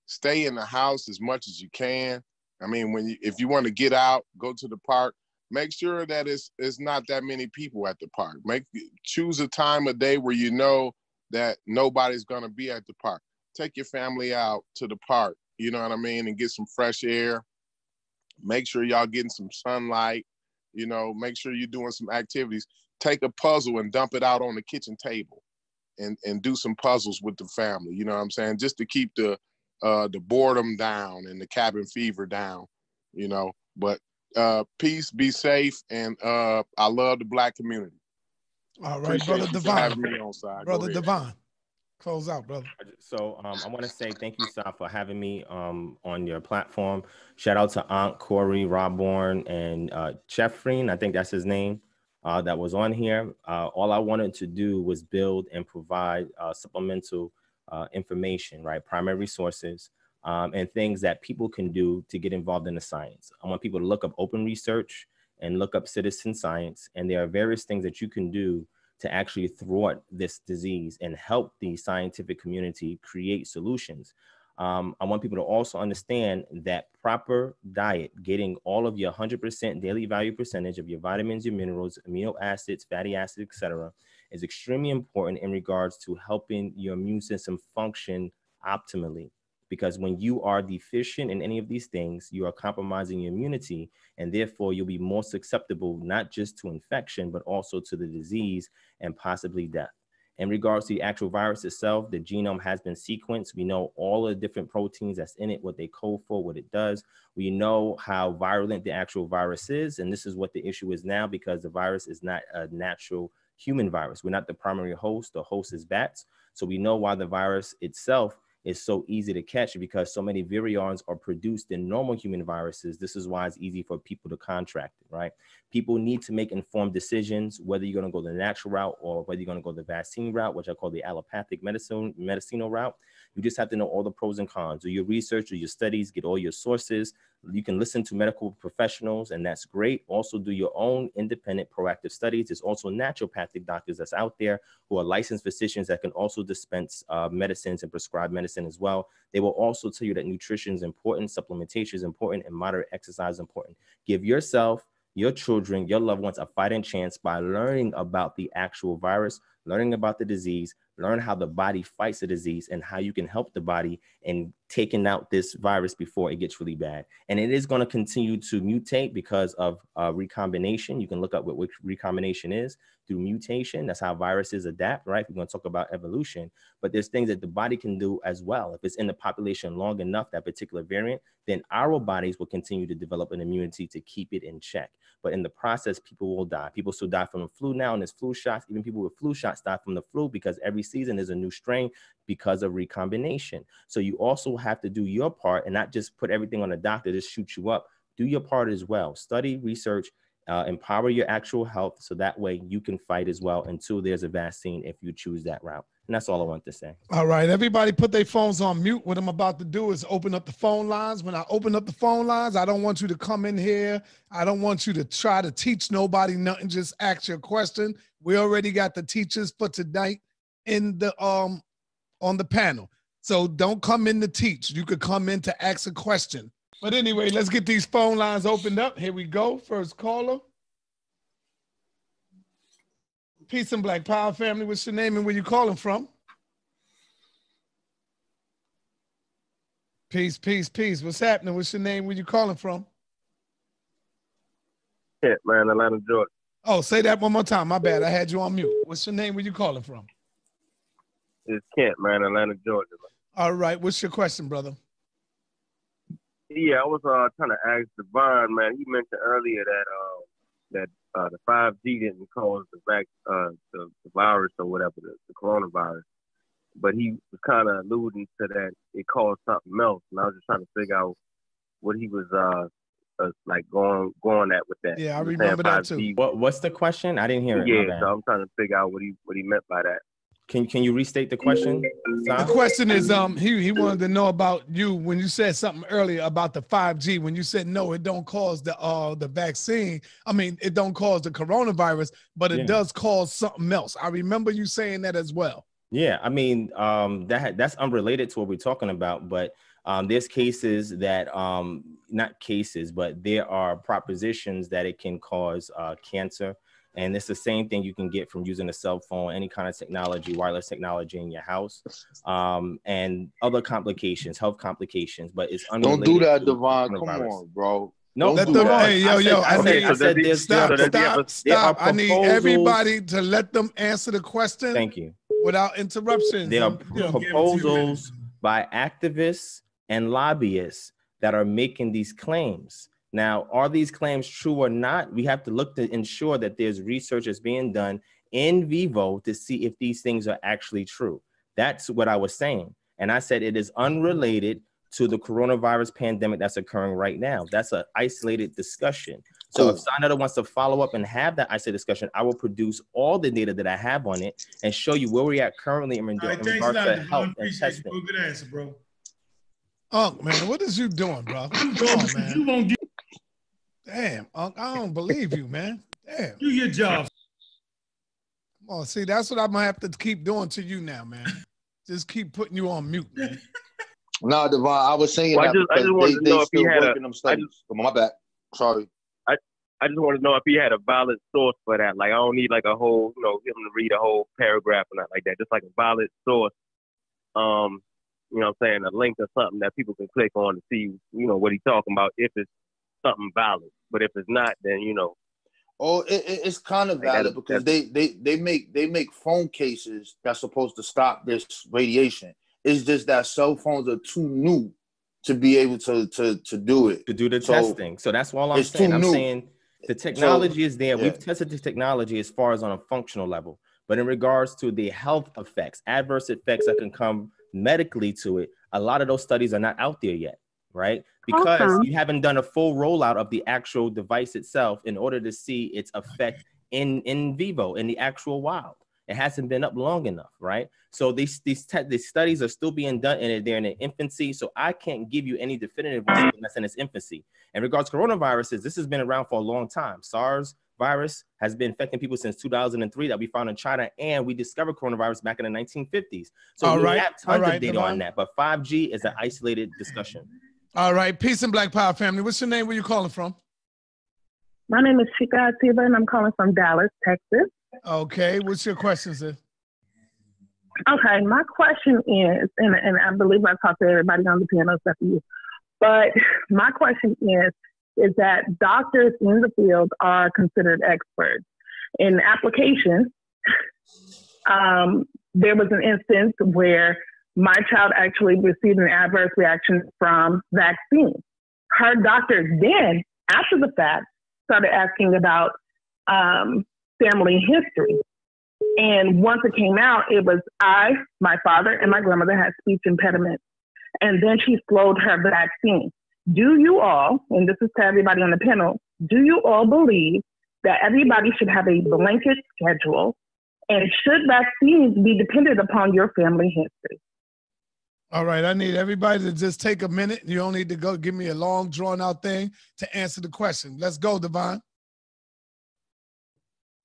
S5: Stay in the house as much as you can. I mean, if you want to get out, go to the park, make sure that it's not that many people at the park. Choose a time of day where you know that nobody's going to be at the park. Take your family out to the park, you know what I mean, and get some fresh air. Make sure y'all getting some sunlight, you know, make sure you're doing some activities. Take a puzzle and dump it out on the kitchen table and do some puzzles with the family, you know what I'm saying, just to keep the boredom down and the cabin fever down, you know. But peace, be safe, and I love the Black community.
S1: All right, Brother Divine. Brother Divine, close out, brother.
S3: So I want to say thank you, Sa, for having me on your platform. Shout out to Aunt Corey, Robborn, and Chefreen, I think that's his name, that was on here. All I wanted to do was build and provide supplemental information, right? Primary resources, and things that people can do to get involved in the science. I want people to look up open research and look up citizen science. And there are various things that you can do to actually thwart this disease and help the scientific community create solutions. I want people to also understand that proper diet, getting all of your 100% daily value percentage of your vitamins, your minerals, amino acids, fatty acids, etc., is extremely important in regards to helping your immune system function optimally. Because when you are deficient in any of these things, you are compromising your immunity, and therefore you'll be more susceptible not just to infection, but also to the disease and possibly death. In regards to the actual virus itself, the genome has been sequenced. We know all the different proteins that's in it, what they code for, what it does. We know how virulent the actual virus is. And this is what the issue is now, because the virus is not a natural human virus. We're not the primary host. The host is bats. So we know why the virus itself is so easy to catch, because so many virions are produced in normal human viruses. This is why it's easy for people to contract it, right? People need to make informed decisions, whether you're going to go the natural route or whether you're going to go the vaccine route, which I call the allopathic medicinal route. You just have to know all the pros and cons. Do your research, do your studies, get all your sources. You can listen to medical professionals, and that's great. Also do your own independent proactive studies. There's also naturopathic doctors that's out there who are licensed physicians that can also dispense medicines and prescribe medicine as well. They will also tell you that nutrition is important, supplementation is important, and moderate exercise is important. Give yourself, your children, your loved ones a fighting chance by learning about the actual virus, learning about the disease, learn how the body fights the disease and how you can help the body in taking out this virus before it gets really bad. And it is going to continue to mutate because of recombination. You can look up what recombination is through mutation. That's how viruses adapt, right? We're going to talk about evolution, but there's things that the body can do as well. If it's in the population long enough, that particular variant, then our bodies will continue to develop an immunity to keep it in check. But in the process, people will die. People still die from the flu now, and there's flu shots. Even people with flu shots die from the flu, because every season there's a new strain because of recombination. So you also have to do your part and not just put everything on the doctor to shoot you up. Do your part as well. Study, research, empower your actual health, so that way you can fight as well until there's a vaccine if you choose that route. And that's all I want to say.
S1: All right, everybody put their phones on mute. What I'm about to do is open up the phone lines. When I open up the phone lines, I don't want you to come in here. I don't want you to try to teach nobody nothing. Just ask your question. We already got the teachers for tonight in the on the panel. So don't come in to teach. You could come in to ask a question. But anyway, let's get these phone lines opened up. Here we go. First caller. Peace and Black Power family. What's your name and where you calling from? Peace, peace, peace. What's happening? What's your name? Where you calling from?
S7: Kent, man, Atlanta, Georgia.
S1: Oh, say that one more time. My bad. I had you on mute. What's your name? Where you calling from?
S7: It's Kent, man, Atlanta, Georgia. Man.
S1: All right. What's your question, brother?
S7: Yeah, I was trying to ask Divine, man. He mentioned earlier that the 5G didn't cause the virus or whatever, the coronavirus. But he was kind of alluding to that it caused something else. And I was just trying to figure out what he was like going at with that.
S1: Yeah, I remember that too.
S3: What's the question? I didn't hear it.
S7: Yeah, so I'm trying to figure out what he meant by that.
S3: Can you restate the question?
S1: The question is, he wanted to know about you when you said something earlier about the 5G. When you said no, it don't cause the vaccine. I mean, it don't cause the coronavirus, but it does cause something else. I remember you saying that as well.
S3: Yeah, I mean, that's unrelated to what we're talking about, but there's cases that, not cases, but there are propositions that it can cause cancer. And it's the same thing you can get from using a cell phone, any kind of technology, wireless technology in your house, and other complications, health complications. But it's unrelated.
S6: Don't do that, Divine. Come on, bro.
S3: No,
S1: let them. Hey, stop. I need everybody to let them answer the question.
S3: Thank you.
S1: Without interruptions.
S3: There are proposals by activists and lobbyists that are making these claims. Now, are these claims true or not? We have to look to ensure that there's research that's being done in vivo to see if these things are actually true. That's what I was saying. And I said it is unrelated to the coronavirus pandemic that's occurring right now. That's an isolated discussion. So if Sanada wants to follow up and have that isolated discussion, I will produce all the data that I have on it and show you where we're at currently in regards to health and testing.
S2: Good answer, bro.
S1: Unc, man, what is you doing, bro? Come on, man.
S2: You won't do.
S1: Damn, Unc, I don't believe you, man. Damn.
S2: Do your job.
S1: Come on, see, that's what I'm gonna have to keep doing to you now, man. Just keep putting you on mute, man.
S6: Nah, Devon, I was saying
S7: Well,
S6: that
S7: I just wanted to know if he had
S6: working them studies. My bad. Sorry.
S7: I just want to know if he had a valid source for that. Like, I don't need like a whole, him to read a whole paragraph or not like that. Just like a valid source. You know what I'm saying? A link or something that people can click on to see, what he's talking about if it's something valid. But if it's not, then,
S6: Oh, it's kind of valid because they make phone cases that's supposed to stop this radiation. It's just that cell phones are too new to be able to do it.
S3: To do the testing. So that's all I'm saying. I'm saying the technology is there. Yeah. We've tested the technology as far as on a functional level. But in regards to the health effects, adverse effects that can come medically to it, a lot of those studies are not out there yet, right? Because you haven't done a full rollout of the actual device itself in order to see its effect in vivo, in the actual wild. It hasn't been up long enough, right? So these studies are still being done, and they're in their infancy. So I can't give you any definitive that's in its infancy. In regards to coronaviruses, this has been around for a long time. Sars virus has been infecting people since 2003 that we found in China, and we discovered coronavirus back in the 1950s. So we have tons of data on that, but 5G is an isolated discussion.
S1: All right, peace and Black Power family. What's your name? Where you calling from?
S8: My name is Chika Atiba, and I'm calling from Dallas, Texas.
S1: Okay, what's your question, sir?
S8: Okay, my question is, and I believe I talked to everybody on the panel except for you, but my question is that doctors in the field are considered experts. In application, there was an instance where my child actually received an adverse reaction from vaccine. Her doctor then, after the fact, started asking about family history. And once it came out, it was my father, and my grandmother had speech impediments. And then she slowed her vaccine. Do you all, and this is to everybody on the panel, do you all believe that everybody should have a blanket schedule? And should vaccines be dependent upon your family history?
S1: All right, I need everybody to just take a minute. You don't need to go give me a long, drawn-out thing to answer the question. Let's go, Divine.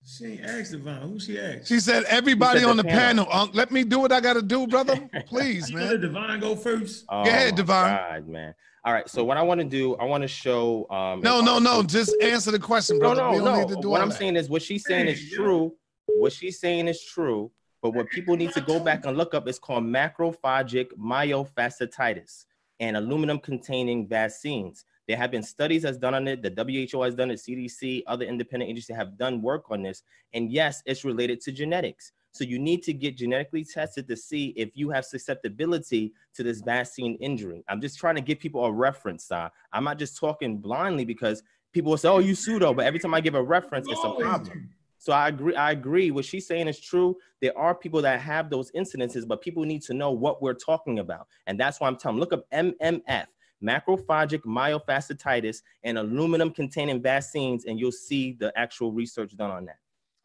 S2: She ain't asked Divine. Who she asked?
S1: She said everybody on the panel. Let me do what I got to do, brother. Please, man.
S2: Let Divine go first.
S3: Oh,
S1: go ahead, Divine.
S3: God, man. All right, so what I want to do, I want to show.
S1: No. Just answer the question, brother.
S3: No. What I'm saying is what she's saying is true. What she's saying is true. But what people need to go back and look up is called macrophagic myofasciitis and aluminum-containing vaccines. There have been studies that's done on it. The WHO has done it. CDC, other independent agencies have done work on this. And yes, it's related to genetics. So you need to get genetically tested to see if you have susceptibility to this vaccine injury. I'm just trying to give people a reference. I'm not just talking blindly because people will say, oh, you pseudo. But every time I give a reference, it's a problem. So I agree. What she's saying is true. There are people that have those incidences, but people need to know what we're talking about. And that's why I'm telling them, look up MMF, macrophagic myofasciitis, and aluminum-containing vaccines, and you'll see the actual research done on that.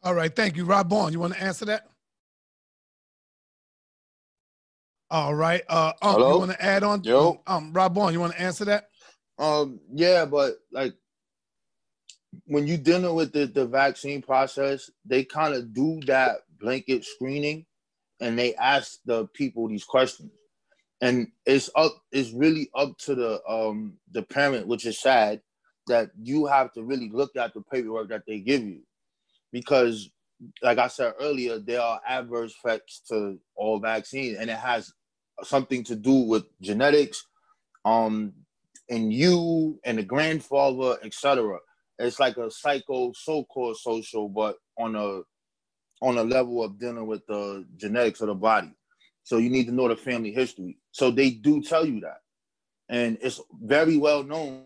S1: All right, thank you. Rob Bourne, you want to answer that? All right.
S6: Hello?
S1: You want to add on?
S6: Yo.
S1: Rob Bourne, you want to answer that?
S6: Yeah, but like when you're dealing with the vaccine process, they kind of do that blanket screening and they ask the people these questions. And it's really up to the parent, which is sad, that you have to really look at the paperwork that they give you. Because like I said earlier, there are adverse effects to all vaccines, and it has something to do with genetics, and you and the grandfather, etc. It's like a so-called social, but on a level of dealing with the genetics of the body. So you need to know the family history. So they do tell you that. And it's very well known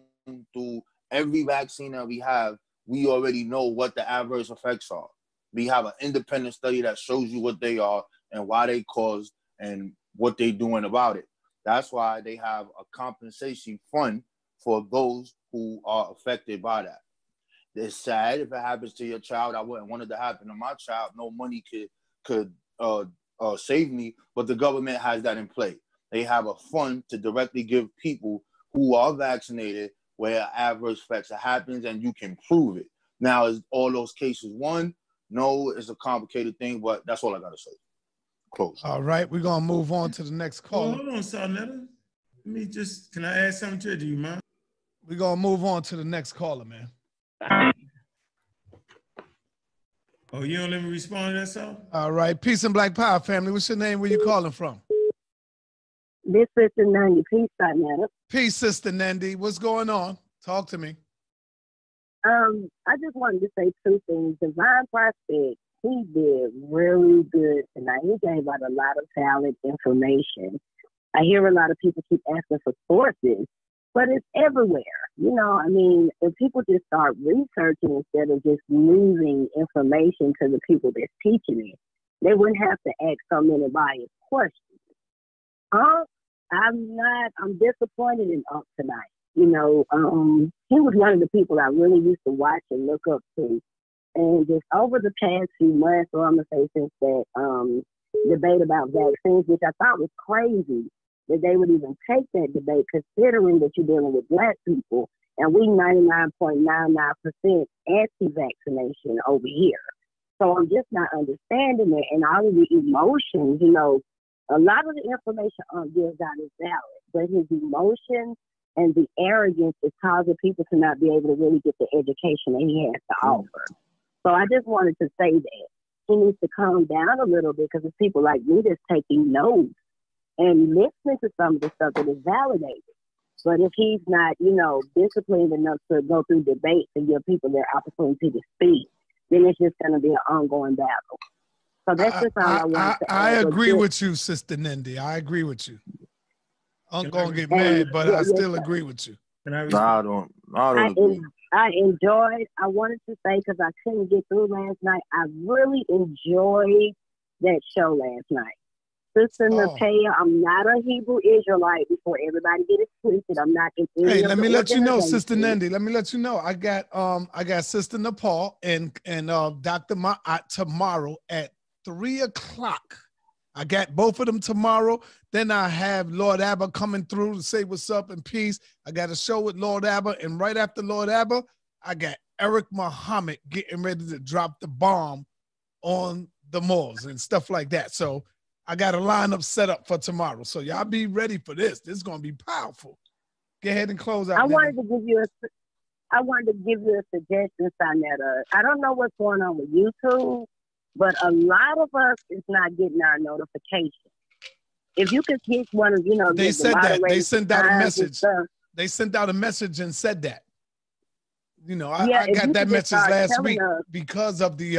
S6: through every vaccine that we have, we already know what the adverse effects are. We have an independent study that shows you what they are and why they caused and what they're doing about it. That's why they have a compensation fund for those who are affected by that. It's sad if it happens to your child. I wouldn't want it to happen to my child. No money could save me, but the government has that in play. They have a fund to directly give people who are vaccinated where adverse effects happens, and you can prove it. Now, is all those cases won? No, it's a complicated thing, but that's all I got to say. Close.
S1: All right, we're going to move on to the next call.
S2: Hold on, Sarnetta. Let me just, can I add something to it? Do you mind?
S1: We're going to move on to the next caller, man.
S2: Oh, you don't let me respond to that, so?
S1: All right. Peace and Black Power, family. What's your name? Where you calling from?
S9: This Sister Nandy. Peace, Dynamic.
S1: Peace, Sister Nandy. What's going on? Talk to me.
S9: I just wanted to say two things. DivineProspect, he did really good tonight. He gave out a lot of valid information. I hear a lot of people keep asking for sources, but it's everywhere. You know, I mean, if people just start researching instead of just leaving information to the people that's teaching it, they wouldn't have to ask so many biased questions. I'm disappointed in Unc tonight. You know, he was one of the people I really used to watch and look up to. And just over the past few months, or I'm going to say since that debate about vaccines, which I thought was crazy that they would even take that debate, considering that you're dealing with Black people, and we 99.99% anti-vaccination over here. So I'm just not understanding it, and all of the emotions, you know, a lot of the information gives out is valid, but his emotions and the arrogance is causing people to not be able to really get the education that he has to offer. So I just wanted to say that he needs to calm down a little bit, because it's people like me that's taking notes and listening to some of the stuff that is validated. But if he's not, you know, disciplined enough to go through debates and give people their opportunity to speak, then it's just going to be an ongoing battle. So that's just all I wanted to add.
S1: I agree with you, Sister Nindy. I agree with you. I'm going to get mad, but I still agree with you.
S6: I don't agree.
S9: I wanted to say, because I couldn't get through last night, I really enjoyed that show last night. Sister Natea, I'm not a Hebrew Israelite, before everybody get it twisted. I'm not in any
S1: Let me let you know, Sister Nandy. Let me let you know. I got Sister Nepal and Dr. Ma'at tomorrow at 3 o'clock. I got both of them tomorrow. Then I have Lord Abba coming through to say what's up and peace. I got a show with Lord Abba, and right after Lord Abba, I got Eric Muhammad getting ready to drop the bomb on the Moors and stuff like that. So I got a lineup set up for tomorrow. So y'all be ready for this. This is gonna be powerful. Go ahead and close out.
S9: I wanted to give you a suggestion, Sonetta. I don't know what's going on with YouTube, but a lot of us is not getting our notifications. If you could hit one of, you know,
S1: they said that. They sent out a message. They sent out a message and said that. You know, I got that message last week because of the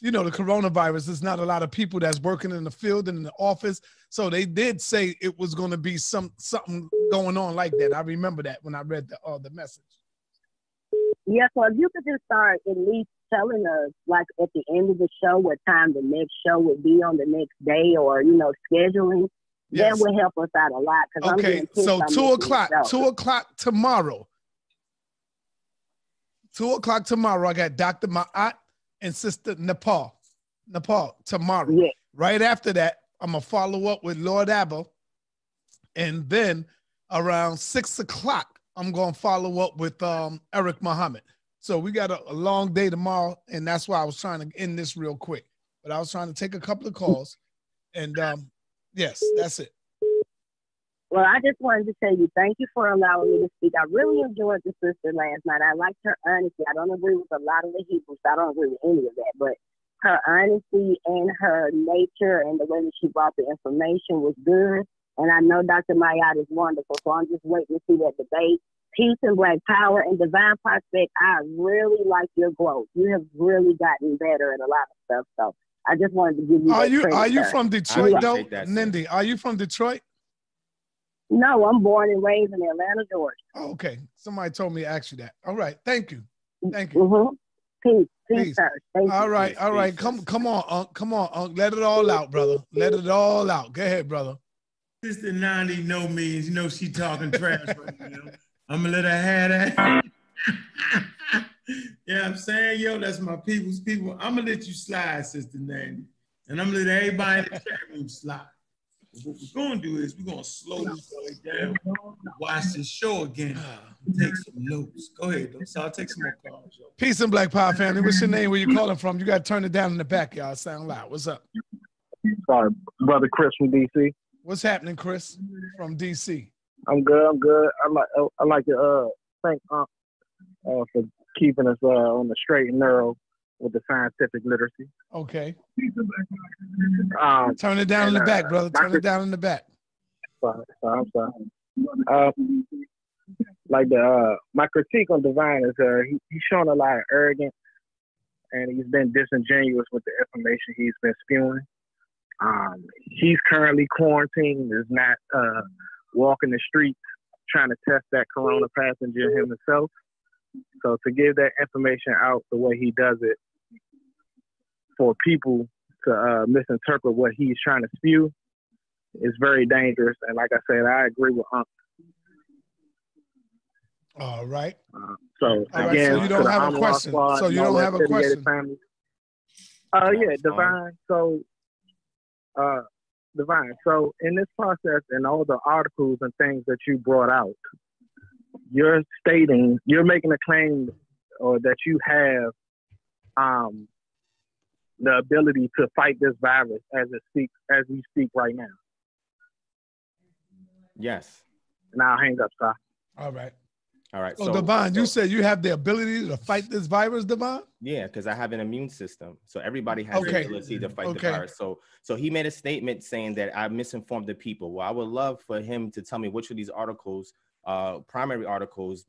S1: you know, the coronavirus. There's not a lot of people that's working in the field and in the office. So they did say it was going to be something going on like that. I remember that when I read the message.
S9: Yeah, so if you could just start at least telling us, like at the end of the show, what time the next show would be on the next day, or, you know, scheduling, that would help us out a lot.
S1: Okay, so 2 o'clock tomorrow. 2 o'clock tomorrow, I got Dr. Ma'at and Sister Nepal tomorrow. Yeah. Right after that, I'm going to follow up with Lord Abba. And then around 6 o'clock, I'm going to follow up with Eric Muhammad. So we got a long day tomorrow, and that's why I was trying to end this real quick. But I was trying to take a couple of calls. And yes, that's it.
S9: Well, I just wanted to tell you, thank you for allowing me to speak. I really enjoyed the sister last night. I liked her honesty. I don't agree with a lot of the Hebrews. I don't agree with any of that. But her honesty and her nature and the way that she brought the information was good. And I know Dr. Mayat is wonderful. So I'm just waiting to see that debate. Peace and Black Power and DivineProspect. I really like your growth. You have really gotten better at a lot of stuff. So I just wanted to give you that
S1: Are you from Detroit, though, Nindy? Are you from Detroit?
S9: No, I'm born and raised in Atlanta, Georgia.
S1: Oh, okay. Somebody told me to ask you that. All right. Thank you. Thank
S9: you. Mm-hmm. Peace, sir. Thank
S1: all
S9: you.
S1: Right. All right. Come on, Unc. Come on, Unc. Let it all out, brother. Let it all out. Go ahead, brother.
S2: Sister Nandi know me. You know she talking trash right now. I'm going to let her have that. Yeah, I'm saying, yo, that's my people's people. I'm going to let you slide, Sister Nandi. And I'm going to let everybody in the chat room slide. What we're going to do is we're going to slow this boy down, watch this show again, and take some notes. Go ahead, though. So I'll take some more calls. Yo.
S1: Peace and Black Power family. What's your name? Where you calling from? You got to turn it down in the back, y'all. Sound loud. What's up?
S10: Sorry, brother Chris from D.C.
S1: What's happening, Chris, from D.C.?
S10: I'm good. I'm good. I like to thank for keeping us on the straight and narrow with the scientific literacy.
S1: Okay. Turn it down in the back, brother. Turn it down in the back.
S10: I'm sorry. My critique on Divine is he's showing a lot of arrogance, and he's been disingenuous with the information he's been spewing. He's currently quarantined, is not walking the streets trying to test that corona passenger himself. So to give that information out the way he does it for people to misinterpret what he's trying to spew is very dangerous. And like I said, I agree with Unc.
S1: All right.
S10: So
S1: you don't have a question. So you don't have a question.
S10: Yeah, Divine. So, Divine. So in this process and all the articles and things that you brought out, you're making a claim or that you have the ability to fight this virus as we speak right now.
S3: Yes.
S10: And I'll hang up, sir.
S1: All right.
S3: All right.
S1: So Divine, you said you have the ability to fight this virus, Divine?
S3: Yeah, because I have an immune system. So everybody has the ability to fight the virus. So he made a statement saying that I misinformed the people. Well, I would love for him to tell me which of these articles, primary articles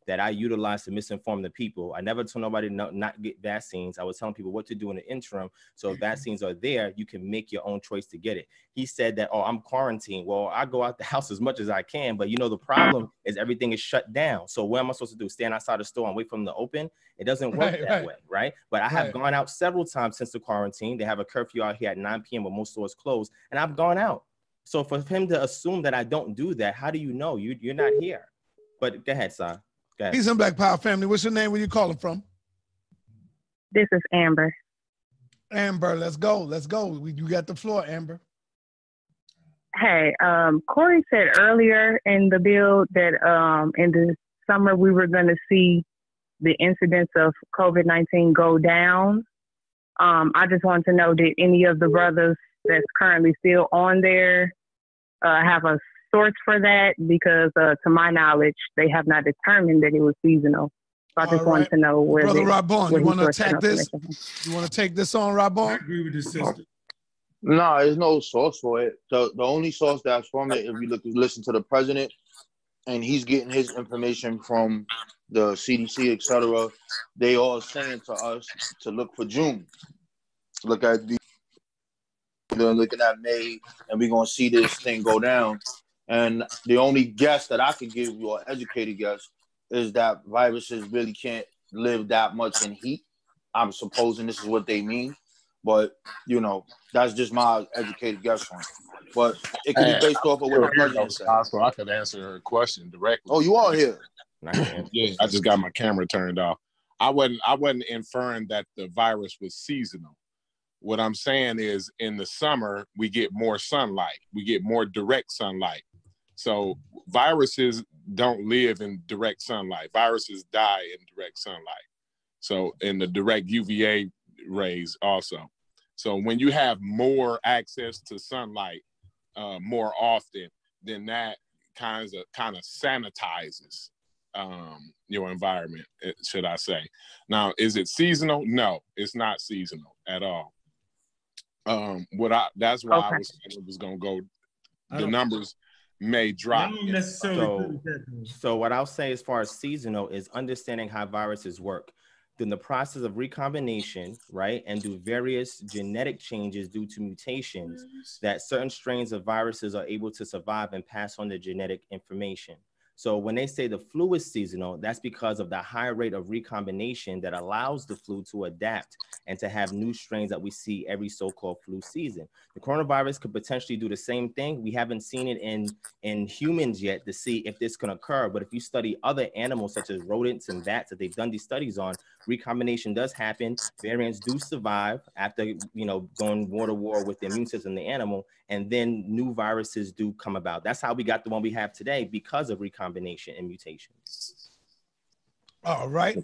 S3: that I utilized to misinform the people. I never told nobody not get vaccines. I was telling people what to do in the interim. So if vaccines are there, you can make your own choice to get it. He said that, oh, I'm quarantined. Well, I go out the house as much as I can, but the problem is everything is shut down. So what am I supposed to do? Stand outside the store and wait for them to open? It doesn't work that way, right? But I have gone out several times since the quarantine. They have a curfew out here at 9 p.m. but most stores closed, and I've gone out. So for him to assume that I don't do that, how do you know? You're not here. But go ahead, son.
S1: Peace and Black Power family. What's your name? Where you calling from?
S8: This is Amber.
S1: Amber, let's go. Let's go. You got the floor, Amber.
S8: Hey, Corey said earlier in the bill that in the summer we were going to see the incidence of COVID-19 go down. I just want to know, did any of the brothers that's currently still on there have a source for that? Because to my knowledge, they have not determined that it was seasonal. So I just wanted to know where
S1: Brother Rabon, you want to attack this? You want to take this on, Rabon?
S2: I agree with this sister.
S6: No, there's no source for it. The only source that's from it, if you listen to the president, and he's getting his information from the CDC, etc. They all saying to us to look for June. Look at looking at May, and we're gonna see this thing go down. And the only guess that I can give you, or educated guess, is that viruses really can't live that much in heat. I'm supposing this is what they mean, but that's just my educated guess on it. But it can be based off of what the president said.
S5: So I could answer her question directly.
S6: Oh, you are here?
S5: Yeah, I just got my camera turned off. I wasn't inferring that the virus was seasonal. What I'm saying is, in the summer we get more sunlight. We get more direct sunlight. So viruses don't live in direct sunlight. Viruses die in direct sunlight. So in the direct UVA rays also. So when you have more access to sunlight more often, then that kind of sanitizes your environment, should I say. Now, is it seasonal? No, it's not seasonal at all. That's why I was saying it was going to go, the numbers may drop.
S3: So what I'll say as far as seasonal is understanding how viruses work. In the process of recombination, right, and do various genetic changes due to mutations, that certain strains of viruses are able to survive and pass on the genetic information. So when they say the flu is seasonal, that's because of the high rate of recombination that allows the flu to adapt and to have new strains that we see every so-called flu season. The coronavirus could potentially do the same thing. We haven't seen it in humans yet to see if this can occur. But if you study other animals such as rodents and bats that they've done these studies on, recombination does happen. Variants do survive after, going war to war with the immune system of the animal, and then new viruses do come about. That's how we got the one we have today, because of recombination and mutations.
S1: All right.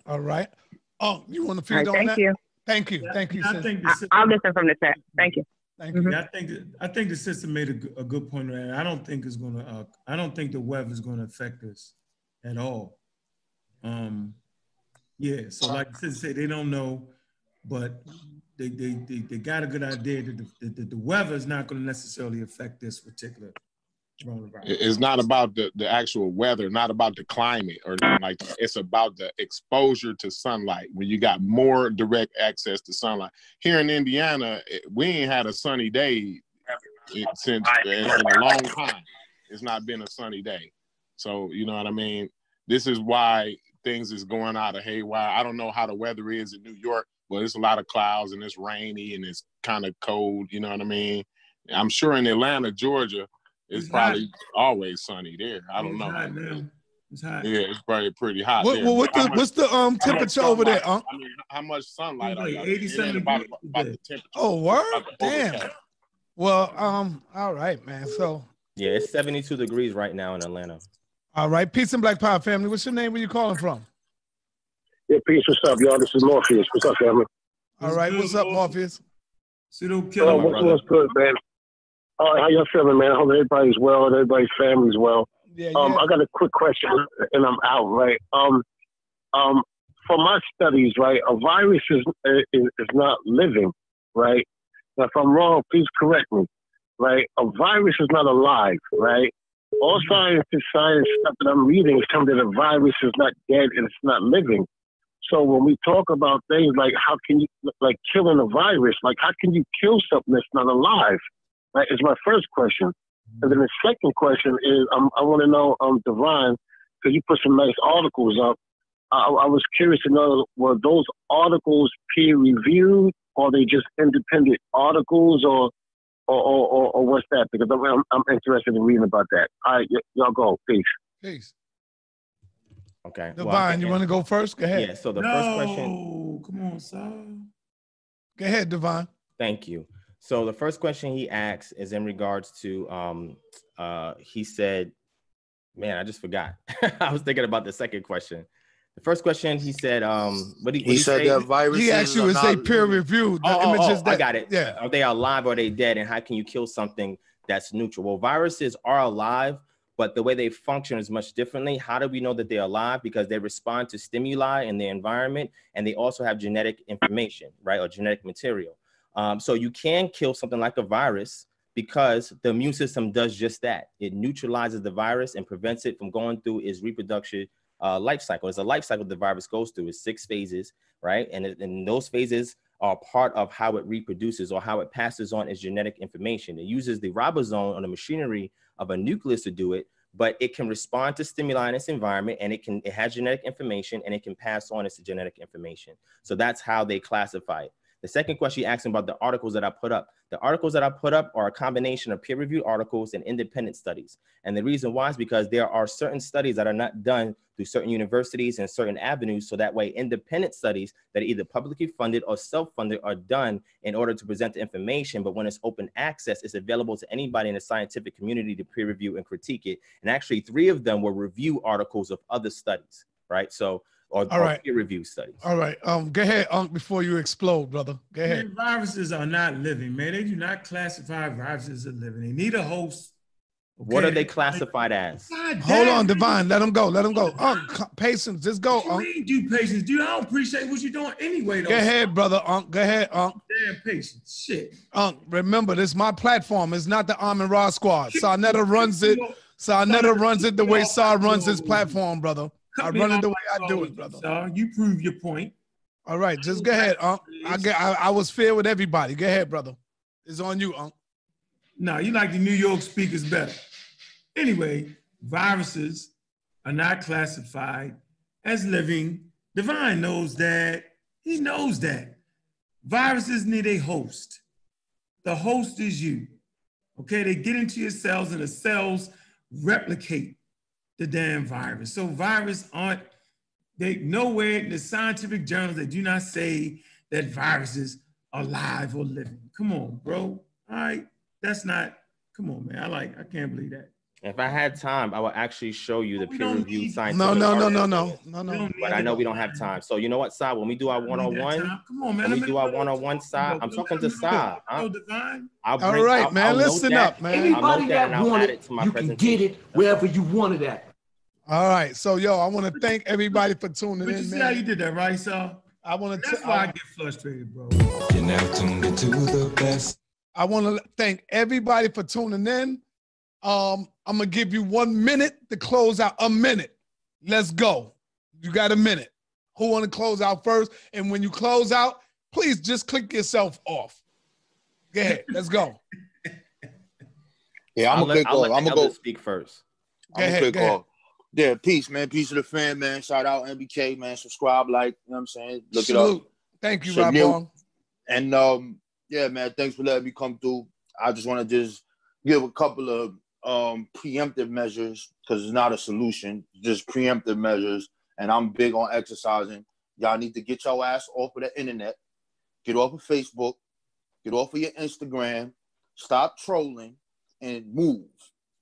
S1: Oh, you want to feed on that?
S8: Thank you.
S1: Thank you. Thank you.
S8: I'll listen from the chat. Thank you.
S2: Thank you. I think the sister made a good point on that. I don't think it's gonna. I don't think the weather is gonna affect us at all. Yeah. So like the sister said, they don't know, but they got a good idea that the weather is not going to necessarily affect this particular coronavirus.
S5: It's not about the actual weather, not about the climate or anything like that. It's about the exposure to sunlight. When you got more direct access to sunlight. Here in Indiana, we ain't had a sunny day since in a long time. It's not been a sunny day. So, you know what I mean? This is why things is going out of haywire. I don't know how the weather is in New York, but it's a lot of clouds and it's rainy and it's kind of cold. You know what I mean? I'm sure in Atlanta, Georgia, it's probably always sunny there. I don't know.
S2: Hot now. It's hot.
S5: Yeah, it's probably pretty hot.
S1: What's the temperature over there?
S5: I mean, how much sunlight are you?
S2: 87
S5: about the temperature.
S1: Oh, word? Damn. Well, all right, man. So
S3: yeah, it's 72 degrees right now in Atlanta.
S1: All right, peace and Black Power family. What's your name? Where you calling from?
S11: Yeah, peace. What's up, y'all? This is Morpheus. What's up, family?
S1: All right, what's up, Morpheus?
S11: What's good, man? How y'all feeling, man? I hope everybody's well, everybody's family's well.
S1: Yeah.
S11: I got a quick question, and I'm out, right? For my studies, right, a virus is not living, right? Now, if I'm wrong, please correct me, right? A virus is not alive, right? All science stuff that I'm reading is telling me that a virus is not dead and it's not living. So when we talk about things like how can you, like killing a virus, like how can you kill something that's not alive? Right, is my first question. And then the second question is, I want to know, Divine, because you put some nice articles up. I was curious to know, were those articles peer reviewed, or are they just independent articles, or what's that? Because I'm interested in reading about that. All right, y'all go. Peace.
S1: Peace.
S3: Okay.
S1: Divine, you want to go first? Go ahead.
S3: Yeah. So the first question.
S2: Come on, sir.
S1: Go ahead, Divine.
S3: Thank you. So the first question he asks is in regards to, he said, man, I just forgot. I was thinking about the second question. The first question he said, what he
S6: said that viruses.
S1: He asked you, is they peer reviewed?
S3: I got it.
S1: Yeah.
S3: Are they alive or are they dead? And how can you kill something that's neutral? Well, viruses are alive, but the way they function is much differently. How do we know that they're alive? Because they respond to stimuli in the environment, and they also have genetic information, right, or genetic material. So you can kill something like a virus because the immune system does just that. It neutralizes the virus and prevents it from going through its reproduction life cycle. It's a life cycle the virus goes through. It's 6 phases, right? And those phases are part of how it reproduces or how it passes on its genetic information. It uses the ribosome or the machinery of a nucleus to do it, but it can respond to stimuli in its environment, and it has genetic information, and it can pass on its genetic information. So that's how they classify it. The second question you asked about the articles that I put up. The articles that I put up are a combination of peer-reviewed articles and independent studies. And the reason why is because there are certain studies that are not done through certain universities and certain avenues. So that way independent studies that are either publicly funded or self-funded are done in order to present the information. But when it's open access, it's available to anybody in the scientific community to peer review and critique it. And actually 3 of them were review articles of other studies, right? So or peer review studies.
S1: All right. Go ahead, before you explode, brother. Go ahead.
S2: Man, viruses are not living, man. They do not classify viruses as living. They need a host.
S3: Okay? What are they classified as?
S1: Hold on, Divine. Let them go. Let them go. Patience. Just go.
S2: Do patience, dude. I don't appreciate what you're doing anyway, though.
S1: Go ahead, brother. Go ahead,
S2: Damn patience. Shit.
S1: Remember, this is my platform. It's not the Arm and Raw Squad. Sarnetta runs it. Sarnetta runs it the way Sar runs his platform, brother. I run it the way I do it, brother.
S2: So you prove your point.
S1: All right, just go ahead, I was fair with everybody. Go ahead, brother. It's on you,
S2: No, you like the New York speakers better. Anyway, viruses are not classified as living. Divine knows that. He knows that. Viruses need a host. The host is you. Okay, they get into your cells and the cells replicate the damn virus. So viruses aren't, they nowhere in the scientific journals they do not say that viruses are alive or living. Come on, bro. All right. That's not, come on, man. I can't believe that.
S3: If I had time, I would actually show you the peer-reviewed scientific.
S1: No.
S3: But I know we don't have time. So you know what, Sai? When we do our one-on-one,
S2: come on, man.
S3: When we do our one-on-one, Sai, I'm talking to Sai.
S1: All right, man. Listen up, man.
S12: Anybody that want it, you can get it wherever you want it at.
S1: All right, so yo, I want to thank everybody for tuning in,
S2: you see
S1: man.
S2: how you did that, right, Sal?
S1: I want to.
S2: That's why I get frustrated, bro.
S13: You're now tuned into the best.
S1: I want to thank everybody for tuning in. I'm gonna give you 1 minute to close out. A minute. Let's go. You got a minute. Who want to close out first? And when you close out, please just click yourself off. Go ahead. Let's go.
S6: Yeah, I'm gonna click off. I'm gonna go
S3: speak first.
S6: I'm gonna click off. Yeah, peace, man. Peace to the fan, man. Shout out MBK, man. Subscribe, like, you know what I'm saying? Look it up.
S1: Thank you, Rob Long.
S6: And yeah, man, thanks for letting me come through. I just want to just give a couple of preemptive measures, because it's not a solution, just preemptive measures. And I'm big on exercising. Y'all need to get your ass off of the internet, get off of Facebook, get off of your Instagram, stop trolling, and move.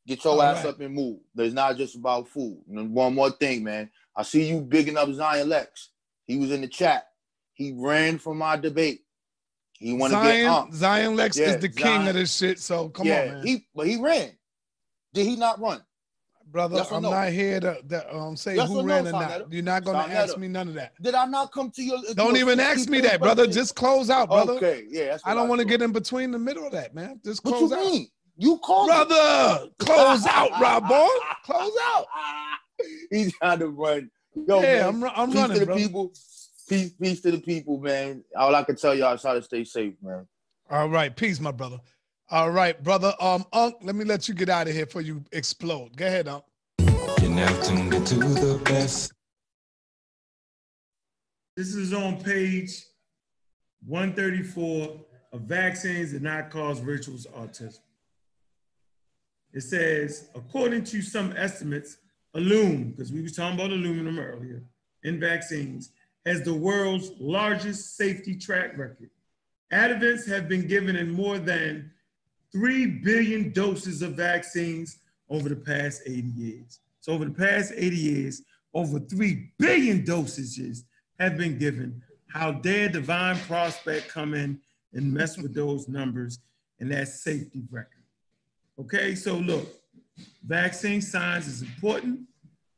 S6: Get your ass up and move. It's not just about food. And one more thing, man. I see you bigging up Zion Lex. He was in the chat. He ran from my debate. He wanted to get up.
S1: Zion Lex is the king of this shit, so come on, man.
S6: But he ran. Did he not run?
S1: Brother,
S6: yes
S1: I'm not here to say who ran or not. You're not going to ask me none of that.
S6: Did I not come to your...
S1: Don't even ask me that, brother. Just close out, brother.
S6: Okay, yeah.
S1: I don't want to get in between the middle of that, man. Just close out.
S6: What you mean? You called
S1: brother, close out, Rob Ball. Close out.
S6: He's trying to run. Yo,
S1: yeah,
S6: man,
S1: I'm
S6: peace
S1: running,
S6: to the
S1: bro.
S6: people. Peace to the people, man. All I can tell y'all is how to stay safe, man.
S1: All right, peace, my brother. All right, brother. Unc, let me let you get out of here before you explode. Go ahead, Unc.
S13: You're now tuned into the best.
S2: This is on page 134 of Vaccines That Not Cause Virtual Autism. It says, according to some estimates, aluminum, because we were talking about aluminum earlier, in vaccines, has the world's largest safety track record. Adjuvants have been given in more than 3 billion doses of vaccines over the past 80 years. So over the past 80 years, over 3 billion dosages have been given. How dare DivineProspect come in and mess with those numbers and that safety record? Okay, so look, vaccine science is important.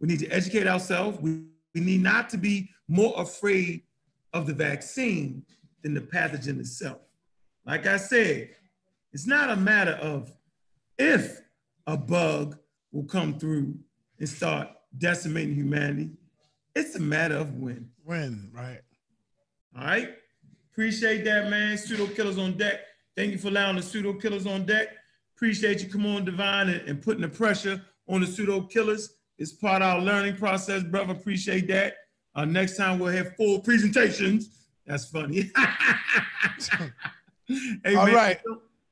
S2: We need to educate ourselves. We need not to be more afraid of the vaccine than the pathogen itself. Like I said, it's not a matter of if a bug will come through and start decimating humanity. It's a matter of when.
S1: When, right.
S2: All right. Appreciate that, man. Pseudo Killers on deck. Thank you for allowing the Pseudo Killers on deck. Appreciate you come on, Divine, and putting the pressure on the Pseudo Killers. It's part of our learning process, brother. Appreciate that. Next time we'll have full presentations. That's funny. Hey,
S1: all
S2: man,
S1: right.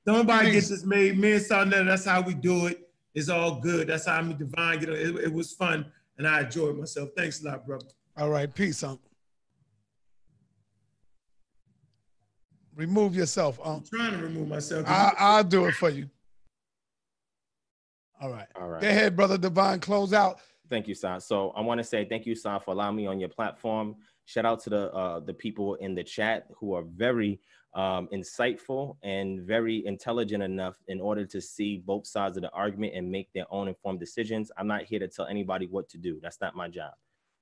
S2: Don't nobody get this made. Me and Sarnetta, that's how we do it. It's all good. That's how I'm Divine. It was fun, and I enjoyed myself. Thanks a lot, brother.
S1: All right, peace, Unc. Remove yourself, Unc.
S2: I'm trying to remove myself.
S1: I'll do it for you. All right.
S3: All right.
S1: Go ahead, brother Divine. Close out.
S3: Thank you, Sai. So I want to say thank you, Sai, for allowing me on your platform. Shout out to the people in the chat who are very insightful and very intelligent enough in order to see both sides of the argument and make their own informed decisions. I'm not here to tell anybody what to do. That's not my job,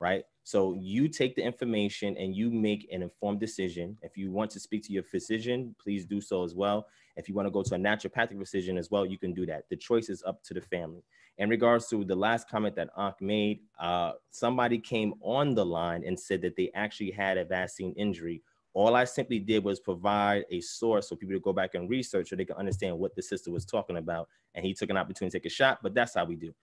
S3: right? So you take the information and you make an informed decision. If you want to speak to your physician, please do so as well. If you want to go to a naturopathic physician as well, you can do that. The choice is up to the family. In regards to the last comment that Ankh made, somebody came on the line and said that they actually had a vaccine injury. All I simply did was provide a source for people to go back and research so they can understand what the sister was talking about. And he took an opportunity to take a shot, but that's how we do.